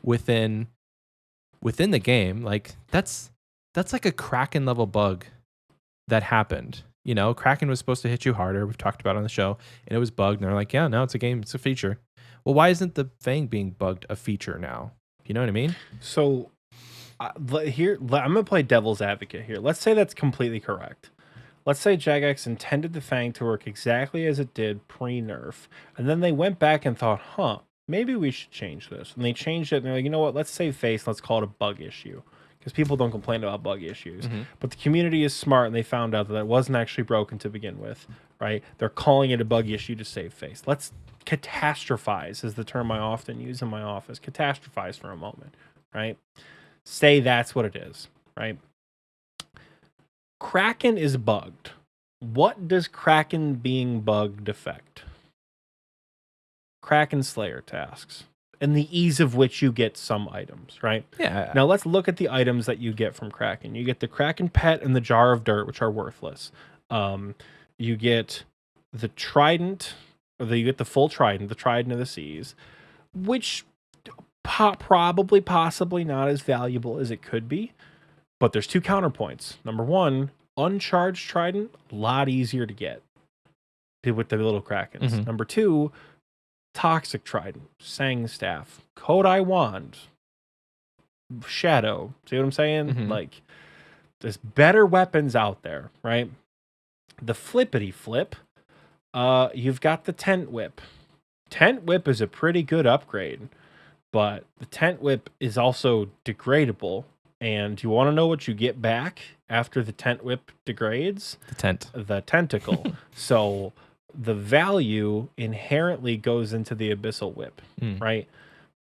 within the game. Like that's like a Kraken level bug that happened. Kraken was supposed to hit you harder. We've talked about it on the show, and it was bugged. And they're like, yeah, no, it's a game. It's a feature. Well, why isn't the Fang being bugged a feature now? You know what I mean? So here, I'm going to play devil's advocate here. Let's say that's completely correct. Let's say Jagex intended the Fang to work exactly as it did pre-nerf. And then they went back and thought, maybe we should change this. And they changed it. And they're like, you know what? Let's save face. Let's call it a bug issue. Because people don't complain about bug issues. But the community is smart, and they found out that it wasn't actually broken to begin with, right? They're calling it a bug issue to save face. Let's catastrophize, is the term I often use in my office. Catastrophize for a moment, right? Say that's what it is, right? Kraken is bugged. What does Kraken being bugged affect? Kraken Slayer tasks. And the ease of which you get some items, right? Yeah. Now let's look at the items that you get from Kraken. You get the Kraken pet and the jar of dirt, which are worthless. You get the trident, you get the full trident, the trident of the seas, which probably, possibly not as valuable as it could be. But there's 2 counterpoints. Number 1, uncharged trident, a lot easier to get with the little Krakens. Number 2, Toxic Trident, Sang Staff, Kodai Wand, Shadow. See what I'm saying? Like, there's better weapons out there, right? The flippity flip, you've got the tent whip. Tent whip is a pretty good upgrade, but the tent whip is also degradable. And you want to know what you get back after the tent whip degrades? The tent. The tentacle. So the value inherently goes into the abyssal whip, right?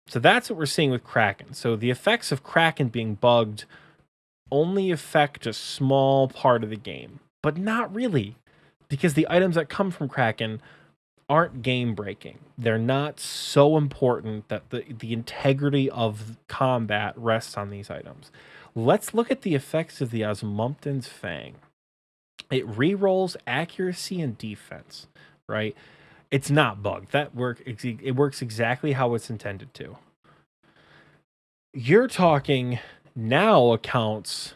So that's what we're seeing with Kraken. So the effects of Kraken being bugged only affect a small part of the game, but not really, because the items that come from Kraken aren't game breaking. They're not so important that the integrity of combat rests on these items. Let's look at the effects of the Osmumpton's Fang. It rerolls accuracy and defense, right? It's not bugged. It works exactly how it's intended to. You're talking now accounts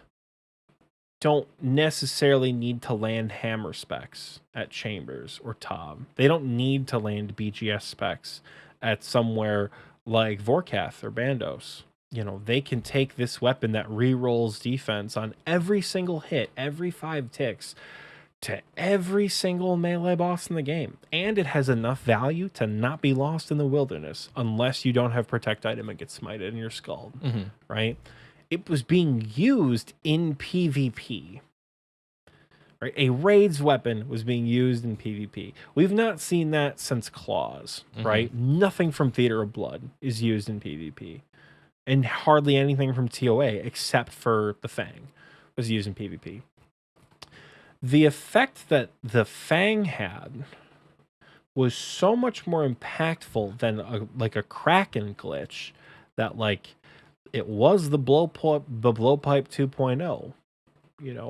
don't necessarily need to land hammer specs at Chambers or Tom. They don't need to land BGS specs at somewhere like Vorkath or Bandos. They can take this weapon that rerolls defense on every single hit, every 5 ticks, to every single melee boss in the game. And it has enough value to not be lost in the wilderness unless you don't have protect item and get smited in your skull, right? It was being used in PvP. Right? A raid's weapon was being used in PvP. We've not seen that since Claws, right? Nothing from Theater of Blood is used in PvP. And hardly anything from TOA except for the Fang was used in PvP. The effect that the Fang had was so much more impactful than a Kraken glitch that it was the blowpipe 2.0.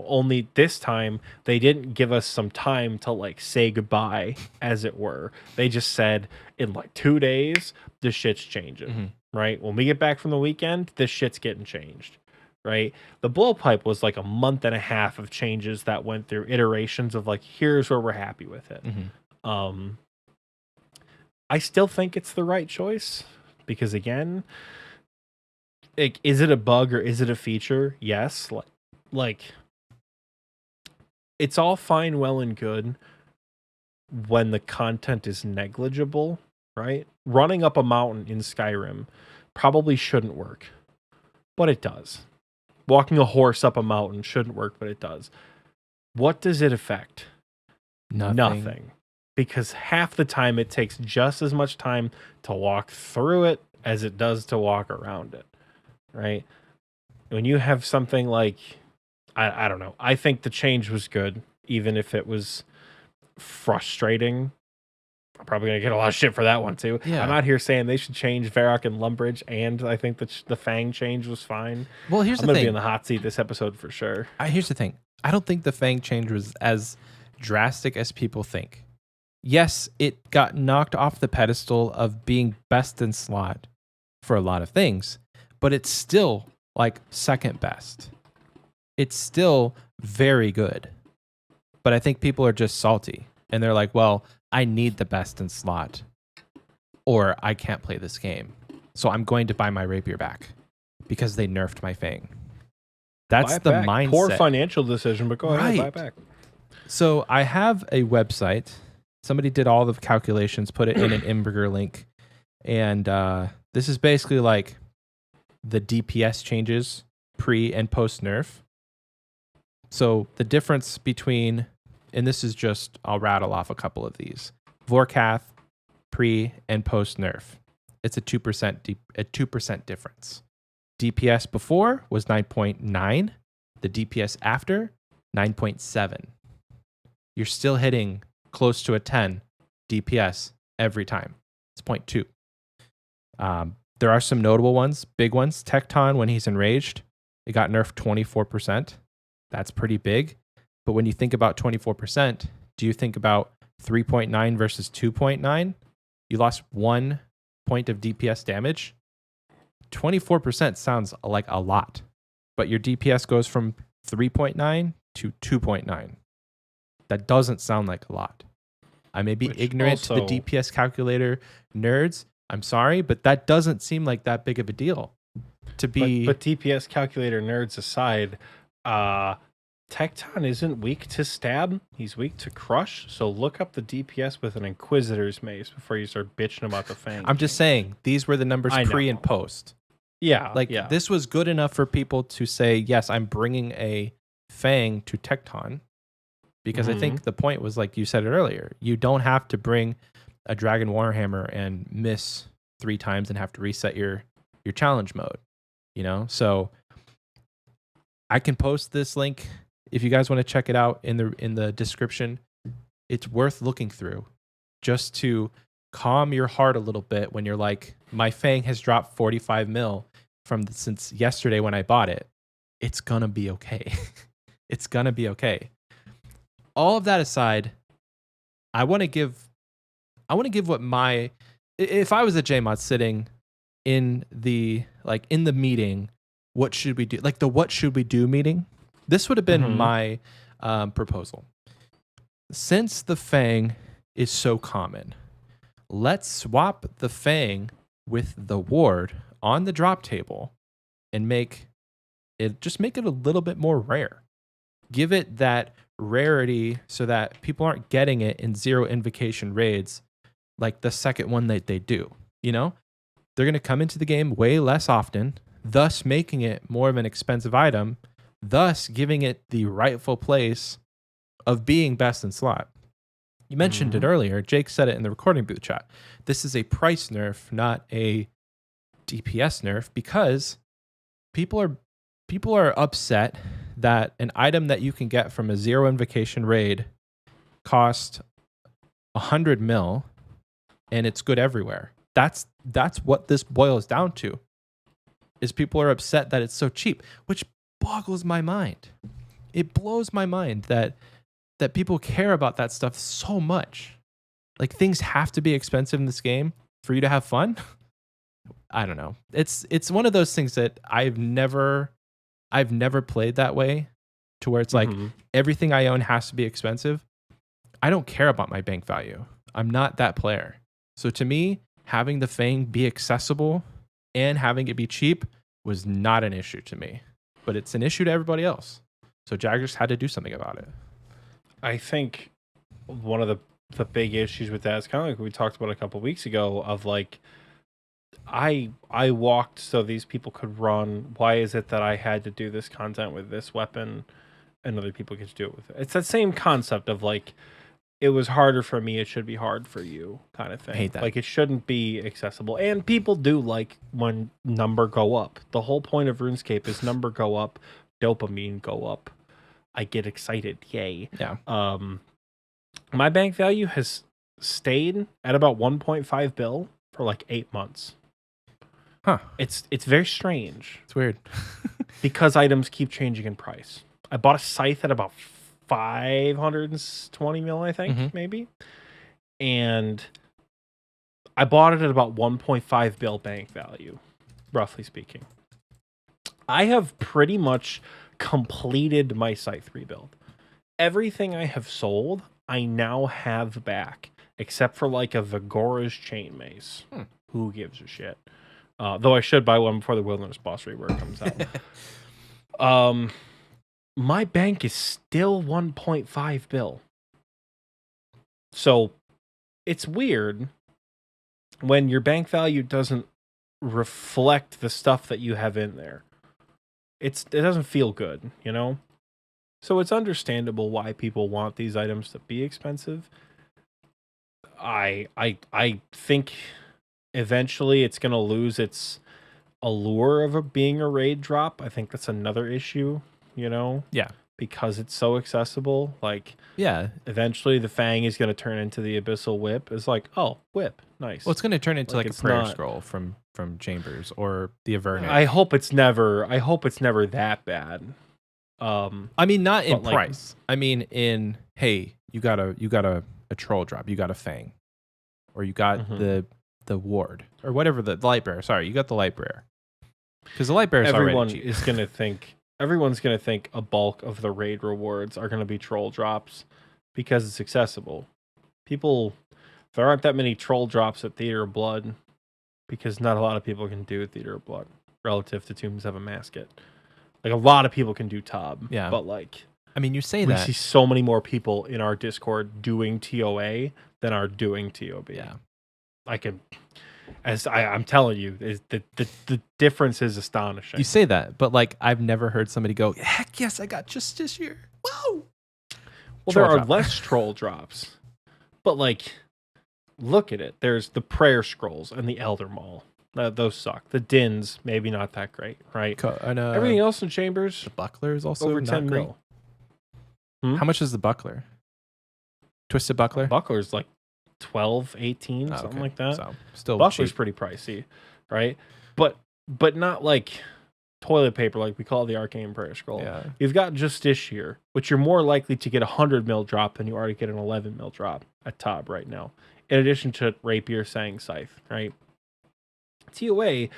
Only this time they didn't give us some time to say goodbye, as it were. They just said in 2 days this shit's changing, right? When we get back from the weekend, this shit's getting changed, right? The blowpipe was a month and a half of changes that went through iterations of here's where we're happy with it. I still think it's the right choice because again, is it a bug or is it a feature? Yes. It's all fine, well, and good when the content is negligible, right? Running up a mountain in Skyrim probably shouldn't work, but it does. Walking a horse up a mountain shouldn't work, but it does. What does it affect? Nothing. Because half the time it takes just as much time to walk through it as it does to walk around it. Right? When you have something I don't know. I think the change was good, even if it was frustrating. I'm probably going to get a lot of shit for that one, too. Yeah. I'm out here saying they should change Varrock and Lumbridge, and I think that the Fang change was fine. Well, here's the thing. I'm going to be in the hot seat this episode for sure. Here's the thing. I don't think the Fang change was as drastic as people think. Yes, it got knocked off the pedestal of being best in slot for a lot of things, but it's still second best. It's still very good. But I think people are just salty and they're like, well, I need the best in slot or I can't play this game. So I'm going to buy my rapier back because they nerfed my Fang. That's the mindset. Poor financial decision, but go ahead, buy it back. So I have a website. Somebody did all the calculations, put it in an Imburger link. And this is basically the DPS changes pre and post nerf. So the difference between, and this is just, I'll rattle off a couple of these. Vorkath, pre and post nerf. It's a 2% difference. DPS before was 9.9. The DPS after, 9.7. You're still hitting close to a 10 DPS every time. It's 0.2. There are some notable ones, big ones. Tecton, when he's enraged, it got nerfed 24%. That's pretty big. But when you think about 24%, do you think about 3.9 versus 2.9? You lost 1 point of DPS damage. 24% sounds like a lot, but your DPS goes from 3.9 to 2.9. That doesn't sound like a lot. I may be ignorant to the DPS calculator nerds. I'm sorry, but that doesn't seem like that big of a deal to be. But DPS calculator nerds aside, Tecton isn't weak to stab. He's weak to crush. So look up the DPS with an Inquisitor's Mace before you start bitching about the Fang. I'm just saying, these were the numbers I pre know. and post. Yeah. Like, yeah. this was good enough for people to say, yes, I'm bringing a Fang to Tecton. Because I think the point was, like you said it earlier, you don't have to bring a Dragon Warhammer and miss 3 times and have to reset your challenge mode, you know? So I can post this link if you guys want to check it out in the description. It's worth looking through just to calm your heart a little bit when you're like, my Fang has dropped 45 mil since yesterday when I bought it. It's gonna be okay. It's gonna be okay. All of that aside, I want to give what if I was a JMod sitting in the meeting, what should we do? Like the what should we do meeting? This would have been my proposal. Since the Fang is so common, let's swap the Fang with the Ward on the drop table and make it a little bit more rare. Give it that rarity so that people aren't getting it in 0 invocation raids like the second one that they do. You know, they're going to come into the game way less often, thus making it more of an expensive item, thus giving it the rightful place of being best in slot. You mentioned it earlier. Jake said it in the recording booth chat. This is a price nerf, not a DPS nerf, because people are upset that an item that you can get from a 0 invocation raid cost 100 mil and it's good everywhere. That's what this boils down to. Is people are upset that it's so cheap, which boggles my mind. It blows my mind that people care about that stuff so much. Like, things have to be expensive in this game for you to have fun. I don't know. It's one of those things that I've never played that way, to where it's like everything I own has to be expensive. I don't care about my bank value. I'm not that player. So to me, having the Fang be accessible and having it be cheap was not an issue to me, but it's an issue to everybody else. So Jaggers had to do something about it. I think one of the big issues with that is kind of like we talked about a couple weeks ago of like, I walked so these people could run. Why is it that I had to do this content with this weapon and other people get to do it with it? It's that same concept of like, it was harder for me, it should be hard for you kind of thing. I hate that. Like, it shouldn't be accessible. And people do like when number go up. The whole point of RuneScape is number go up, dopamine go up. I get excited. Yay. Yeah. My bank value has stayed at about 1.5 bill for like 8 months. Huh. It's very strange. It's weird. Because items keep changing in price. I bought a scythe at about 520 mil, I think, maybe. And I bought it at about 1.5 bill bank value, roughly speaking. I have pretty much completed my scythe rebuild. Everything I have sold, I now have back, except for like a Vigora's chain mace. Who gives a shit? Though I should buy one before the Wilderness Boss rework comes out. My bank is still 1.5 bill. So it's weird when your bank value doesn't reflect the stuff that you have in there. It doesn't feel good, you know? So it's understandable why people want these items to be expensive. I think eventually it's going to lose its allure of being a raid drop. I think that's another issue, you know? Yeah. Because it's so accessible. Like, yeah. Eventually the Fang is going to turn into the Abyssal Whip. It's like, oh, whip. Nice. Well, it's going to turn into like a prayer scroll from Chambers or the Avernus. I hope it's never that bad. I mean, not in price. I mean, in, hey, you got a troll drop, you got a Fang, or you got the ward, or whatever, the light bearer. Sorry, you got the light bearer. Because the light bearer is already cheap. Everyone's gonna think a bulk of the raid rewards are gonna be troll drops because it's accessible. There aren't that many troll drops at Theater of Blood because not a lot of people can do Theater of Blood relative to Tombs of a Masket. Like, a lot of people can do Tob, yeah. But like, I mean, you say We that. see so many more people in our Discord doing TOA than are doing TOB. Yeah. I'm telling you, the difference is astonishing. You say that, but like I've never heard somebody go, heck yes, I got just this year. Whoa. Well, Troll there are drop. less troll drops, but like, look at it. There's the prayer scrolls and the Elder Maul. Those suck. The Dins, maybe not that great, right? And, Everything else in Chambers, the buckler is also over not 10 great. mil. How much is the buckler? Twisted buckler? Buckler's like 12, 18, something like that. So still Buckler's cheap. pretty pricey, right? But not like toilet paper like we call it the Arcane Prayer Scroll. Yeah. You've got Justice here, which you're more likely to get a 100 mil drop than you are to get an 11 mil drop at top right now. In addition to Rapier, Sang, Scythe, right? TOA,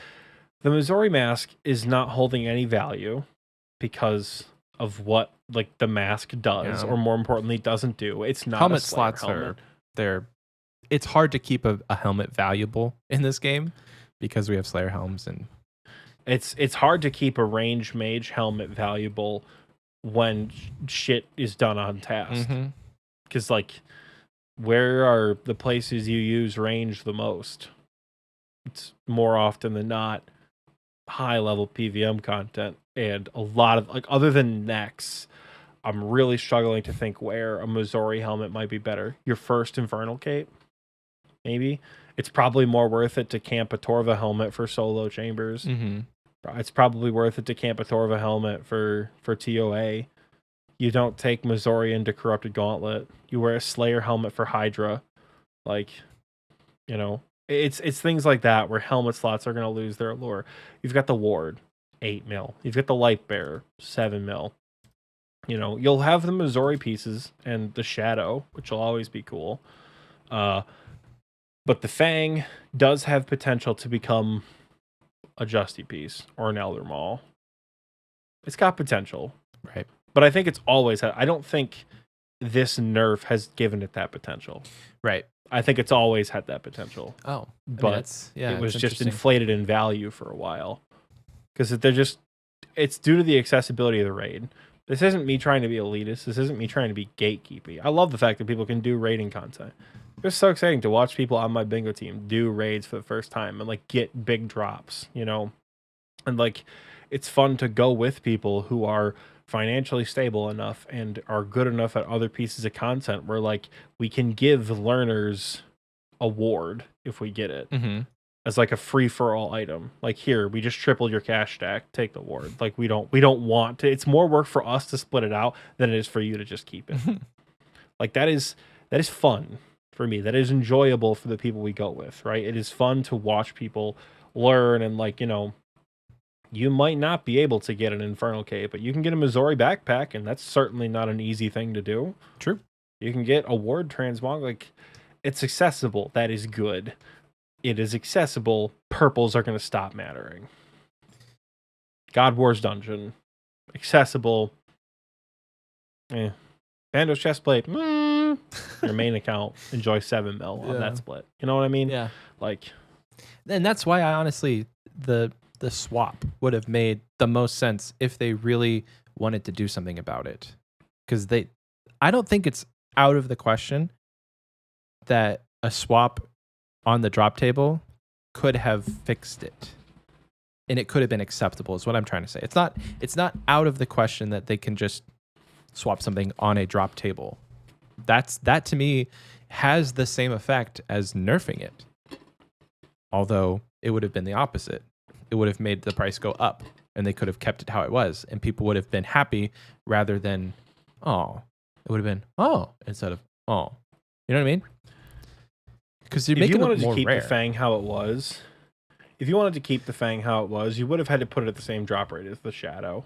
the Missouri mask is not holding any value because of what like the mask does, or more importantly, doesn't do. It's not helmet a Slayer slots helmet. It's hard to keep a helmet valuable in this game because we have Slayer helms, and it's hard to keep a range mage helmet valuable when shit is done on task. Because like, where are the places you use range the most? It's more often than not high level PVM content, and a lot of like, other than Nex, I'm really struggling to think where a Missouri helmet might be better. Your first Infernal Cape, maybe. It's probably more worth it to camp a Torva helmet for solo Chambers. It's probably worth it to camp a Torva helmet for TOA. You don't take Missouri into Corrupted Gauntlet. You wear a Slayer helmet for Hydra. Like, you know, it's things like that where helmet slots are going to lose their allure. You've got the Ward, 8 mil. You've got the Light Bearer, 7 mil. You know, you'll have the Missouri pieces and the Shadow, which will always be cool. But the Fang does have potential to become a Justy piece or an Elder Maul. It's got potential. Right. But I think it's always had. I don't think this nerf has given it that potential. Right. I think it's always had that potential. Oh, but it was just inflated in value for a while. Because it's due to the accessibility of the raid. This isn't me trying to be elitist. This isn't me trying to be gatekeepy. I love the fact that people can do raiding content. It's so exciting to watch people on my bingo team do raids for the first time and like get big drops, you know? And like, it's fun to go with people who are financially stable enough and are good enough at other pieces of content where like we can give learners a ward if we get it as like a free for all item. Like, here, we just tripled your cash stack, take the ward. Like, we don't want to. It's more work for us to split it out than it is for you to just keep it. Like, that is fun for me. That is enjoyable for the people we go with, right? It is fun to watch people learn, and like, you know, you might not be able to get an Infernal Cape, but you can get a Missouri backpack, and that's certainly not an easy thing to do. True. You can get a ward transmog. Like, it's accessible. That is good. It is accessible. Purples are going to stop mattering. God Wars Dungeon. Accessible. Bandos Chestplate. Your main account. Enjoy 7 mil on that split. You know what I mean? Yeah. Like, and that's why I honestly, the swap would have made the most sense if they really wanted to do something about it. Because I don't think it's out of the question that a swap on the drop table could have fixed it, and it could have been acceptable, is what I'm trying to say. It's not out of the question that they can just swap something on a drop table. That to me has the same effect as nerfing it, although it would have been the opposite. It would have made the price go up, and they could have kept it how it was, and people would have been happy rather than oh. It would have been oh instead of oh. You know what I mean? Because you're making it more rare. If you wanted to keep the Fang how it was, you would have had to put it at the same drop rate as the Shadow.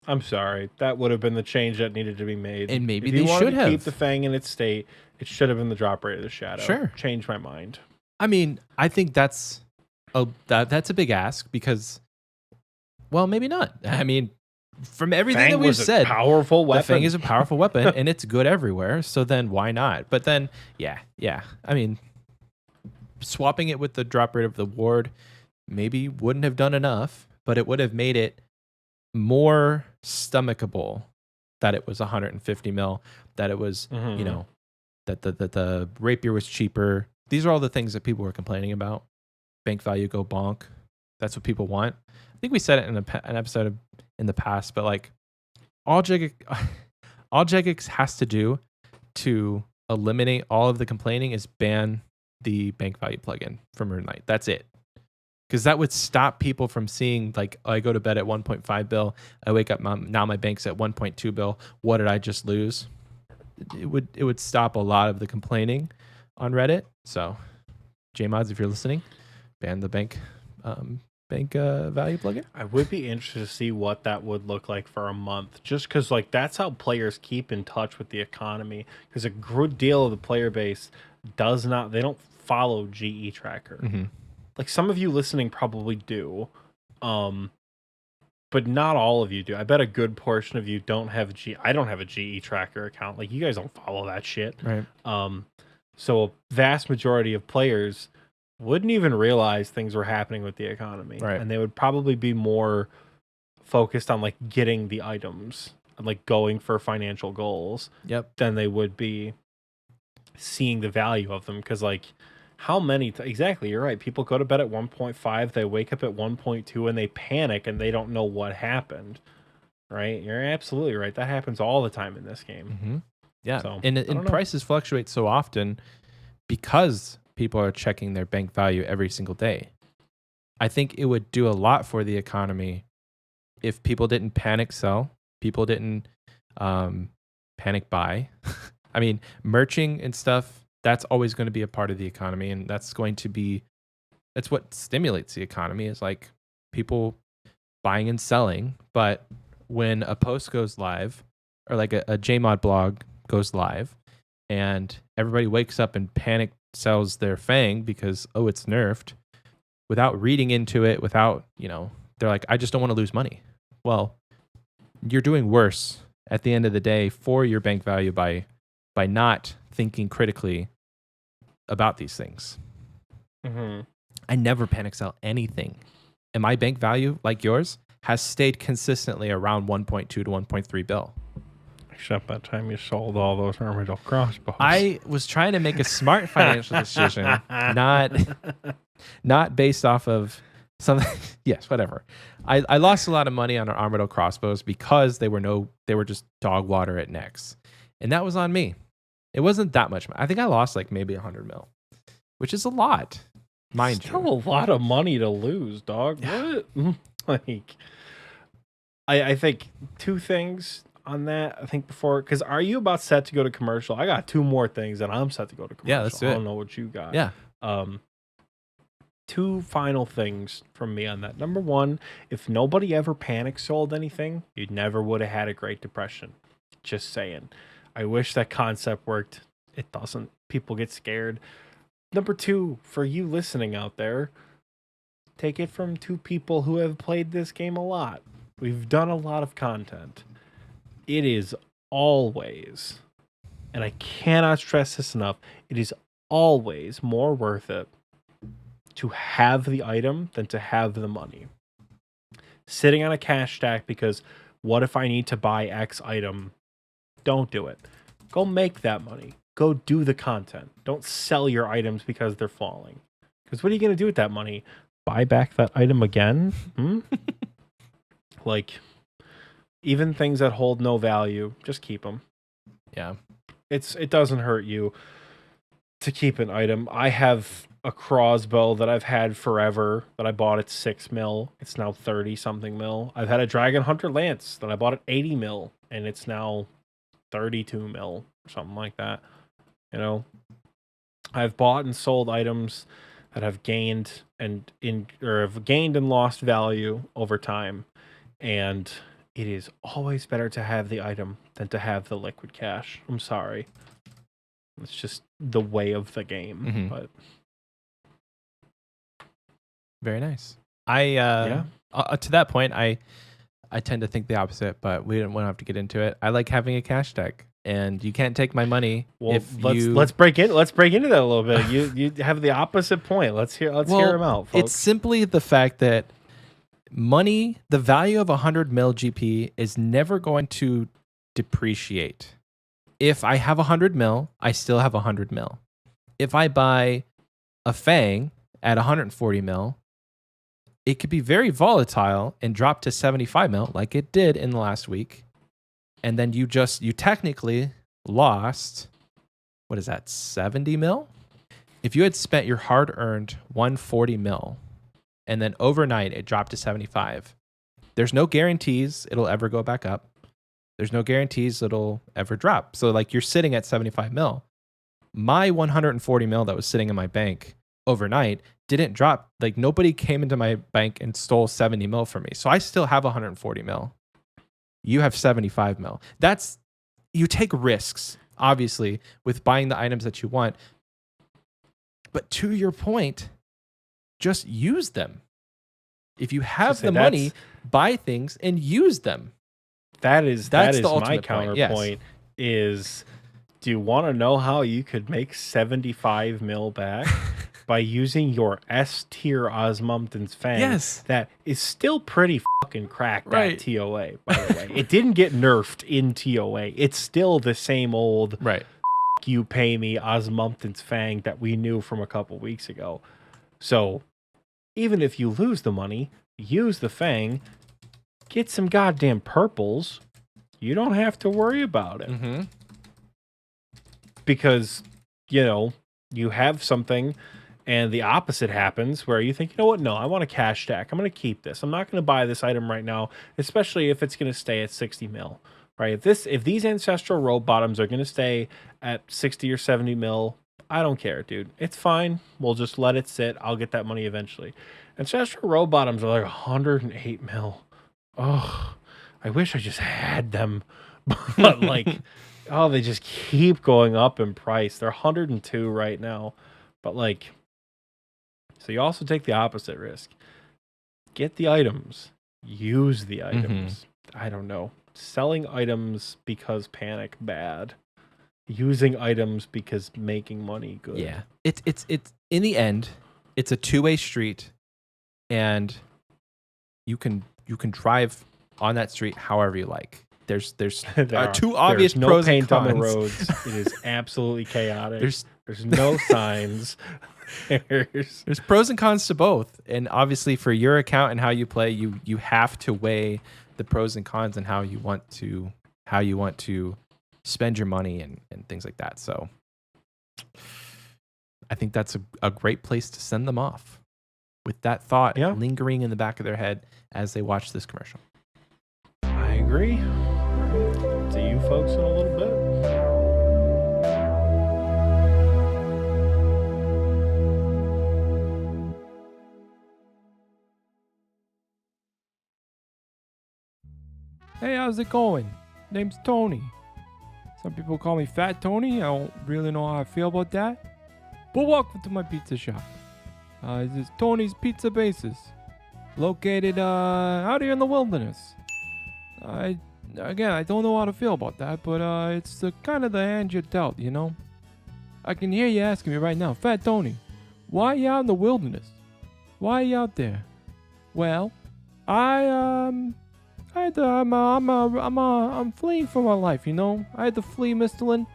I'm sorry. That would have been the change that needed to be made. And maybe they should have. If you wanted to keep the Fang in its state, it should have been the drop rate of the Shadow. Sure. Change my mind. I mean, I think that's a big ask because, well, maybe not. I mean, from everything Fang that we've said, powerful weapon. The Fang is a powerful weapon, and it's good everywhere. So then why not? But then, yeah. I mean, swapping it with the drop rate of the ward maybe wouldn't have done enough, but it would have made it more stomachable that it was 150 mil, that it was, you know, that the rapier was cheaper. These are all the things that people were complaining about. Bank value go bonk. That's what people want. I think we said it in an episode in the past, but like all Jagex has to do to eliminate all of the complaining is ban the bank value plugin from RuneLite. That's it. Because that would stop people from seeing, like, oh, I go to bed at 1.5 bill. I wake up, now my bank's at 1.2 bill. What did I just lose? It would stop a lot of the complaining on Reddit. So, JMods, if you're listening, ban the bank value plugin. I would be interested to see what that would look like for a month, just because like that's how players keep in touch with the economy. Because a good deal of the player base they don't follow GE tracker. Like some of you listening probably do, but not all of you do. I bet a good portion of you don't have I don't have a GE tracker account. Like you guys don't follow that shit. Right. So a vast majority of players wouldn't even realize things were happening with the economy. Right. And they would probably be more focused on like getting the items and like going for financial goals. Yep. Than they would be seeing the value of them. Because like how many exactly, you're right, people go to bed at 1.5, they wake up at 1.2 and they panic and they don't know what happened. Right? You're absolutely right. That happens all the time in this game. Yeah. So, and prices fluctuate so often because people are checking their bank value every single day. I think it would do a lot for the economy if people didn't panic sell, people didn't panic buy. I mean, merching and stuff, that's always going to be a part of the economy, and that's what stimulates the economy, is like people buying and selling. But when a post goes live, or like a JMod blog goes live, and everybody wakes up and panic sells their Fang because, oh, it's nerfed, without reading into it, without, they're like, I just don't want to lose money. Well, you're doing worse at the end of the day for your bank value by not thinking critically about these things. I never panic sell anything. And my bank value, like yours, has stayed consistently around 1.2 to 1.3 bill. Except by the time you sold all those orbital crossbows. I was trying to make a smart financial decision, not based off of something. Yes, whatever. I lost a lot of money on our orbital crossbows because they were just dog water at Nex. And that was on me. It wasn't that much. I think I lost like maybe 100 mil, which is a lot, mind Still you. a lot of money to lose, dog. Yeah. What? Like, I think two things on that. I think before, because are you about set to go to commercial? I got two more things and I'm set to go to commercial. Yeah, let's do it. I don't know what you got. Yeah. Two final things from me on that. Number one, if nobody ever panic sold anything, you never would have had a Great Depression. Just saying. I wish that concept worked. It doesn't. People get scared. Number two, for you listening out there, take it from two people who have played this game a lot. We've done a lot of content. It is always, and I cannot stress this enough, it is always more worth it to have the item than to have the money. Sitting on a cash stack because what if I need to buy X item? Don't do it. Go make that money. Go do the content. Don't sell your items because they're falling. Because what are you going to do with that money? Buy back that item again? Like, even things that hold no value, just keep them. Yeah. It doesn't hurt you to keep an item. I have a crossbow that I've had forever that I bought at 6 mil. It's now 30 something mil. I've had a Dragon Hunter Lance that I bought at 80 mil and it's now 32 mil or something like that. I've bought and sold items that have gained and lost value over time, and it is always better to have the item than to have the liquid cash. I'm sorry. It's just the way of the game. But very nice. To that point, I tend to think the opposite, but we don't have to get into it. I like having a cash deck, and you can't take my money. Well, let's break into that a little bit. You have the opposite point. Let's hear him out, folks. It's simply the fact that money, the value of 100 mil GP is never going to depreciate. If I have 100 mil, I still have 100 mil. If I buy a Fang at 140 mil, it could be very volatile and drop to 75 mil like it did in the last week. And then you technically lost, what is that, 70 mil? If you had spent your hard-earned 140 mil and then overnight it dropped to 75, there's no guarantees it'll ever go back up. There's no guarantees it'll ever drop. So like you're sitting at 75 mil. My 140 mil that was sitting in my bank overnight didn't drop. Like nobody came into my bank and stole 70 mil from me. So I still have 140 mil. You have 75 mil. You take risks, obviously, with buying the items that you want. But to your point, just use them. If you have the money, buy things and use them. That is my counterpoint. Yes. Is, do you want to know how you could make 75 mil back? By using your S tier Osmumten's Fang. Yes. That is still pretty fucking cracked right. at TOA, by the way. It didn't get nerfed in TOA. It's still the same old right. You pay me Osmumten's Fang that we knew from a couple weeks ago. So even if you lose the money, use the Fang, get some goddamn purples. You don't have to worry about it. Mm-hmm. Because, you have something. And the opposite happens where you think, you know what? No, I want a cash stack. I'm going to keep this. I'm not going to buy this item right now, especially if it's going to stay at 60 mil, right? If these Ancestral Robe Bottoms are going to stay at 60 or 70 mil, I don't care, dude. It's fine. We'll just let it sit. I'll get that money eventually. Ancestral Robe Bottoms are like 108 mil. Oh, I wish I just had them. But they just keep going up in price. They're 102 right now. But so you also take the opposite risk. Get the items. Use the items. I don't know. Selling items because panic, bad. Using items because making money, good. Yeah. It's in the end, it's a two-way street, and you can drive on that street however you like. There's two obvious no pros paint and cons. on the roads. It is absolutely chaotic. There's no signs. There's pros and cons to both, and obviously for your account and how you play, you have to weigh the pros and cons and how you want to spend your money and things like that. So I think that's a great place to send them off with that thought lingering in the back of their head as they watch this commercial. I agree. See you folks in a little bit. Hey, how's it going? Name's Tony. Some people call me Fat Tony. I don't really know how I feel about that. But welcome to my pizza shop. This is Tony's Pizza Bases, located out here in the wilderness. I don't know how to feel about that, but it's kind of the hand you're dealt, I can hear you asking me right now, Fat Tony, why are you out in the wilderness? Why are you out there? Well, I'm fleeing for my life, I had to flee Misthalin.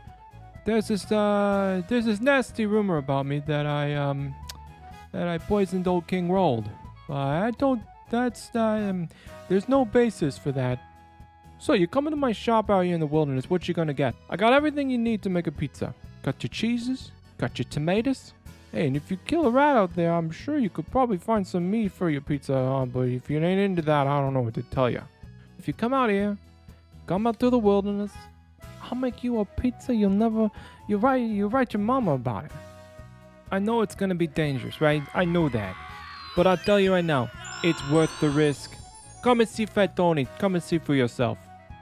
There's this nasty rumor about me that I poisoned old King Rold. There's no basis for that. So you come into my shop out here in the wilderness, what you gonna get? I got everything you need to make a pizza. Got your cheeses, got your tomatoes. Hey, and if you kill a rat out there, I'm sure you could probably find some meat for your pizza, but if you ain't into that, I don't know what to tell you. If you come out here, come out to the wilderness, I'll make you a pizza you write your mama about it. I know it's gonna be dangerous, right? I know that. But I'll tell you right now, it's worth the risk. Come and see Fat Tony. Come and see for yourself.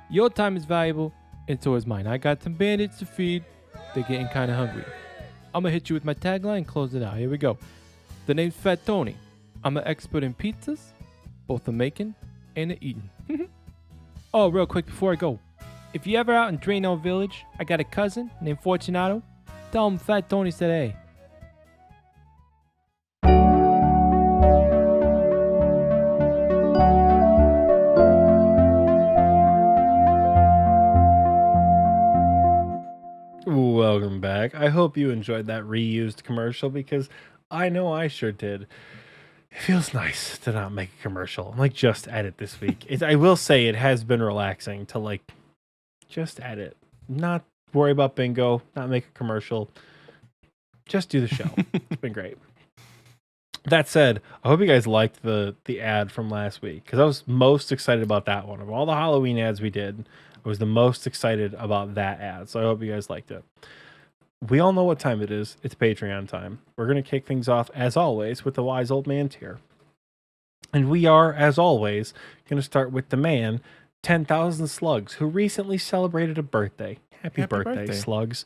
Your time is valuable, and so is mine. I got some bandits to feed. They're getting kind of hungry. I'm gonna hit you with my tagline and close it out. Here we go. The name's Fat Tony. I'm an expert in pizzas, both the making and the eating. Oh, real quick before I go. If you're ever out in Drano Village, I got a cousin named Fortunato. Tell him Fat Tony said hey. Welcome back. I hope you enjoyed that reused commercial because I know I sure did. It feels nice to not make a commercial. I'm like, just edit this week. I will say it has been relaxing to like just edit, not worry about bingo, not make a commercial, just do the show. It's been great. That said, I hope you guys liked the ad from last week because I was most excited about that one. Of all the Halloween ads we did, I was the most excited about that ad. So I hope you guys liked it. We all know what time it is. It's Patreon time. We're going to kick things off, as always, with the Wise Old Man tier. And we are, as always, going to start with the man, 10,000 Slugs, who recently celebrated a birthday. Happy birthday, Slugs.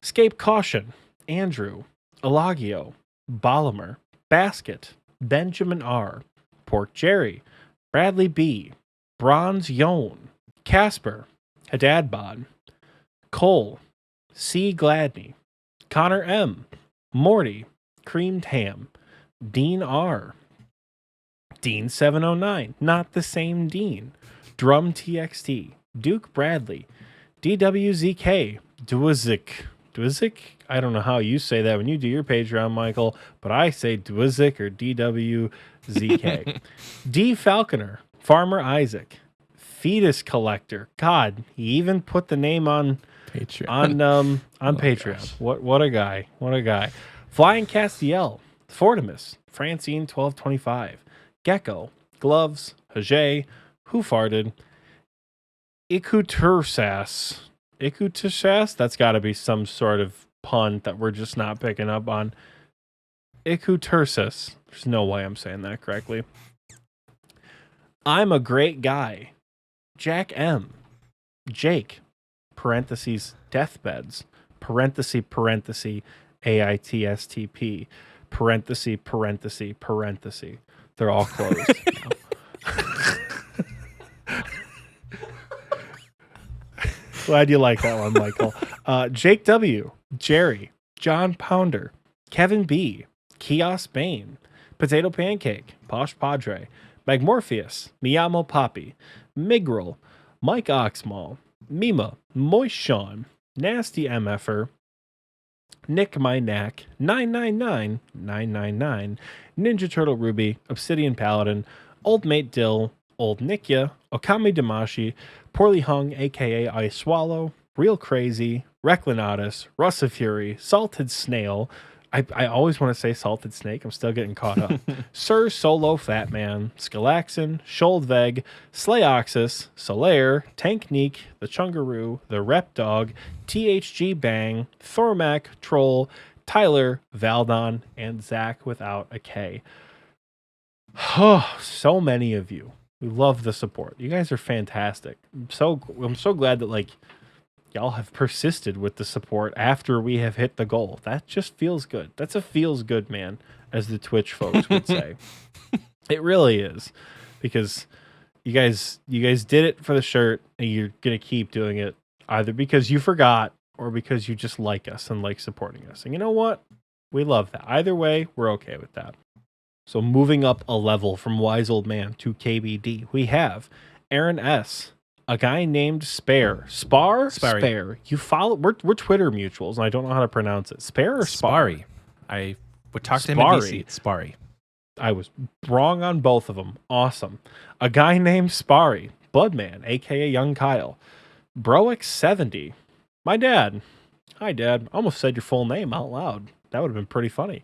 Scape Caution, Andrew, Elagio, Bolimer, Basket, Benjamin R., Pork Jerry, Bradley B., Bronze Yon, Casper, Hadadbod, Cole, C. Gladney, Connor M., Morty, Creamed Ham, Dean R., Dean 709, not the same Dean, Drum TXT, Duke Bradley, DWZK, Dwizik? I don't know how you say that when you do your Patreon, Michael, but I say Dwizik or DWZK. D. Falconer, Farmer Isaac, Fetus Collector. God, he even put the name on Patreon. On Patreon. Gosh. What a guy. What a guy. Flying Castiel, Fortimus, Francine 1225, Gecko, Gloves, Hajay, Who Farted, Ikutursas. That's got to be some sort of pun that we're just not picking up on. Ikutursas. There's no way I'm saying that correctly. I'm a great guy. Jack M. Jake, parentheses, deathbeds, parentheses, AITSTP, parentheses. They're all closed now. Glad you like that one, Michael. Jake W., Jerry, John Pounder, Kevin B., Kiosk Bane, Potato Pancake, Posh Padre, Magmorpheus, Miyamo Poppy, Migril, Mike Oxmall, Mima, Moist Sean, Nasty MFer, Nick My Knack, 999, Ninja Turtle Ruby, Obsidian Paladin, Old Mate Dill, Old Nikya, Okami Damashi, Poorly Hung, aka I Swallow, Real Crazy, Reclinatus, Russ of Fury, Salted Snail. I always want to say Salted Snake. I'm still getting caught up. Sir Solo Fat Man, Skalaxin, Sholdveg, Slayoxis, Solaire, Tank Neek, the Chungaroo, the Rep Dog, THG Bang, Thormac, Troll, Tyler, Valdon, and Zach without a K. Oh, so many of you. We love the support. You guys are fantastic. I'm so glad that like y'all have persisted with the support after we have hit the goal. That just feels good. That's a feels good, man, as the Twitch folks would say. It really is, because you guys did it for the shirt, and you're gonna keep doing it either because you forgot or because you just like us and like supporting us. And you know what? We love that. Either way, we're okay with that. So moving up a level from Wise Old Man to KBD, we have Aaron S., a guy named Spare. Spare. You follow? We're Twitter mutuals, and I don't know how to pronounce it. Spare or Spari? I would talk to him in DC. It's Spari. I was wrong on both of them. Awesome. A guy named Spari. Bloodman, a.k.a. Young Kyle. Broix70. My dad. Hi, Dad. Almost said your full name out loud. That would have been pretty funny.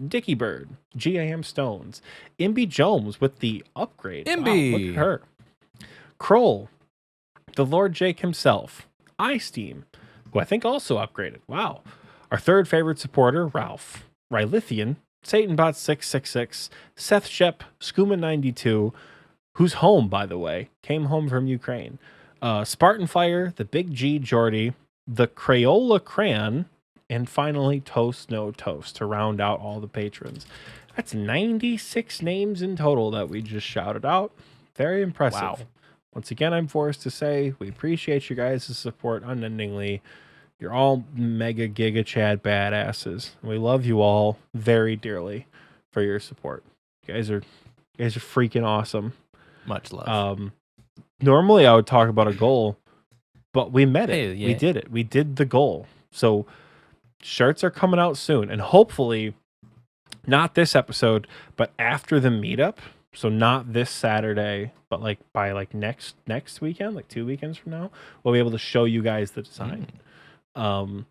Dicky Bird. GAM Stones. Imby Jones with the upgrade. Imby. Wow, look at her. Kroll, the Lord Jake himself, iSteam, who I think also upgraded. Wow. Our third favorite supporter, Ralph, Rylithian, SatanBot666, Seth Shep, Skooma92, who's home, by the way, came home from Ukraine, Spartan Fire, the Big G Jordy, the Crayola Crayon, and finally Toast No Toast to round out all the patrons. That's 96 names in total that we just shouted out. Very impressive. Wow. Once again, I'm forced to say we appreciate you guys' support unendingly. You're all mega giga Chad badasses. We love you all very dearly for your support. You guys are freaking awesome. Much love. Normally I would talk about a goal, but we met it. Hey, yeah. We did it. We did the goal. So shirts are coming out soon, and hopefully not this episode, but after the meetup. So not this Saturday, but like by like next weekend, like 2 weekends from now, we'll be able to show you guys the design. And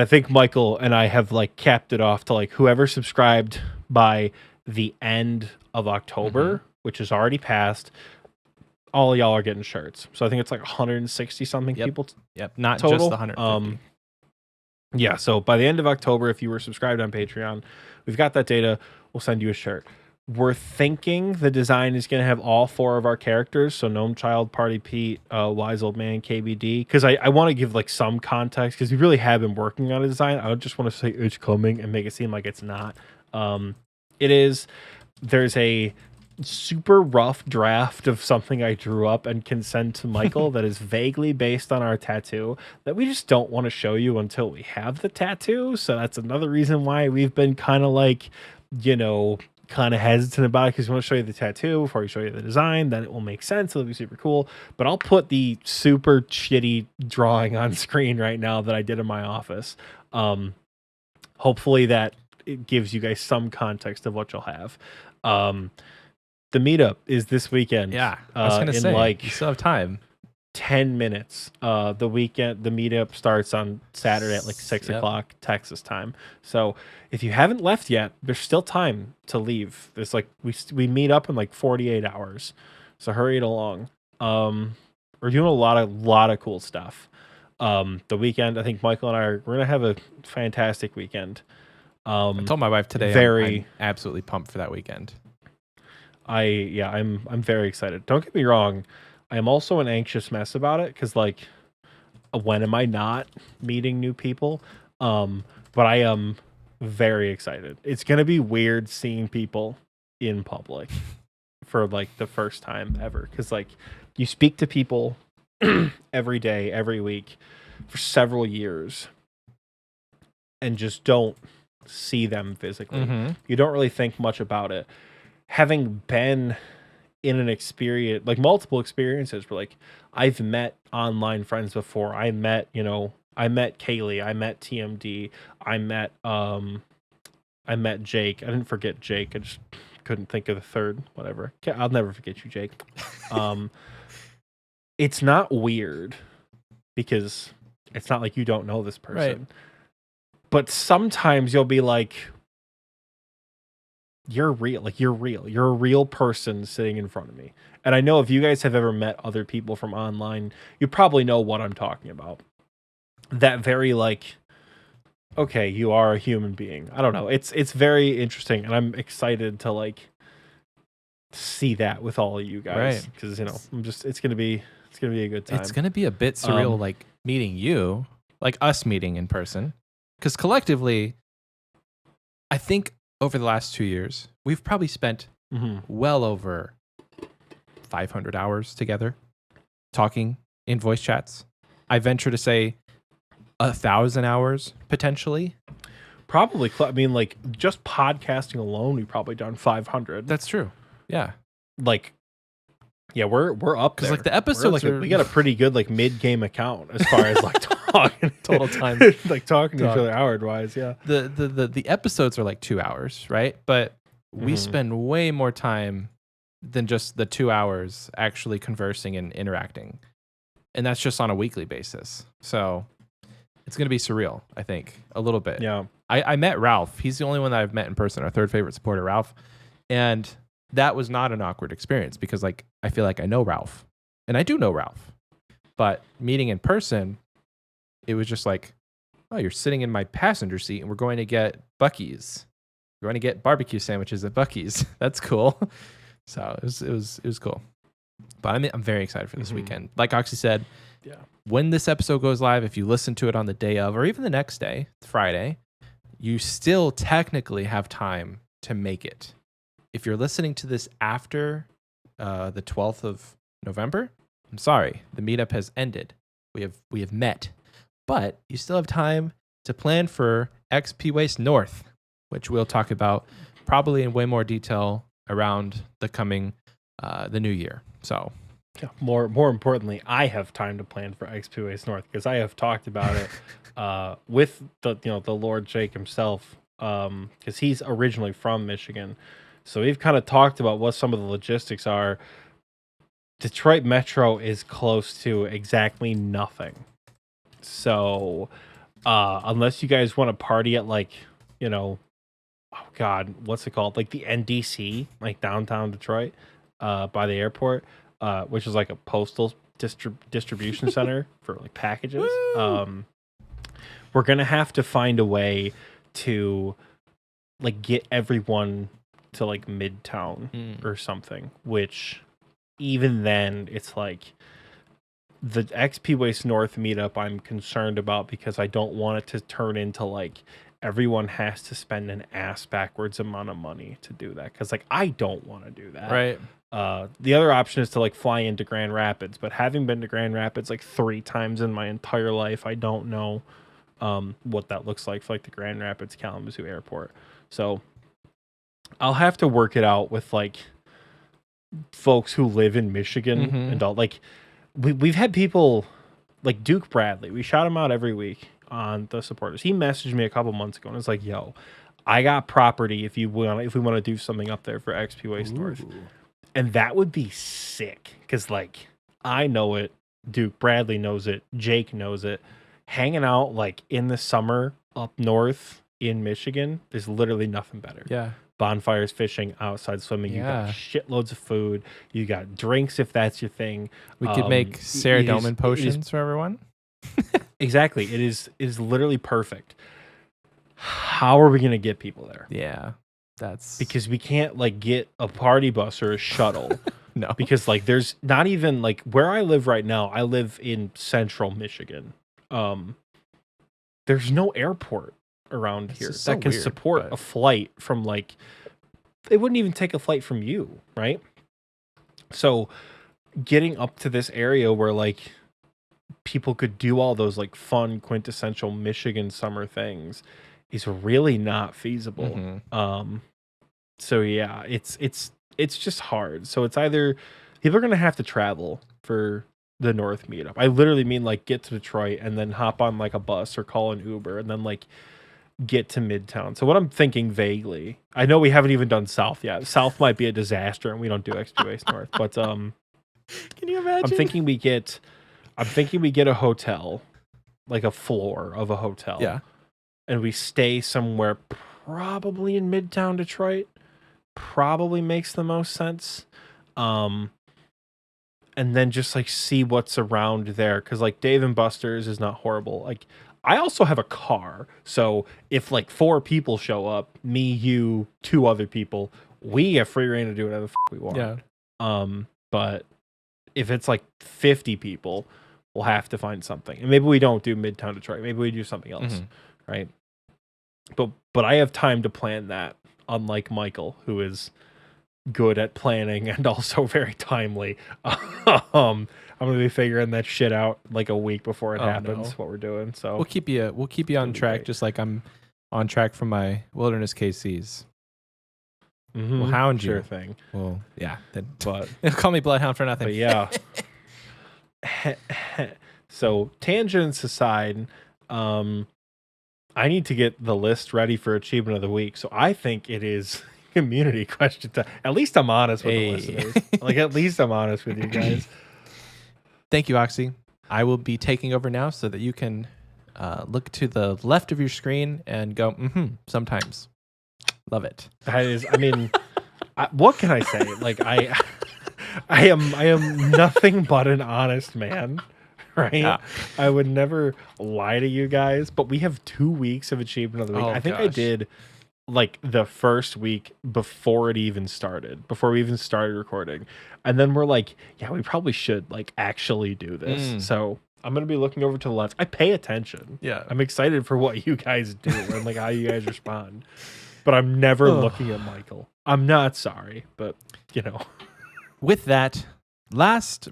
I think Michael and I have like capped it off to like whoever subscribed by the end of October, which is already passed. All of y'all are getting shirts. So I think it's like 160 something people. Yep, not total. just the 150. Yeah, so by the end of October, if you were subscribed on Patreon, we've got that data. We'll send you a shirt. We're thinking the design is going to have all 4 of our characters. So Gnome Child, Party Pete, Wise Old Man, KBD. Because I want to give like some context because we really have been working on a design. I don't just want to say it's coming and make it seem like it's not. It is. There's a super rough draft of something I drew up and can send to Michael that is vaguely based on our tattoo that we just don't want to show you until we have the tattoo. So that's another reason why we've been kind of like, kind of hesitant about it, because we want to show you the tattoo before we show you the design. Then it will make sense. It'll be super cool. But I'll put the super shitty drawing on screen right now that I did in my office. Hopefully that it gives you guys some context of what you'll have. The meetup is this weekend. Yeah, I was gonna say, like, you still have time. 10 minutes. The meetup starts on Saturday at like 6 o'clock Texas time. So if you haven't left yet, there's still time to leave. It's like we meet up in like 48 hours. So hurry it along. We're doing a lot of cool stuff. The weekend, I think Michael and we're gonna have a fantastic weekend. I told my wife today I'm absolutely pumped for that weekend. I'm very excited. Don't get me wrong. I am also an anxious mess about it because, like, when am I not meeting new people? But I am very excited. It's going to be weird seeing people in public for, like, the first time ever. Because, like, you speak to people every day, every week for several years and just don't see them physically. You don't really think much about it. Having been in an experience, like multiple experiences where like I've met online friends before. I met Kaylee, I met TMD, I met Jake. I didn't forget Jake. I just couldn't think of the third, whatever. I'll never forget you, Jake. It's not weird because it's not like you don't know this person. Right. But sometimes you'll be like, you're real. You're a real person sitting in front of me. And I know if you guys have ever met other people from online, you probably know what I'm talking about. That very like, okay, you are a human being. I don't know. It's very interesting, and I'm excited to like see that with all of you guys because it's gonna be a good time. It's gonna be a bit surreal, like meeting you, like us meeting in person, because collectively, I think. Over the last 2 years, we've probably spent well over 500 hours together talking in voice chats. I venture to say 1,000 hours potentially. Probably. I mean, like just podcasting alone, we've probably done 500. That's true. Yeah. Like, yeah, we're up there. Because like the episodes we got a pretty good like mid-game account as far as like talking total time, like talking to each other hour wise. Yeah. The episodes are like 2 hours, right? But we spend way more time than just the 2 hours actually conversing and interacting, and that's just on a weekly basis. So it's gonna be surreal, I think, a little bit. Yeah. I met Ralph. He's the only one that I've met in person. Our third favorite supporter, Ralph, and that was not an awkward experience because like I feel like I know Ralph, and I do know Ralph, but meeting in person, it was just like, oh, you're sitting in my passenger seat, and we're going to get Buc-ee's. We're going to get barbecue sandwiches at Buc-ee's. That's cool. So it was cool. But I'm very excited for this weekend. Like Oxie said, when this episode goes live, if you listen to it on the day of, or even the next day, Friday, you still technically have time to make it. If you're listening to this after the 12th of November, I'm sorry, the meetup has ended. We have met, but you still have time to plan for Xpwaste North, which we'll talk about probably in way more detail around the coming the new year. So More importantly, I have time to plan for Xpwaste North because I have talked about it with the Lord Jake himself, because he's originally from Michigan. So we've kind of talked about what some of the logistics are. Detroit Metro is close to exactly nothing. So unless you guys want to party at like, oh God, what's it called? Like the NDC, like downtown Detroit, by the airport, which is like a postal distribution center for like packages. We're going to have to find a way to like get everyone to like Midtown or something, which even then it's like the Xpwaste North meetup I'm concerned about because I don't want it to turn into like everyone has to spend an ass backwards amount of money to do that, because like I don't want to do that. Right. The other option is to like fly into Grand Rapids, but having been to Grand Rapids like 3 times in my entire life, I don't know what that looks like for like the Grand Rapids Kalamazoo airport. So I'll have to work it out with like folks who live in Michigan and all. Like we've had people like Duke Bradley. We shout him out every week on the supporters. He messaged me a couple months ago and was like, "Yo, I got property if we want to do something up there for Xpwaste North." And that would be sick because like I know it, Duke Bradley knows it, Jake knows it. Hanging out like in the summer up north in Michigan, there's literally nothing better. Yeah. Bonfires, fishing, outside swimming. You got shitloads of food. You got drinks if that's your thing. We could make serotonin potions for everyone. Exactly. It is literally perfect. How are we gonna get people there? Yeah. That's because we can't like get a party bus or a shuttle. No. Because like there's not even like where I live right now, I live in central Michigan. There's no airport around here that can support a flight from like, they wouldn't even take a flight from you, right? So getting up to this area where like people could do all those like fun quintessential Michigan summer things is really not feasible. So yeah, it's just hard. So it's either people are gonna have to travel for the North meetup. I literally mean like get to Detroit and then hop on like a bus or call an Uber and then like get to Midtown. So what I'm thinking vaguely, I know we haven't even done South yet. South might be a disaster and we don't do Xpwaste North, but can you imagine? I'm thinking we get a hotel, like a floor of a hotel. Yeah. And we stay somewhere probably in Midtown Detroit. Probably makes the most sense. And then just like see what's around there, because like Dave and Buster's is not horrible. Like I also have a car, so if like 4 people show up, me, you, 2 other people, we have free reign to do whatever the fuck we want. Yeah. But if it's like 50 people, we'll have to find something, and maybe we don't do Midtown Detroit. Maybe we do something else, right? But I have time to plan that. Unlike Michael, who is good at planning and also very timely. I'm gonna be figuring that shit out like a week before it happens. What we're doing, so we'll keep you on track, just like I'm on track for my wilderness KCs. We'll hound you. Sure thing. Well, yeah, but call me Bloodhound for nothing. But yeah. So tangents aside, I need to get the list ready for achievement of the week. So I think it is community question time. At least I'm honest with the listeners. Like at least I'm honest with you guys. Thank you, Oxie. I will be taking over now so that you can look to the left of your screen and go, sometimes. Love it. That is, I mean, what can I say? Like I am nothing but an honest man. Right? Yeah. I would never lie to you guys, but we have 2 weeks of achievement of the week. I think I did like the first week before we even started recording. And then we're like, yeah, we probably should like actually do this. So I'm going to be looking over to the left. I pay attention. Yeah. I'm excited for what you guys do and like how you guys respond. But I'm never looking at Michael. I'm not sorry, but you know. With that, 2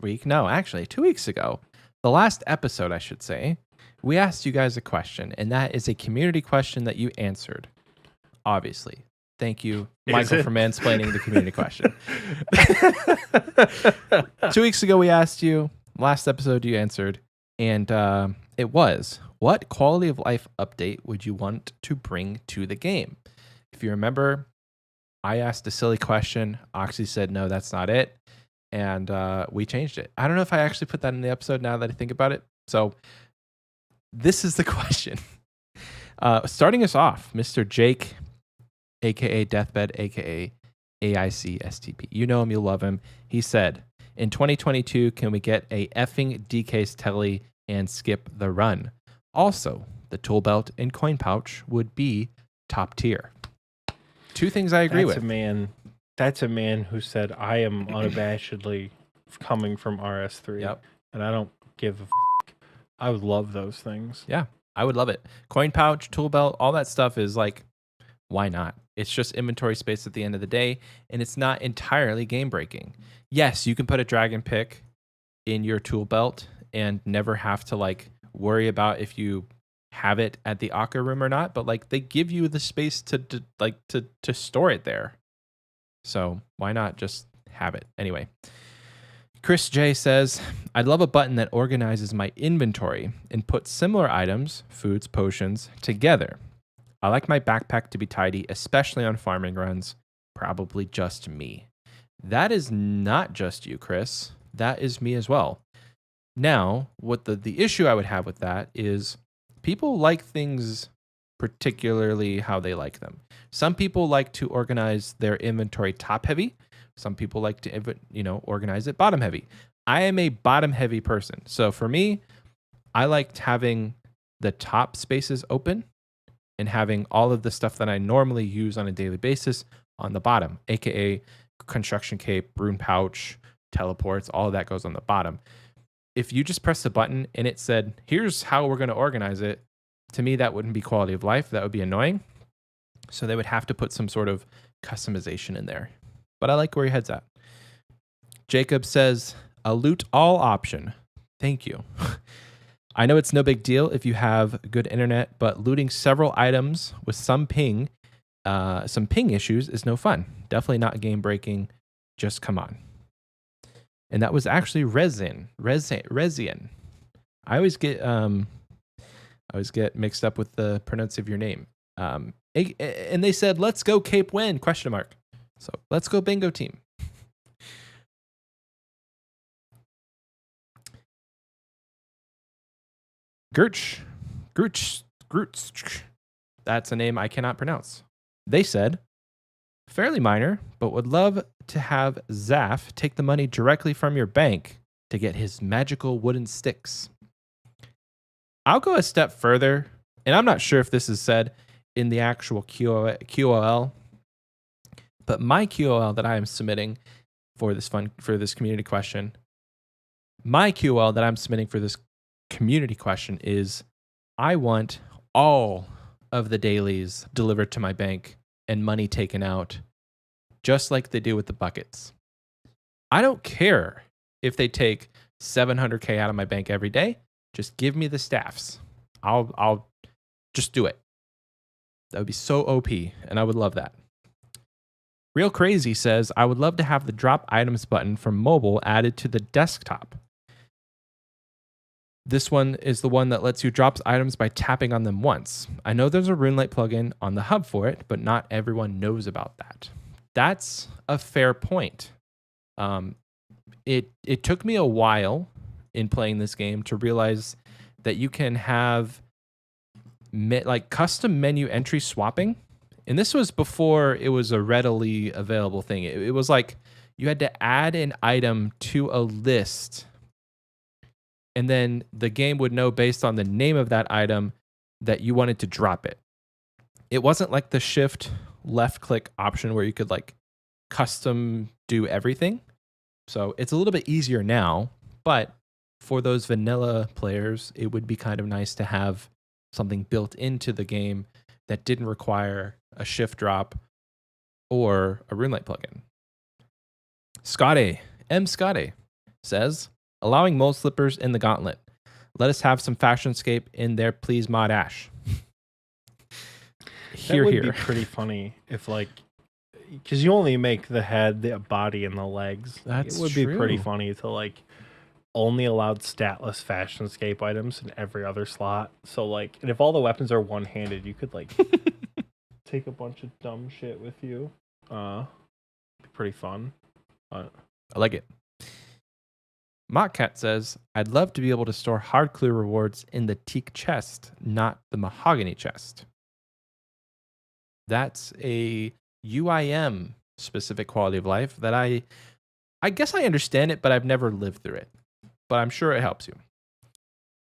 weeks ago, the last episode, I should say, we asked you guys a question, and that is a community question that you answered. Obviously, Thank you, Michael, it? for mansplaining the community question. 2 weeks ago, we asked you. Last episode, you answered. And it was, what quality of life update would you want to bring to the game? If you remember, I asked a silly question. Oxie said, no, that's not it. And we changed it. I don't know if I actually put that in the episode now that I think about it. So this is the question. Starting us off, Mr. Jake, a.k.a. Deathbed, a.k.a. AICSTP. You know him, you love him. He said, in 2022, can we get a effing DK's telly and skip the run? Also, the tool belt and coin pouch would be top tier. 2 things I agree with. That's a man who said, I am unabashedly coming from RS3. Yep. And I don't give a I would love those things. Yeah, I would love it. Coin pouch, tool belt, all that stuff is like, why not? It's just inventory space at the end of the day, and it's not entirely game breaking. Yes, you can put a dragon pick in your tool belt and never have to like worry about if you have it at the Akka room or not, but like they give you the space to store it there. So why not just have it? Anyway, Chris J says, I'd love a button that organizes my inventory and puts similar items, foods, potions, together. I like my backpack to be tidy, especially on farming runs. Probably just me. That is not just you, Chris. That is me as well. Now, what the issue I would have with that is people like things particularly how they like them. Some people like to organize their inventory top heavy. Some people like to, organize it bottom heavy. I am a bottom heavy person. So for me, I liked having the top spaces open and having all of the stuff that I normally use on a daily basis on the bottom, aka construction cape, rune pouch, teleports, all of that goes on the bottom. If you just press the button and it said, here's how we're going to organize it, to me, that wouldn't be quality of life. That would be annoying. So they would have to put some sort of customization in there. But I like where your head's at. Jacob says, a loot all option. Thank you. I know it's no big deal if you have good internet, but looting several items with some ping issues is no fun. Definitely not game breaking. Just come on. And that was actually Rezian. I always get mixed up with the pronounce of your name. And they said, "Let's go Cape Win?" ? So let's go bingo team. Grooch. That's a name I cannot pronounce. They said, fairly minor, but would love to have Zaf take the money directly from your bank to get his magical wooden sticks. I'll go a step further, and I'm not sure if this is said in the actual QOL, but my QOL that I am submitting for this community question, is I want all of the dailies delivered to my bank and money taken out, just like they do with the buckets. I don't care if they take 700K out of my bank every day. Just give me the staffs. I'll just do it. That would be so OP, and I would love that. Real Crazy says, I would love to have the drop items button from mobile added to the desktop. This one is the one that lets you drop items by tapping on them once. I know there's a RuneLight plugin on the hub for it, but not everyone knows about that. That's a fair point. It took me a while in playing this game to realize that you can have custom menu entry swapping. And this was before it was a readily available thing. It was like you had to add an item to a list, and then the game would know based on the name of that item that you wanted to drop it. It wasn't like the shift left click option where you could custom do everything. So it's a little bit easier now, but for those vanilla players, it would be kind of nice to have something built into the game that didn't require a shift drop or a RuneLight plugin. Scotty says, allowing mole slippers in the gauntlet. Let us have some Fashionscape in there, please, Mod Ash. That would be pretty funny if because you only make the head, the body, and the legs. That's it would be pretty true. funny to like only allowed statless Fashionscape items in every other slot. So like, and if all the weapons are one-handed, you could like take a bunch of dumb shit with you. Be pretty fun. I like it. Mockcat says, I'd love to be able to store hard clue rewards in the teak chest, not the mahogany chest. That's a UIM specific quality of life that I guess I understand it, but I've never lived through it. But I'm sure it helps you.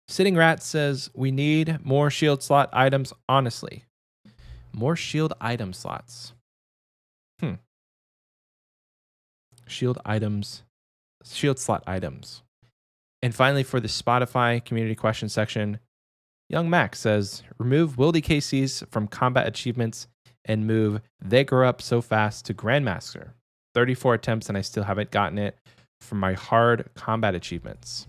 Sitting Rat says, we need more shield slot items, honestly. More shield item slots. Shield slot items. And finally, for the Spotify community question section, Young Max says, remove Wildy KCs from combat achievements and move They Grow Up So Fast to Grandmaster. 34 attempts and I still haven't gotten it for my hard combat achievements.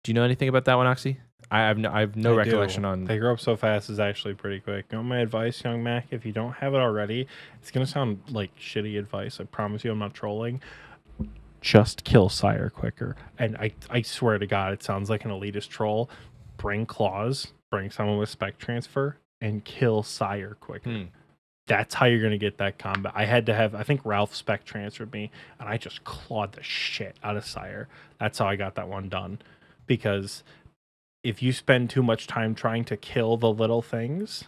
Do you know anything about that one, Oxie? I have no recollection on. They Grow Up So Fast is actually pretty quick. You know my advice, Young Mac? If you don't have it already, it's going to sound like shitty advice. I promise you I'm not trolling. Just kill Sire quicker. And I swear to God, it sounds like an elitist troll. Bring claws, bring someone with spec transfer, and kill Sire quicker. That's how you're going to get that combat. I had to have, I think Ralph spec transferred me, and I just clawed the shit out of Sire. That's how I got that one done. Because if you spend too much time trying to kill the little things,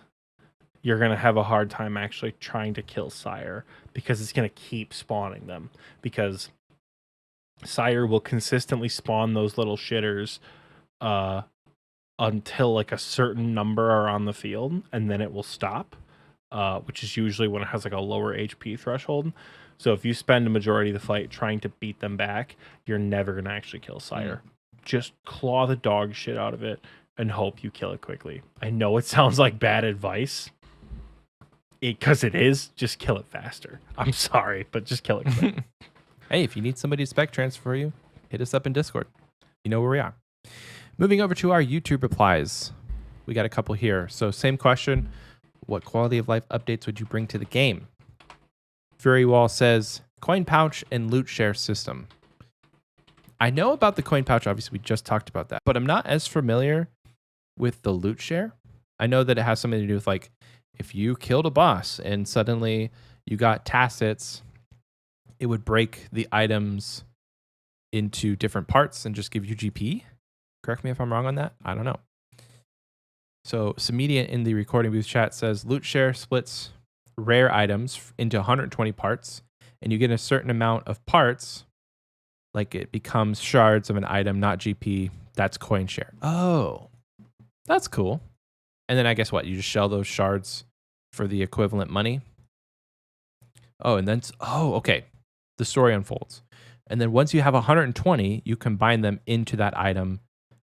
you're going to have a hard time actually trying to kill Sire, because it's going to keep spawning them. Because Sire will consistently spawn those little shitters until like a certain number are on the field, and then it will stop, which is usually when it has like a lower HP threshold. So if you spend a majority of the fight trying to beat them back, you're never going to actually kill Sire. Just claw the dog shit out of it and hope you kill it quickly. I know it sounds like bad advice, because it is. Just kill it faster. I'm sorry, but just kill it quick. Hey, if you need somebody to spec transfer for you, hit us up in Discord. You know where we are. Moving over to our YouTube replies. We got a couple here. So same question. What quality of life updates would you bring to the game? Fury Wall says, coin pouch and loot share system. I know about the coin pouch. Obviously, we just talked about that. But I'm not as familiar with the loot share. I know that it has something to do with like, if you killed a boss and suddenly you got tacits, it would break the items into different parts and just give you GP. Correct me if I'm wrong on that. I don't know. So Samedian in the recording booth chat says loot share splits rare items into 120 parts, and you get a certain amount of parts, like it becomes shards of an item, not GP. That's coin share. Oh, that's cool. And then I guess what? You just shell those shards for the equivalent money. Oh, and then, okay. The story unfolds. And then once you have 120, you combine them into that item,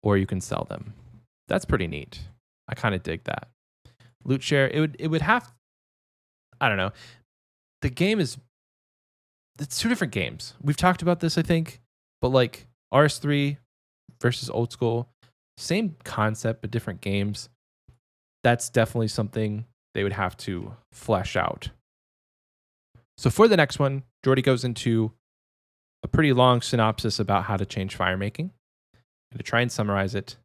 or you can sell them. That's pretty neat. I kind of dig that. Loot share, it would have, I don't know. The game it's two different games. We've talked about this, I think, but like RS3 versus old school, same concept, but different games. That's definitely something they would have to flesh out. So for the next one, Jordy goes into a pretty long synopsis about how to change fire making. I'm going to try and summarize it.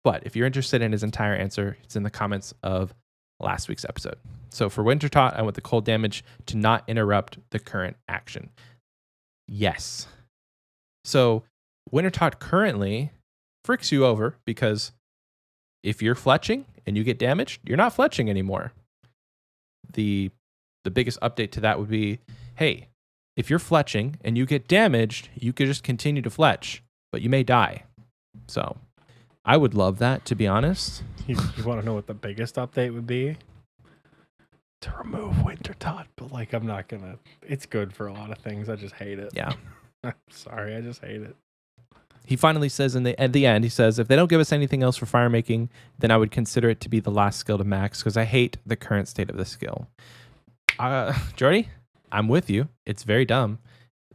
But if you're interested in his entire answer, it's in the comments of last week's episode. So for Wintertot, I want the cold damage to not interrupt the current action. Yes. So Wintertot currently fricks you over because if you're fletching and you get damaged, you're not fletching anymore. The biggest update to that would be, hey, if you're fletching and you get damaged, you could just continue to fletch, but you may die. So I would love that, to be honest. You want to know what the biggest update would be? To remove Wintertot, but like I'm not gonna. It's good for a lot of things. I just hate it. Yeah. I'm sorry, I just hate it. He finally says at the end, he says, if they don't give us anything else for fire making, then I would consider it to be the last skill to max because I hate the current state of the skill. Jordy, I'm with you. It's very dumb.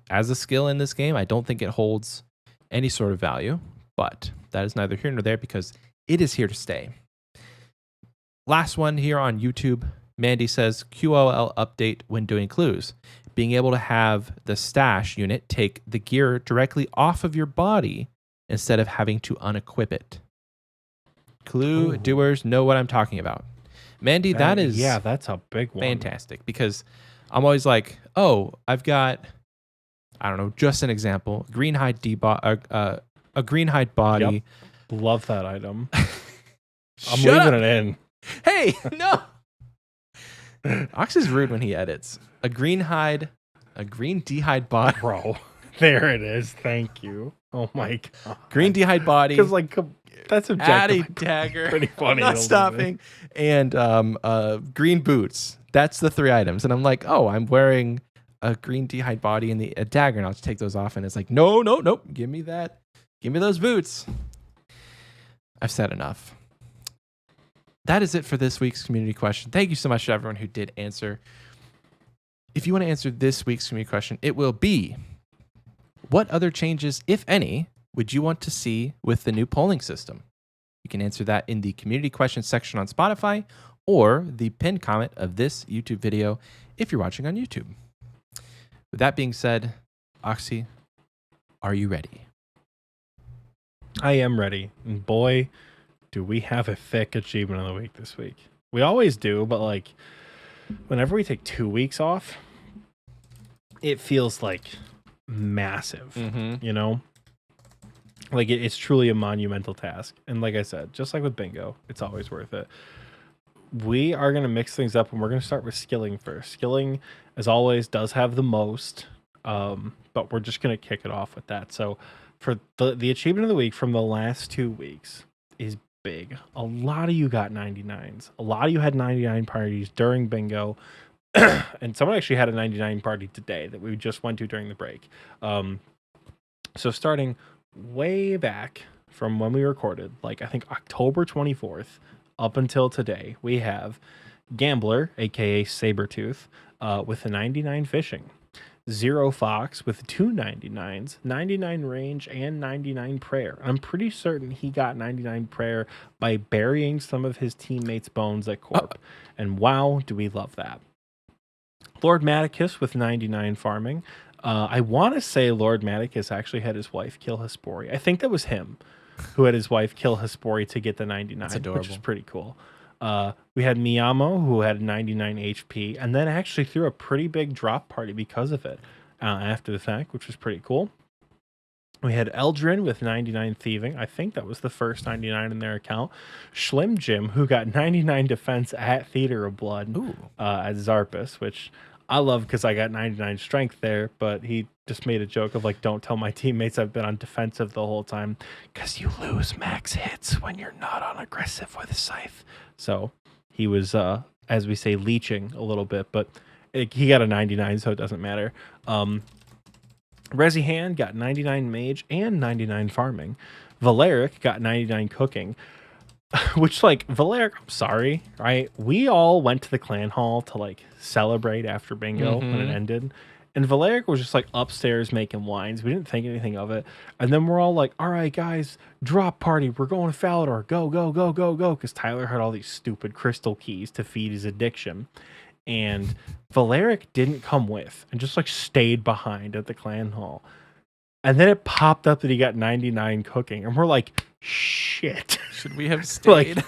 As a skill in this game, I don't think it holds any sort of value, but that is neither here nor there because it is here to stay. Last one here on YouTube. Mandy says QOL update when doing clues. Being able to have the stash unit take the gear directly off of your body instead of having to unequip it. Clue Ooh. doers know what I'm talking about. Mandy, that is that's a big one. fantastic because I'm always like, oh, I've got, I don't know, just an example, green hide a green hide body. Yep. Love that item. I'm Shut leaving up. it in. Hey, no. Ox is rude when he edits. A green dehide body. Bro, there it is. Thank you. Oh my god. Green dehide body. Because like that's Add a objective. dagger. Pretty funny. I'm not stopping. And green boots. That's the 3 items. And I'm like, oh, I'm wearing a green dehide body and a dagger, and I'll just take those off. And it's like, no. Give me that. Give me those boots. I've said enough. That is it for this week's community question. Thank you so much to everyone who did answer. If you want to answer this week's community question, it will be, what other changes, if any, would you want to see with the new polling system? You can answer that in the community questions section on Spotify or the pinned comment of this YouTube video if you're watching on YouTube. With that being said, Oxie, are you ready? I am ready. And boy, do we have a thick achievement of the week this week. We always do, but like whenever we take 2 weeks off, it feels like massive, you know? Like it's truly a monumental task. And like I said, just like with bingo, it's always worth it. We are going to mix things up and we're going to start with skilling first. Skilling, as always, does have the most, but we're just going to kick it off with that. So for the achievement of the week from the last 2 weeks is big. A lot of you got 99s. A lot of you had 99 parties during bingo. And someone actually had a 99 party today that we just went to during the break. So starting way back from when we recorded, like I think October 24th up until today, we have Gambler, aka Sabretooth, with a 99 fishing. Zero Fox with 2 99s, 99 range, and 99 prayer. I'm pretty certain he got 99 prayer by burying some of his teammates' bones at Corp. And wow, do we love that. Lord Maticus with 99 farming. I want to say Lord Maticus actually had his wife kill Hespori. I think that was him who had his wife kill Hespori to get the 99, which is pretty cool. We had Miyamo, who had 99 HP, and then actually threw a pretty big drop party because of it after the fact, which was pretty cool. We had Eldrin with 99 thieving. I think that was the first 99 in their account. Schlim Jim, who got 99 defense at Theater of Blood at Zarpus, which I love because I got 99 strength there, but he just made a joke of like, don't tell my teammates I've been on defensive the whole time because you lose max hits when you're not on aggressive with Scythe. So he was, as we say, leeching a little bit, but he got a 99, so it doesn't matter. Resi Hand got 99 mage and 99 farming. Valeric got 99 cooking. Which, like, Valeric, I'm sorry, right? We all went to the clan hall to, like, celebrate after bingo when it ended. And Valeric was just, like, upstairs making wines. We didn't think anything of it. And then we're all like, all right, guys, drop party. We're going to Falador. Go, go, go, go, go. Because Tyler had all these stupid crystal keys to feed his addiction. And Valeric didn't come with and just, like, stayed behind at the clan hall. And then it popped up that he got 99 cooking. And we're like, shit. Should we have stayed?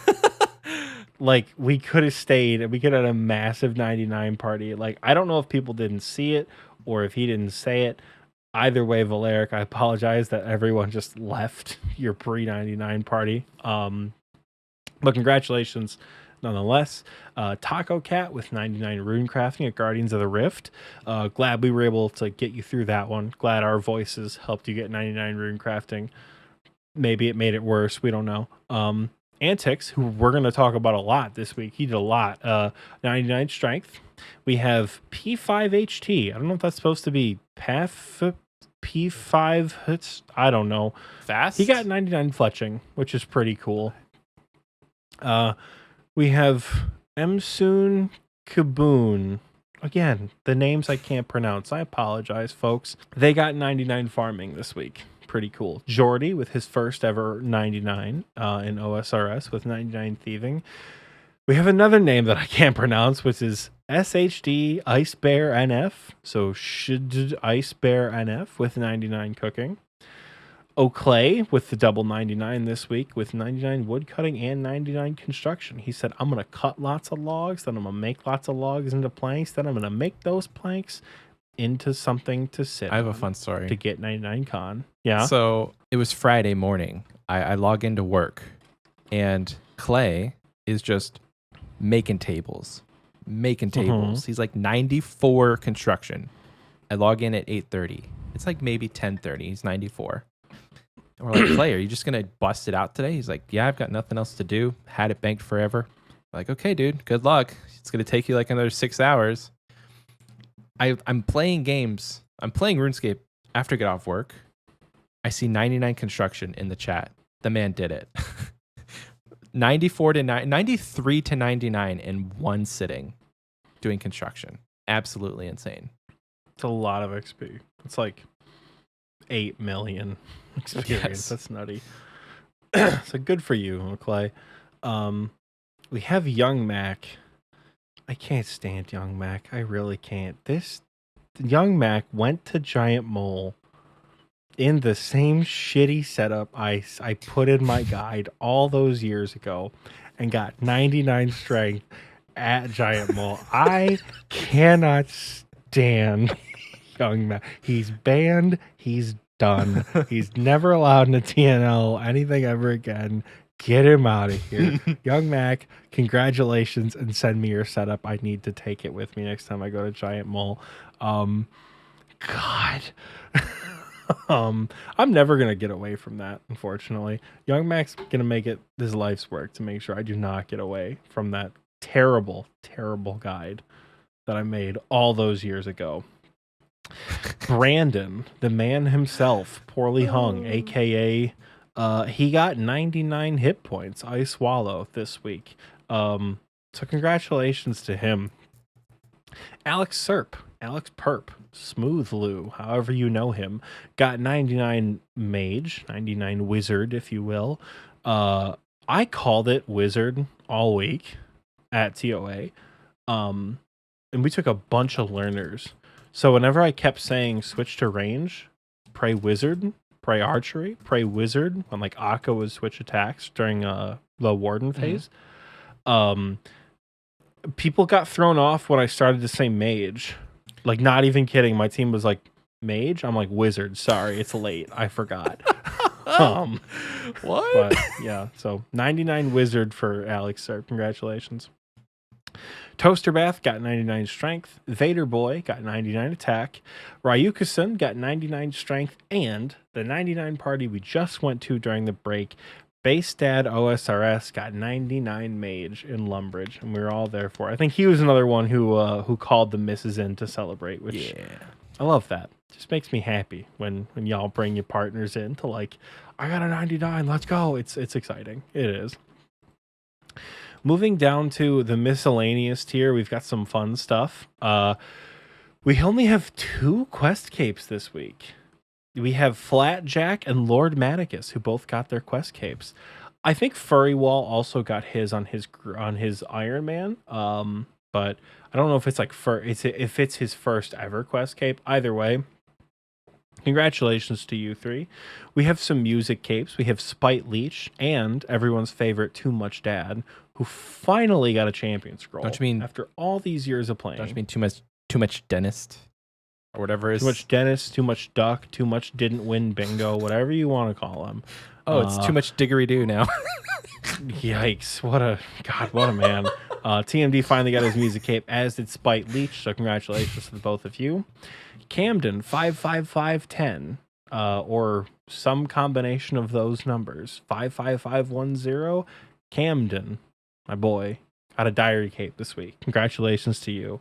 like we could have stayed and we could have had a massive 99 party. Like, I don't know if people didn't see it or if he didn't say it. Either way, Valeric, I apologize that everyone just left your pre-99 party. But congratulations nonetheless. Taco Cat with 99 rune crafting at Guardians of the Rift. Glad we were able to get you through that one. Glad our voices helped you get 99 rune crafting. Maybe it made it worse. We don't know. Antics, who we're going to talk about a lot this week. He did a lot. 99 strength. We have P5 HT. I don't know if that's supposed to be P5 hits. I don't know. Fast? He got 99 fletching, which is pretty cool. We have Msoon Kaboon. Again, the names I can't pronounce. I apologize, folks. They got 99 farming this week. Pretty cool. Jordy with his first ever 99 in OSRS with 99 thieving. We have another name that I can't pronounce, which is SHD Ice Bear NF. So should Ice Bear NF with 99 cooking. O'Clay with the double 99 this week with 99 wood cutting and 99 construction. He said, I'm going to cut lots of logs, then I'm going to make lots of logs into planks, then I'm going to make those planks into something to sit I have a on fun story. to get 99 con. Yeah. So it was Friday morning. I log into work, and Clay is just making tables. He's like 94 construction. I log in at 8:30. It's like maybe 10:30. He's 94. And we're like, Clay, are you just going to bust it out today? He's like, yeah, I've got nothing else to do. Had it banked forever. I'm like, okay, dude, good luck. It's going to take you like another 6 hours. I'm playing games. I'm playing RuneScape after I get off work. I see 99 construction in the chat. The man did it. 93 to 99 in one sitting doing construction. Absolutely insane. It's a lot of XP. It's like 8 million experience. Yes. That's nutty. So good for you, Clay. We have Young Mac. I can't stand Young Mac. I really can't. This Young Mac went to Giant Mole in the same shitty setup I put in my guide all those years ago and got 99 strength at Giant Mole. I cannot stand Young Mac. He's banned. He's done. He's never allowed in a TNL anything ever again. Get him out of here. Young Mac, congratulations, and send me your setup. I need to take it with me next time I go to Giant Mole. God. I'm never going to get away from that, unfortunately. Young Mac's going to make it his life's work to make sure I do not get away from that terrible, terrible guide that I made all those years ago. Brandon, the man himself, poorly hung, aka he got 99 hit points. I swallow this week. So congratulations to him. Alex Perp, Smooth Lou, however you know him, got 99 mage, 99 wizard, if you will. I called it wizard all week at TOA. And we took a bunch of learners. So whenever I kept saying switch to range, pray wizard, pray archery, pray wizard, when like Akka would switch attacks during the warden phase, people got thrown off when I started to say mage. Like, not even kidding. My team was like, mage? I'm like, wizard. Sorry, it's late. I forgot. What? But yeah, so 99 wizard for Alex, sir. Congratulations. Toaster Bath got 99 strength. Vader Boy got 99 attack. Ryuka-san got 99 strength. And the 99 party we just went to during the break, Base Dad OSRS got 99 mage in Lumbridge, and we were all there for it. I think he was another one who called the misses in to celebrate, which I love that. Just makes me happy when y'all bring your partners in to like, I got a 99, let's go. It's exciting. It is. Moving down to the miscellaneous tier, we've got some fun stuff. We only have 2 quest capes this week. We have Flatjack and Lord Maticus, who both got their quest capes. I think Furrywall also got his on his Iron Man. But I don't know if it's like if it's his first ever quest cape. Either way, congratulations to you 3. We have some music capes. We have Spite Leech and everyone's favorite Too Much Dad, who finally got a champion scroll. Don't you mean after all these years of playing? Don't you mean too much dentist or whatever is too much dentist, too much duck, too much didn't win bingo, whatever you want to call him. Oh, it's too much diggery-doo now. Yikes! What a man. TMD finally got his music cape, as did Spite Leech. So congratulations to the both of you. Camden 55510, or some combination of those numbers. 55510. Camden, my boy, got a diary cape this week. Congratulations to you.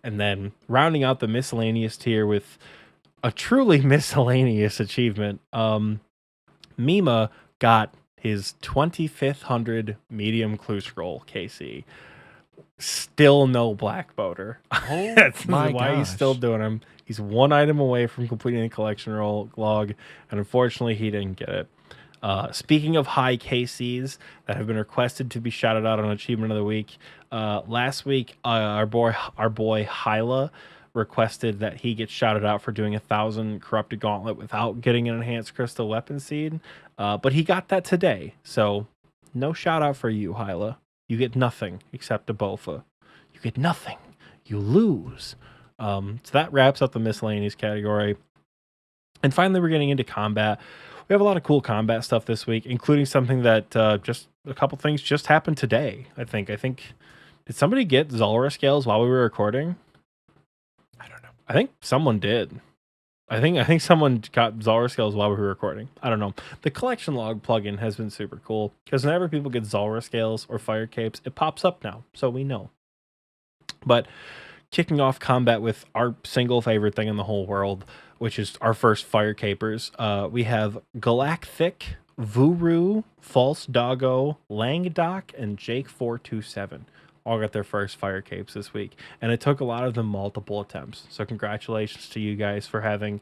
And then rounding out the miscellaneous tier with a truly miscellaneous achievement, Mima got his 2500 medium clue scroll KC. Still no black boater. Oh, That's my why he's gosh. still doing him. He's 1 item away from completing the collection log, and unfortunately he didn't get it. Speaking of high KCs that have been requested to be shouted out on Achievement of the Week, last week our boy Hyla requested that he gets shouted out for doing 1,000 corrupted gauntlet without getting an enhanced crystal weapon seed, but he got that today, so no shout out for you, Hyla. You get nothing except a Bofa. You get nothing. You lose. So that wraps up the miscellaneous category. And finally, we're getting into combat. We have a lot of cool combat stuff this week, including something that just a couple things just happened today. I think did somebody get Zulrah scales while we were recording? I don't know. I think someone did. I think someone got Zulrah scales while we were recording. I don't know. The collection log plugin has been super cool because whenever people get Zulrah scales or fire capes, it pops up now, so we know. But kicking off combat with our single favorite thing in the whole world, which is our first fire capers, we have Galactic, Vuru, False Doggo, Langdoc, and Jake427 all got their first fire capes this week, and it took a lot of them multiple attempts. So congratulations to you guys for having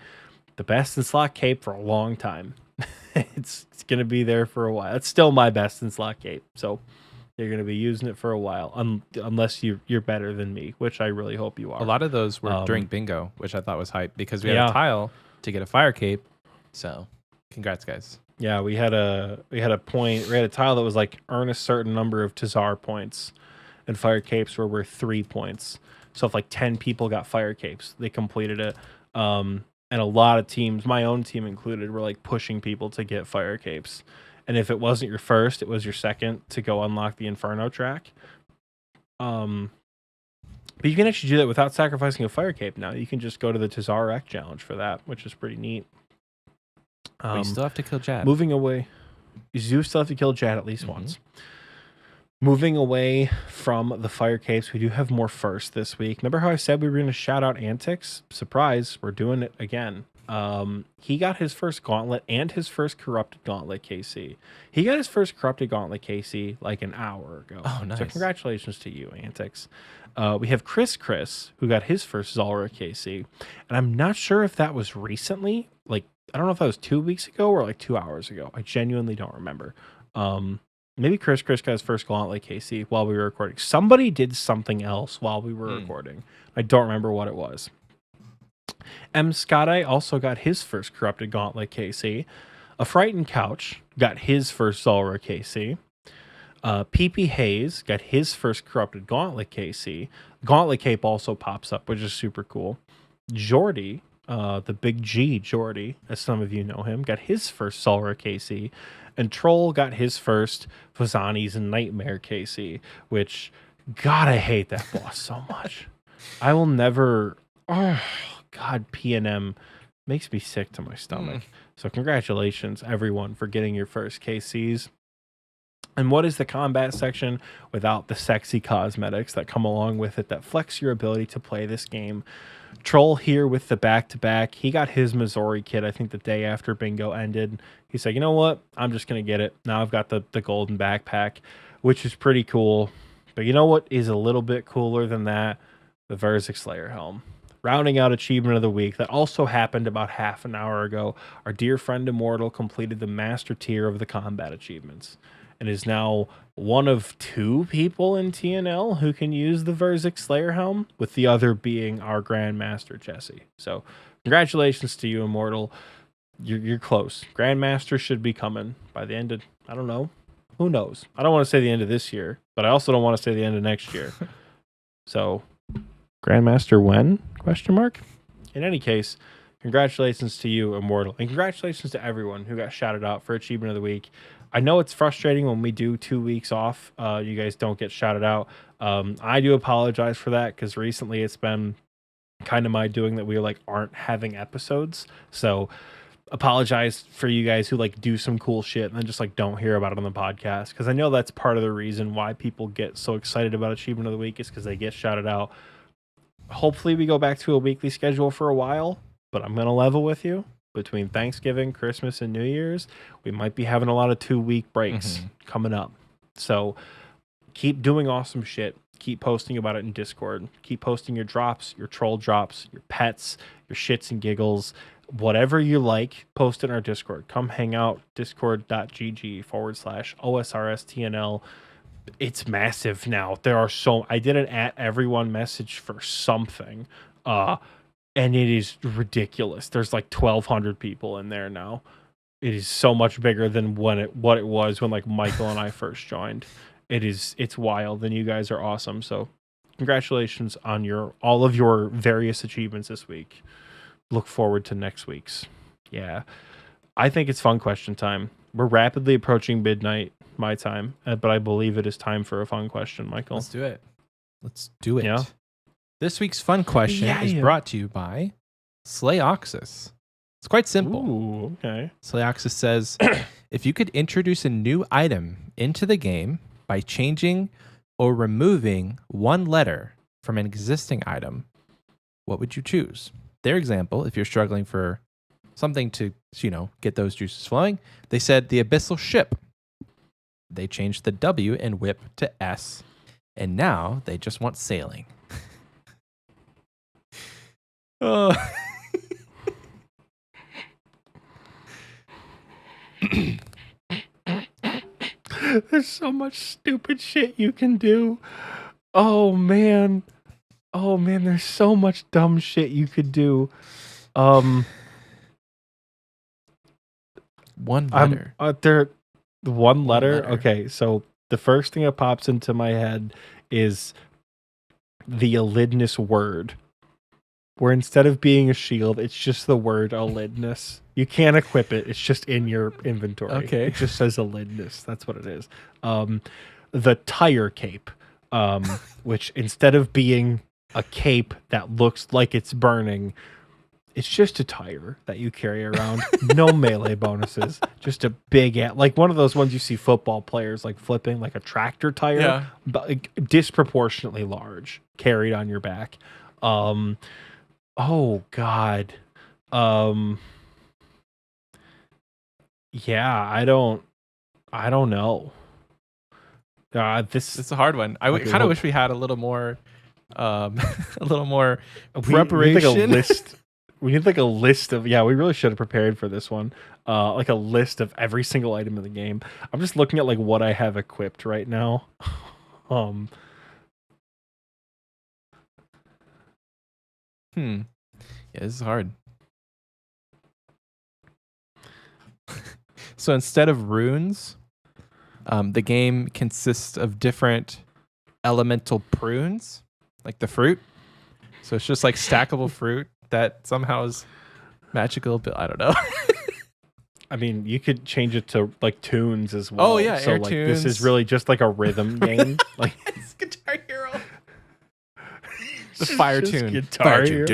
the best in slot cape for a long time. It's gonna be there for a while. It's still my best in slot cape, so you're gonna be using it for a while, unless you're better than me, which I really hope you are. A lot of those were during bingo, which I thought was hype because we had Yeah. a tile to get a fire cape. So congrats, guys. Yeah, we had a tile that was like earn a certain number of Tazar points, and fire capes were worth 3 points. So if like 10 people got fire capes, they completed it. And a lot of teams, my own team included, were like pushing people to get fire capes. And if it wasn't your first, it was your second to go unlock the Inferno track. But you can actually do that without sacrificing a fire cape now. You can just go to the Tazar Rec challenge for that, which is pretty neat. But you still have to kill Jad. Moving away, you still have to kill Jad at least once. Moving away from the fire capes, we do have more first this week. Remember how I said we were going to shout out Antics? Surprise, we're doing it again. He got his first gauntlet and his first corrupted gauntlet KC. He got his first corrupted gauntlet KC like an hour ago. Oh, nice. So congratulations to you, Antics. We have Chris, who got his first Zulrah KC. And I'm not sure if that was recently. Like, I don't know if that was 2 weeks ago or like 2 hours ago. I genuinely don't remember. Maybe Chris got his first gauntlet KC while we were recording. Somebody did something else while we were recording. I don't remember what it was. M. Scotty also got his first corrupted gauntlet KC. A Frightened Couch got his first Zulrah KC. PP Hayes got his first corrupted gauntlet KC. Gauntlet cape also pops up, which is super cool. Jordy, the big G Jordy, as some of you know him, got his first Zulrah KC. And Troll got his first Fazani's Nightmare KC, which, God, I hate that boss so much. I will never... Oh, God, PNM makes me sick to my stomach. So congratulations, everyone, for getting your first KCs. And what is the combat section without the sexy cosmetics that come along with it that flex your ability to play this game? Troll here with the back-to-back. He got his Missouri kit, I think, the day after bingo ended. He said, you know what? I'm just going to get it. Now I've got the golden backpack, which is pretty cool. But you know what is a little bit cooler than that? The Verzik Slayer helm. Rounding out Achievement of the Week, that also happened about half an hour ago. Our dear friend Immortal completed the master tier of the combat achievements and is now one of 2 people in TNL who can use the Verzik Slayer helm, with the other being our Grandmaster Jesse. So congratulations to you, Immortal. You're close. Grandmaster should be coming by the end of, I don't know. Who knows? I don't want to say the end of this year, but I also don't want to say the end of next year. So Grandmaster when? Question mark. In any case, congratulations to you, Immortal, and congratulations to everyone who got shouted out for Achievement of the Week. I know it's frustrating when we do 2 weeks off. You guys don't get shouted out. I do apologize for that because recently it's been kind of my doing that we aren't having episodes. So apologize for you guys who do some cool shit and then just don't hear about it on the podcast, because I know that's part of the reason why people get so excited about Achievement of the Week is because they get shouted out. Hopefully we go back to a weekly schedule for a while, but I'm going to level with you. Between Thanksgiving, Christmas, and New Year's, we might be having a lot of 2-week breaks coming up. So keep doing awesome shit. Keep posting about it in Discord. Keep posting your drops, your troll drops, your pets, your shits and giggles. whatever you like, post it in our Discord. Come hang out, discord.gg/OSRSTNL. It's massive now. There are I did an at everyone message for something, and it is ridiculous. There's like 1,200 people in there now. It is so much bigger than what it was when like Michael and I first joined. It's wild, and you guys are awesome. So congratulations on all of your various achievements this week. Look forward to next week's. Yeah. I think it's fun question time. We're rapidly approaching midnight my time, but I believe it is time for a fun question, Michael. Let's do it. Yeah. This week's fun question is brought to you by Slay Oxys. It's quite simple. Ooh, okay. Slay Oxys says, if you could introduce a new item into the game by changing or removing one letter from an existing item, what would you choose? Their example, if you're struggling for something to, get those juices flowing, they said the Abyssal Ship. They changed the W in whip to S, and now they just want sailing. Oh. There's so much stupid shit you can do. Oh man, there's so much dumb shit you could do. One letter. One letter. Okay, so the first thing that pops into my head is the Elidness word, where instead of being a shield, it's just the word Elidness. You can't equip it. It's just in your inventory. Okay. It just says Elidness. That's what it is. The tire cape, which instead of being a cape that looks like it's burning, it's just a tire that you carry around. No melee bonuses. Just a big, like one of those ones you see football players like flipping, like a tractor tire, but like, disproportionately large, carried on your back. Oh God. Yeah, I don't know. It's a hard one. I kind of wish we had a little more preparation. We need like a list of, we really should have prepared for this one. Like a list of every single item in the game. I'm just looking at like what I have equipped right now. Yeah, this is hard. So instead of runes, the game consists of different elemental prunes, like the fruit. So it's just like stackable fruit that somehow is magical, but I don't know. I mean, you could change it to like tunes as well. Oh yeah, so air like tunes. this is really just like a rhythm game. Like it's Guitar Hero. The fire tune. Guitar Hero.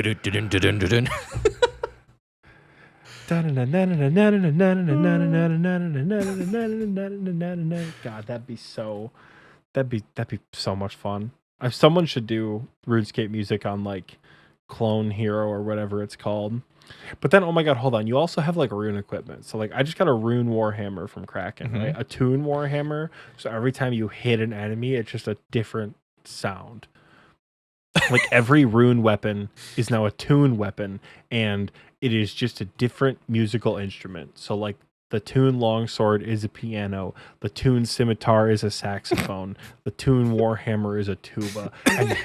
God, that'd be so much fun. Someone should do RuneScape music on like Clone Hero or whatever it's called. But then, oh my God, hold on. You also have like rune equipment. So like I just got a rune warhammer from Kraken, right? A tune warhammer. So every time you hit an enemy, it's just a different sound. Like every rune weapon is now a tune weapon, and it is just a different musical instrument. So like the tune longsword is a piano, the tune scimitar is a saxophone, the tune warhammer is a tuba, and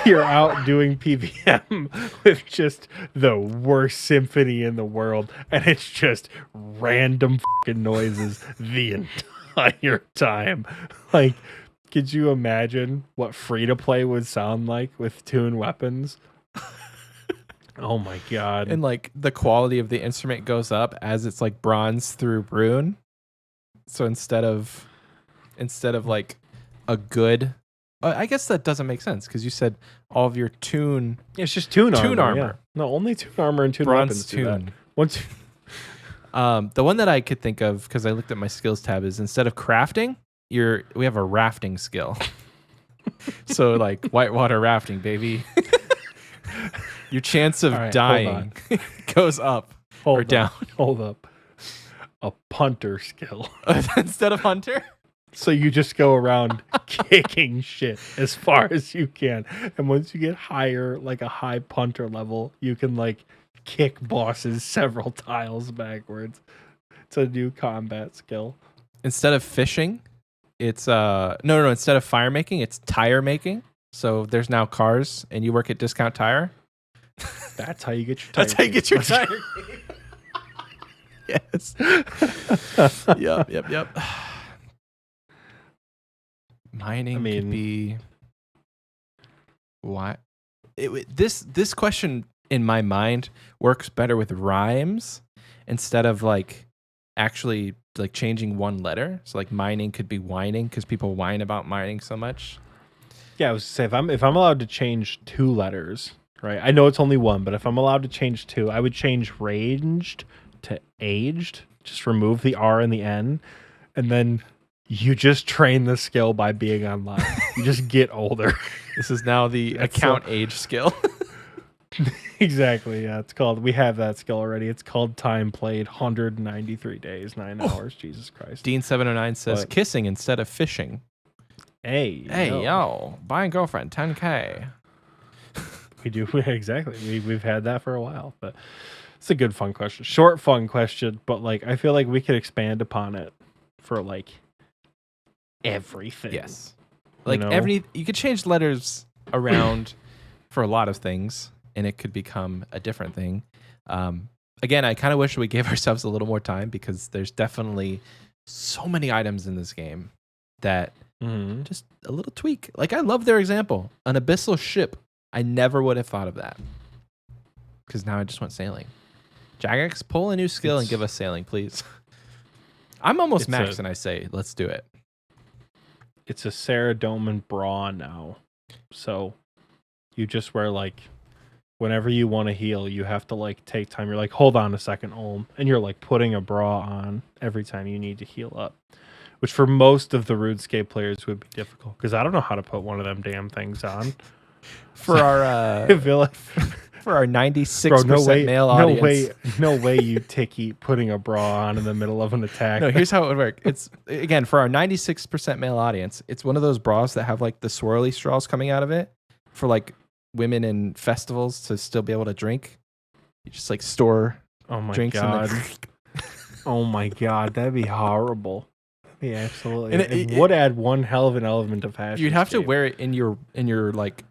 you're out doing PvM with just the worst symphony in the world, and it's just random fucking noises the entire time. Like, could you imagine what free-to-play would sound like with tune weapons? Oh my God. And like the quality of the instrument goes up as it's like bronze through rune. So instead of like a good, I guess that doesn't make sense because you said all of your tune. It's just tune armor. Yeah. Yeah. No, only tune armor and tune bronze weapons do that. tune. Once. The one that I could think of because I looked at my skills tab is instead of crafting, we have a rafting skill. So like whitewater rafting, baby. Your chance of dying goes up or down. Hold up. A punter skill. Instead of hunter? So you just go around kicking shit as far as you can. And once you get higher, like a high punter level, you can like kick bosses several tiles backwards. It's a new combat skill. Instead of fishing, it's no. Instead of fire making, it's tire making. So there's now cars, and you work at Discount Tire. That's how you get your tire. That's how you get your tire. Yes. Yep. Mining could be what? This question in my mind works better with rhymes instead of like actually like changing one letter. So like mining could be whining because people whine about mining so much. Yeah, I was say if I'm allowed to change 2 letters, right? I know it's only one, but if I'm allowed to change 2, I would change ranged to aged. Just remove the R and the N, and then you just train the skill by being online. You just get older. This is now the account age skill. Exactly. Yeah, it's called. We have that skill already. It's called time played 193 days, 9 hours. Jesus Christ. Dean 709 says kissing instead of fishing. Hey, yo, buying girlfriend 10K. We do exactly. We've had that for a while, but it's a good fun question. Short fun question, but like I feel like we could expand upon it for like everything. Yes. Like you could change letters around for a lot of things and it could become a different thing. Again, I kind of wish we gave ourselves a little more time because there's definitely so many items in this game that just a little tweak. Like I love their example, an abyssal ship. I never would have thought of that because now I just went sailing. Jagex, pull a new skill and give us sailing, please. I'm almost max and I say, let's do it. It's a Saradomin bra now. So you just wear like, whenever you want to heal, you have to like take time. You're like, hold on a second, Olm. And you're like putting a bra on every time you need to heal up. Which for most of the RuneScape players would be difficult. Because I don't know how to put one of them damn things on. For our I feel like for our 96% male audience. No way you ticky putting a bra on in the middle of an attack. No, here's how it would work. It's again for our 96% male audience, it's one of those bras that have like the swirly straws coming out of it for like women in festivals to still be able to drink. You just like store drinks God. Oh my god, that'd be horrible. Yeah, absolutely. And it would add one hell of an element of fashion. You'd have to wear it in your like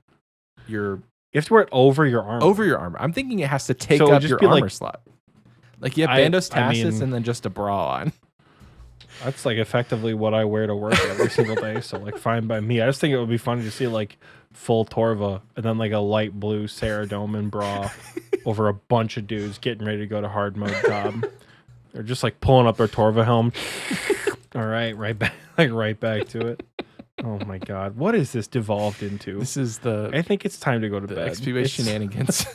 your. You have to wear it over your armor. Over your armor. I'm thinking it has to take up your armor slot. Like you have bandos tassets and then just a bra on. That's like effectively what I wear to work every single day. So like fine by me. I just think it would be funny to see like full Torva and then like a light blue Saradomin bra over a bunch of dudes getting ready to go to hard mode job. They're just like pulling up their Torva helm. All right, right back to it. Oh my god, what is this devolved into? This is I think it's time to go to bed. Xpwaste shenanigans.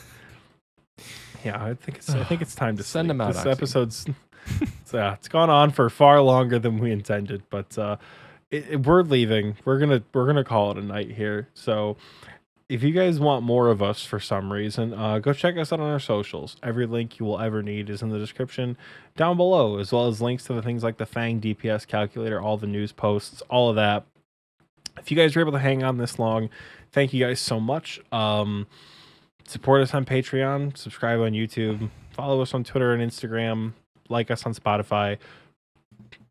Yeah, I think it's time to send sleep. them out. This episode's it's gone on for far longer than we intended, but we're leaving. We're gonna call it a night here. So if you guys want more of us for some reason, go check us out on our socials. Every link you will ever need is in the description down below, as well as links to the things like the FANG DPS calculator, all the news posts, all of that. If you guys were able to hang on this long, thank you guys so much. Support us on Patreon, subscribe on YouTube, follow us on Twitter and Instagram, like us on Spotify,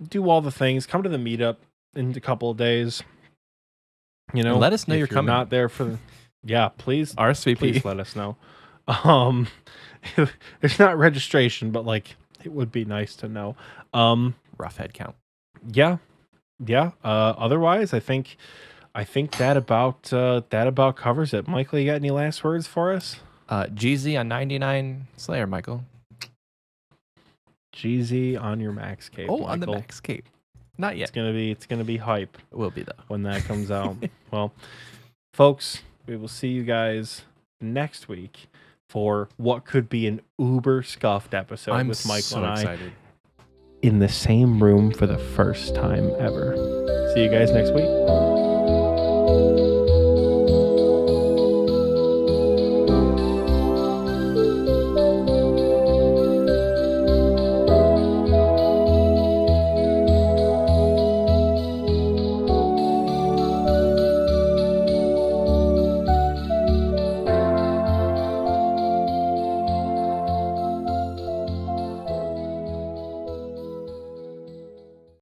do all the things. Come to the meetup in a couple of days. You know, and let us know you're coming. Not there for please RSVP. Please let us know. There's not registration, but like it would be nice to know. Rough head count. Yeah. Otherwise, I think that about covers it. Michael, you got any last words for us? GZ on 99 Slayer, Michael. GZ on your max cape. Oh, Michael. on the max cape. Not yet. It's gonna be hype. It will be though when that comes out. Well, folks, we will see you guys next week for what could be an uber scuffed episode with Michael and I. Excited. In the same room for the first time ever. See you guys next week.